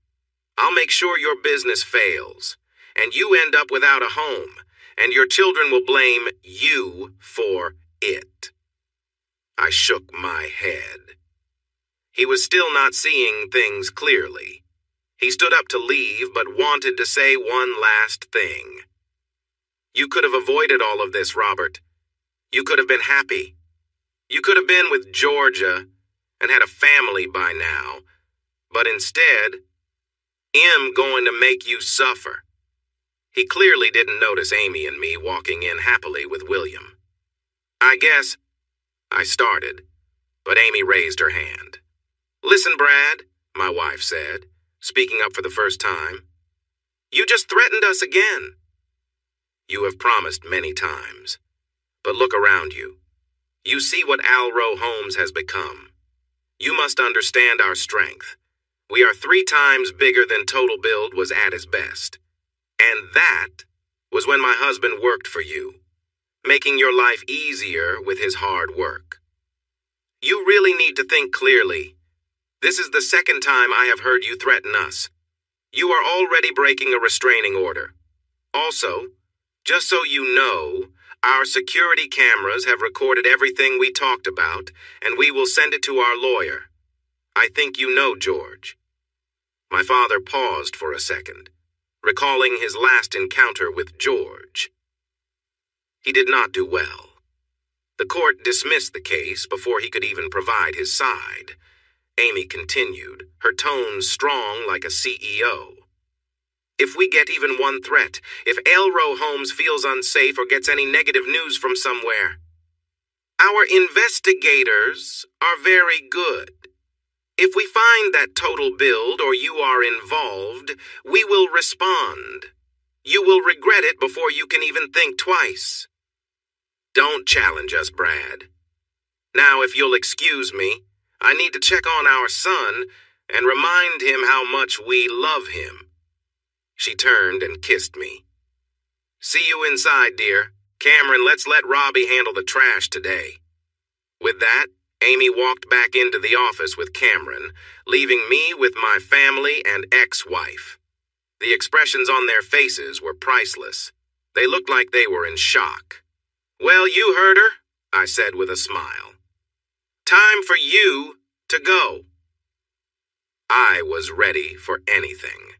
I'll make sure your business fails, and you end up without a home, and your children will blame you for it. I shook my head. He was still not seeing things clearly. He stood up to leave, but wanted to say one last thing. You could have avoided all of this, Robert. You could have been happy. You could have been with Georgia and had a family by now. But instead, I'm going to make you suffer. He clearly didn't notice Amy and me walking in happily with William. I guess I started, but Amy raised her hand. Listen, Brad, my wife said, speaking up for the first time. You just threatened us again. You have promised many times. But look around you. You see what Alro Homes has become. You must understand our strength. We are 3 times bigger than Total Build was at his best. And that was when my husband worked for you, making your life easier with his hard work. You really need to think clearly. This is the second time I have heard you threaten us. You are already breaking a restraining order. Also, just so you know, our security cameras have recorded everything we talked about, and we will send it to our lawyer. I think you know George. My father paused for a second, recalling his last encounter with George. He did not do well. The court dismissed the case before he could even provide his side. Amy continued, her tone strong like a CEO. If we get even one threat, if Alro Homes feels unsafe or gets any negative news from somewhere, our investigators are very good. If we find that Total Build or you are involved, we will respond. You will regret it before you can even think twice. Don't challenge us, Brad. Now, if you'll excuse me, I need to check on our son and remind him how much we love him. She turned and kissed me. See you inside, dear. Cameron, let's let Robbie handle the trash today. With that, Amy walked back into the office with Cameron, leaving me with my family and ex-wife. The expressions on their faces were priceless. They looked like they were in shock. Well, you heard her, I said with a smile. Time for you to go. I was ready for anything.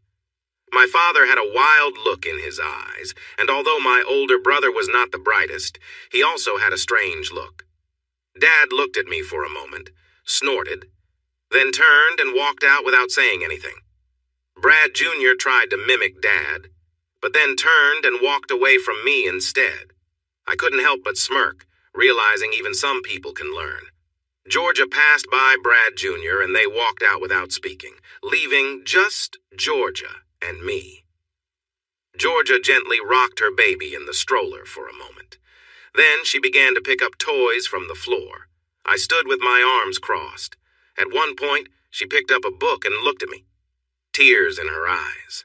My father had a wild look in his eyes, and although my older brother was not the brightest, he also had a strange look. Dad looked at me for a moment, snorted, then turned and walked out without saying anything. Brad Jr. tried to mimic Dad, but then turned and walked away from me instead. I couldn't help but smirk, realizing even some people can learn. Georgia passed by Brad Jr. and they walked out without speaking, leaving just Georgia and me. Georgia gently rocked her baby in the stroller for a moment. Then she began to pick up toys from the floor. I stood with my arms crossed. At one point, she picked up a book and looked at me, tears in her eyes.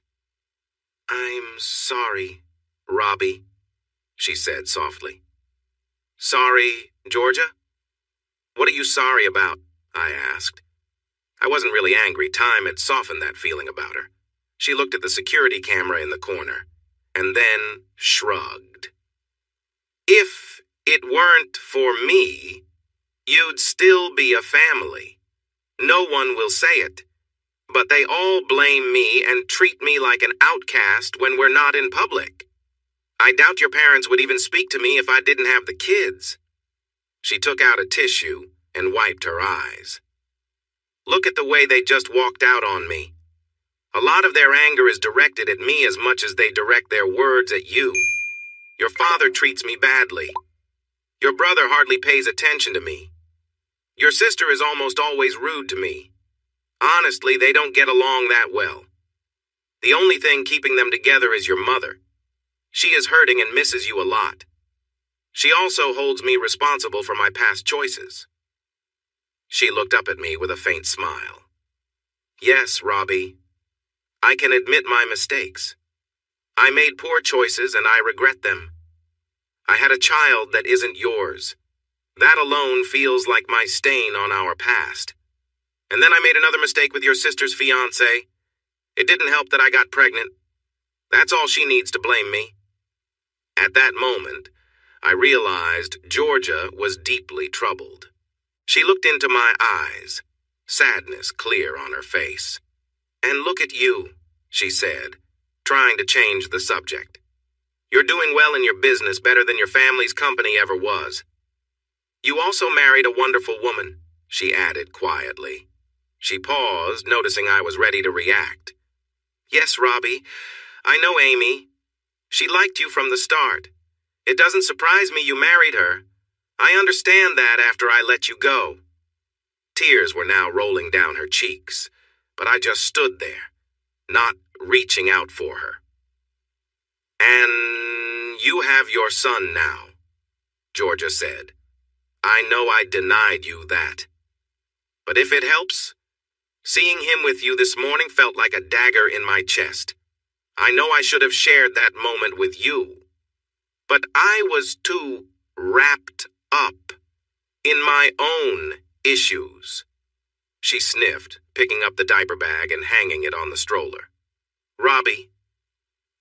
I'm sorry, Robbie, she said softly. Sorry, Georgia? What are you sorry about? I asked. I wasn't really angry. Time had softened that feeling about her. She looked at the security camera in the corner, and then shrugged. If it weren't for me, you'd still be a family. No one will say it, but they all blame me and treat me like an outcast when we're not in public. I doubt your parents would even speak to me if I didn't have the kids. She took out a tissue and wiped her eyes. Look at the way they just walked out on me. A lot of their anger is directed at me as much as they direct their words at you. Your father treats me badly. Your brother hardly pays attention to me. Your sister is almost always rude to me. Honestly, they don't get along that well. The only thing keeping them together is your mother. She is hurting and misses you a lot. She also holds me responsible for my past choices. She looked up at me with a faint smile. Yes, Robbie. I can admit my mistakes. I made poor choices and I regret them. I had a child that isn't yours. That alone feels like my stain on our past. And then I made another mistake with your sister's fiancé. It didn't help that I got pregnant. That's all she needs to blame me. At that moment, I realized Georgia was deeply troubled. She looked into my eyes, sadness clear on her face. And look at you, she said, trying to change the subject. You're doing well in your business, better than your family's company ever was. You also married a wonderful woman, she added quietly. She paused, noticing I was ready to react. Yes, Robbie, I know Amy. She liked you from the start. It doesn't surprise me you married her. I understand that after I let you go. Tears were now rolling down her cheeks, but I just stood there, not reaching out for her. And you have your son now, Georgia said. I know I denied you that. But if it helps, seeing him with you this morning felt like a dagger in my chest. I know I should have shared that moment with you. But I was too wrapped up in my own issues. She sniffed, picking up the diaper bag and hanging it on the stroller. Robbie,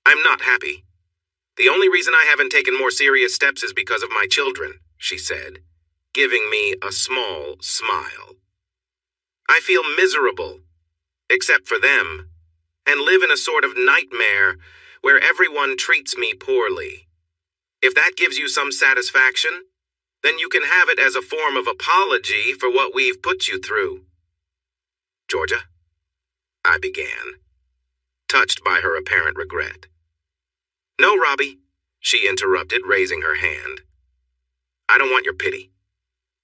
I'm not happy. The only reason I haven't taken more serious steps is because of my children, she said, giving me a small smile. I feel miserable, except for them, and live in a sort of nightmare where everyone treats me poorly. If that gives you some satisfaction, then you can have it as a form of apology for what we've put you through. Georgia, I began, touched by her apparent regret. No, Robbie, she interrupted, raising her hand. I don't want your pity.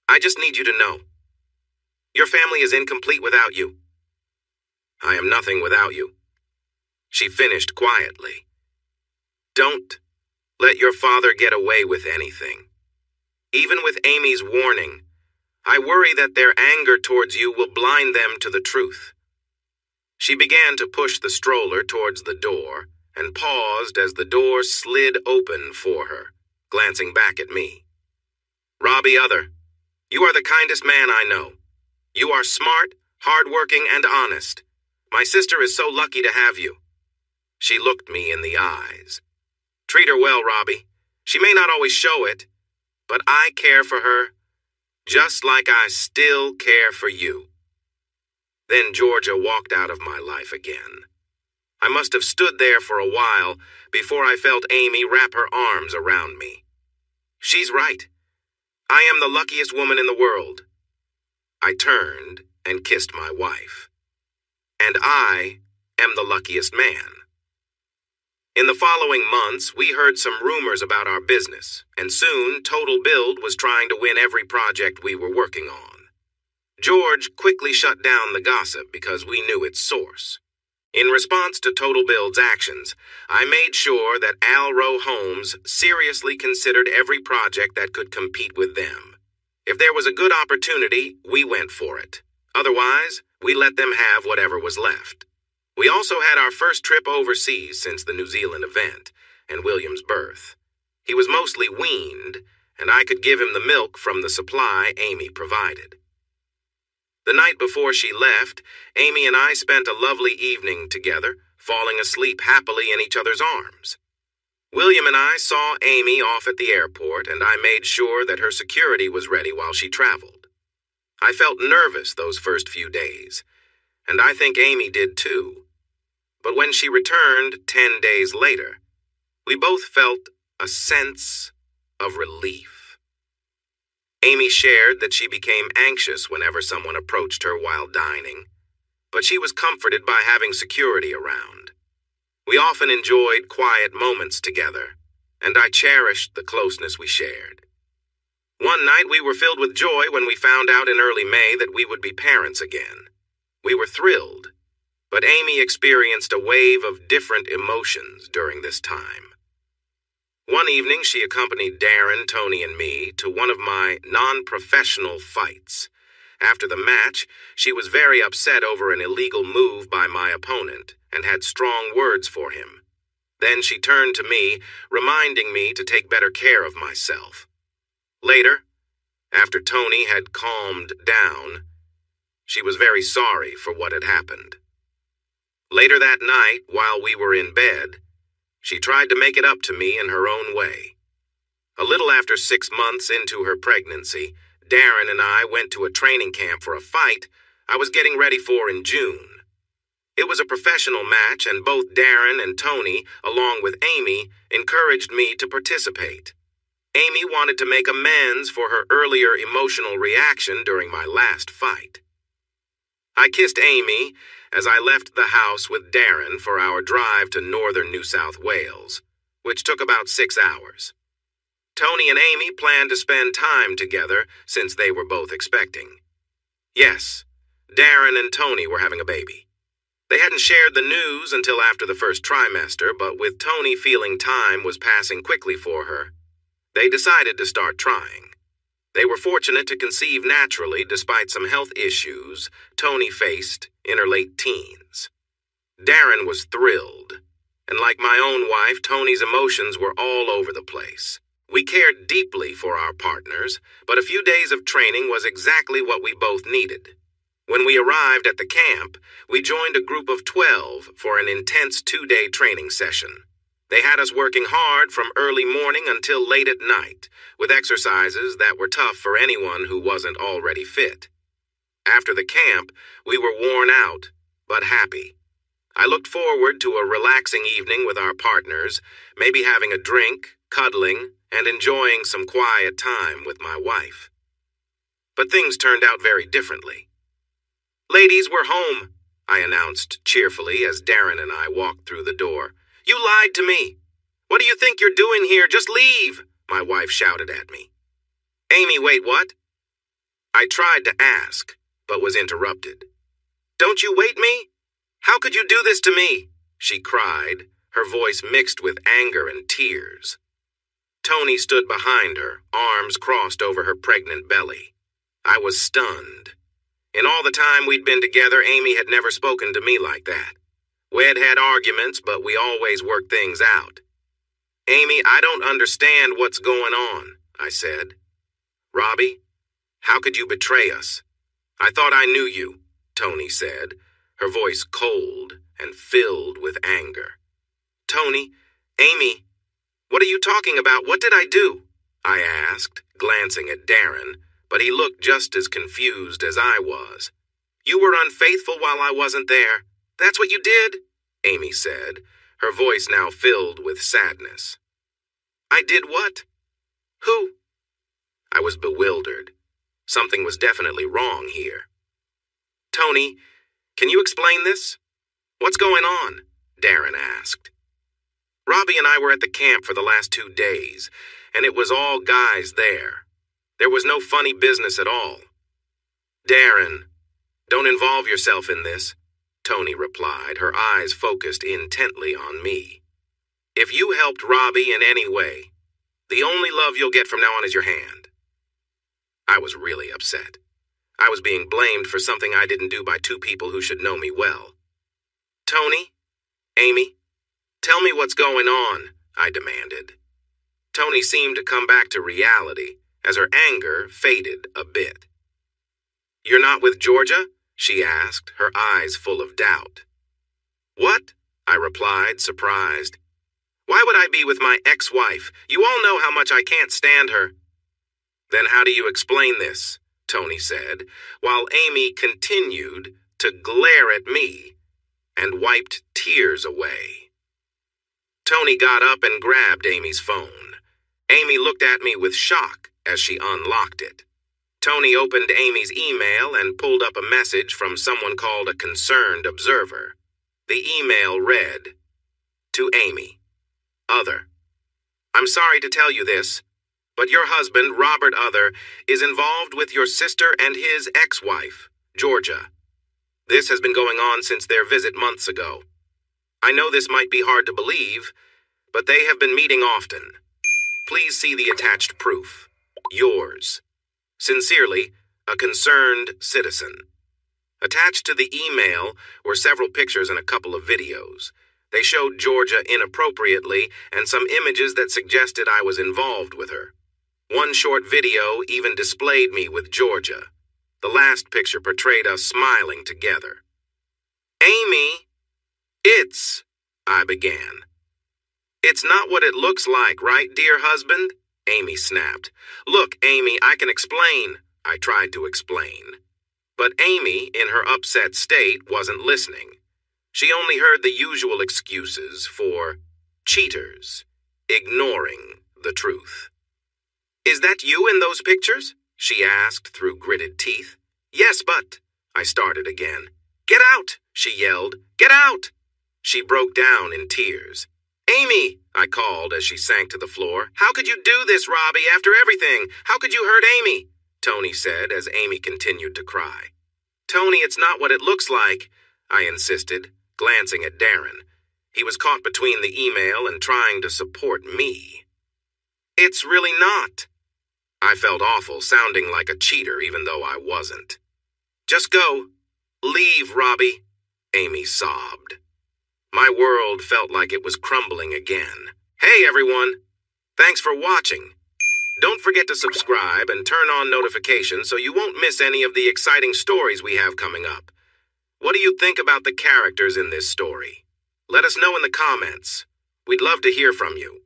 I just need you to know. Your family is incomplete without you. I am nothing without you. She finished quietly. Don't let your father get away with anything. Even with Amy's warning, I worry that their anger towards you will blind them to the truth. She began to push the stroller towards the door and paused as the door slid open for her, glancing back at me. Robbie Other, you are the kindest man I know. You are smart, hardworking, and honest. My sister is so lucky to have you. She looked me in the eyes. Treat her well, Robbie. She may not always show it, but I care for her just like I still care for you. Then Georgia walked out of my life again. I must have stood there for a while before I felt Amy wrap her arms around me. She's right. I am the luckiest woman in the world. I turned and kissed my wife. And I am the luckiest man. In the following months, we heard some rumors about our business, and soon Total Build was trying to win every project we were working on. George quickly shut down the gossip because we knew its source. In response to Total Build's actions, I made sure that Alro Homes seriously considered every project that could compete with them. If there was a good opportunity, we went for it. Otherwise, we let them have whatever was left. We also had our first trip overseas since the New Zealand event and William's birth. He was mostly weaned, and I could give him the milk from the supply Amy provided. The night before she left, Amy and I spent a lovely evening together, falling asleep happily in each other's arms. William and I saw Amy off at the airport, and I made sure that her security was ready while she traveled. I felt nervous those first few days, and I think Amy did too. But when she returned 10 days later, we both felt a sense of relief. Amy shared that she became anxious whenever someone approached her while dining, but she was comforted by having security around. We often enjoyed quiet moments together, and I cherished the closeness we shared. One night we were filled with joy when we found out in early May that we would be parents again. We were thrilled, but Amy experienced a wave of different emotions during this time. One evening, she accompanied Darren, Tony, and me to one of my non-professional fights, After the match, she was very upset over an illegal move by my opponent and had strong words for him. Then she turned to me, reminding me to take better care of myself. Later, after Tony had calmed down, she was very sorry for what had happened. Later that night, while we were in bed, she tried to make it up to me in her own way. A little after 6 months into her pregnancy, Darren and I went to a training camp for a fight I was getting ready for in June. It was a professional match, and both Darren and Tony, along with Amy, encouraged me to participate. Amy wanted to make amends for her earlier emotional reaction during my last fight. I kissed Amy as I left the house with Darren for our drive to northern New South Wales, which took about 6 hours. Tony and Amy planned to spend time together since they were both expecting. Yes, Darren and Tony were having a baby. They hadn't shared the news until after the first trimester, but with Tony feeling time was passing quickly for her, they decided to start trying. They were fortunate to conceive naturally despite some health issues Tony faced in her late teens. Darren was thrilled, and like my own wife, Tony's emotions were all over the place. We cared deeply for our partners, but a few days of training was exactly what we both needed. When we arrived at the camp, we joined a group of 12 for an intense 2-day training session. They had us working hard from early morning until late at night, with exercises that were tough for anyone who wasn't already fit. After the camp, we were worn out, but happy. I looked forward to a relaxing evening with our partners, maybe having a drink, cuddling, and enjoying some quiet time with my wife. But things turned out very differently. "Ladies, we're home," I announced cheerfully as Darren and I walked through the door. "You lied to me. What do you think you're doing here? Just leave," my wife shouted at me. "Amy, wait, what?" I tried to ask, but was interrupted. "Don't you wait me? How could you do this to me?" she cried, her voice mixed with anger and tears. Tony stood behind her, arms crossed over her pregnant belly. I was stunned. In all the time we'd been together, Amy had never spoken to me like that. We'd had arguments, but we always worked things out. "Amy, I don't understand what's going on," I said. "Robbie, how could you betray us?" "I thought I knew you," Tony said, her voice cold and filled with anger. "Tony, Amy, what are you talking about? What did I do?" I asked, glancing at Darren, but he looked just as confused as I was. "You were unfaithful while I wasn't there. That's what you did?" Amy said, her voice now filled with sadness. "I did what? Who?" I was bewildered. Something was definitely wrong here. "Tony, can you explain this? What's going on?" Darren asked. "Robbie and I were at the camp for the last 2 days, and it was all guys there. There was no funny business at all." "Darren, don't involve yourself in this," Tony replied, her eyes focused intently on me. "If you helped Robbie in any way, the only love you'll get from now on is your hand." I was really upset. I was being blamed for something I didn't do by 2 people who should know me well. "Tony, Amy, tell me what's going on," I demanded. Tony seemed to come back to reality as her anger faded a bit. "You're not with Georgia?" she asked, her eyes full of doubt. "What?" I replied, surprised. "Why would I be with my ex-wife? You all know how much I can't stand her." "Then how do you explain this?" Tony said, while Amy continued to glare at me and wiped tears away. Tony got up and grabbed Amy's phone. Amy looked at me with shock as she unlocked it. Tony opened Amy's email and pulled up a message from someone called a concerned observer. The email read, "To Amy, Other. I'm sorry to tell you this, but your husband, Robert Other, is involved with your sister and his ex-wife, Georgia. This has been going on since their visit months ago. I know this might be hard to believe, but they have been meeting often. Please see the attached proof. Yours. Sincerely, a concerned citizen. Attached to the email were several pictures and a couple of videos. They showed Georgia inappropriately and some images that suggested I was involved with her. One short video even displayed me with Georgia. The last picture portrayed us smiling together. Amy, I began. It's not what it looks like, right, dear husband? Amy snapped. Look, Amy, I can explain. I tried to explain. But Amy, in her upset state, wasn't listening. She only heard the usual excuses for cheaters, ignoring the truth. Is that you in those pictures? She asked through gritted teeth. Yes, but, I started again. Get out, she yelled. Get out! She broke down in tears. Amy, I called as she sank to the floor. How could you do this, Robbie, after everything? How could you hurt Amy? Tony said as Amy continued to cry. Tony, it's not what it looks like, I insisted, glancing at Darren. He was caught between the email and trying to support me. It's really not. I felt awful, sounding like a cheater even though I wasn't. Just go. Leave, Robbie, Amy sobbed. My world felt like it was crumbling again. Hey, everyone. Thanks for watching. Don't forget to subscribe and turn on notifications so you won't miss any of the exciting stories we have coming up. What do you think about the characters in this story? Let us know in the comments. We'd love to hear from you.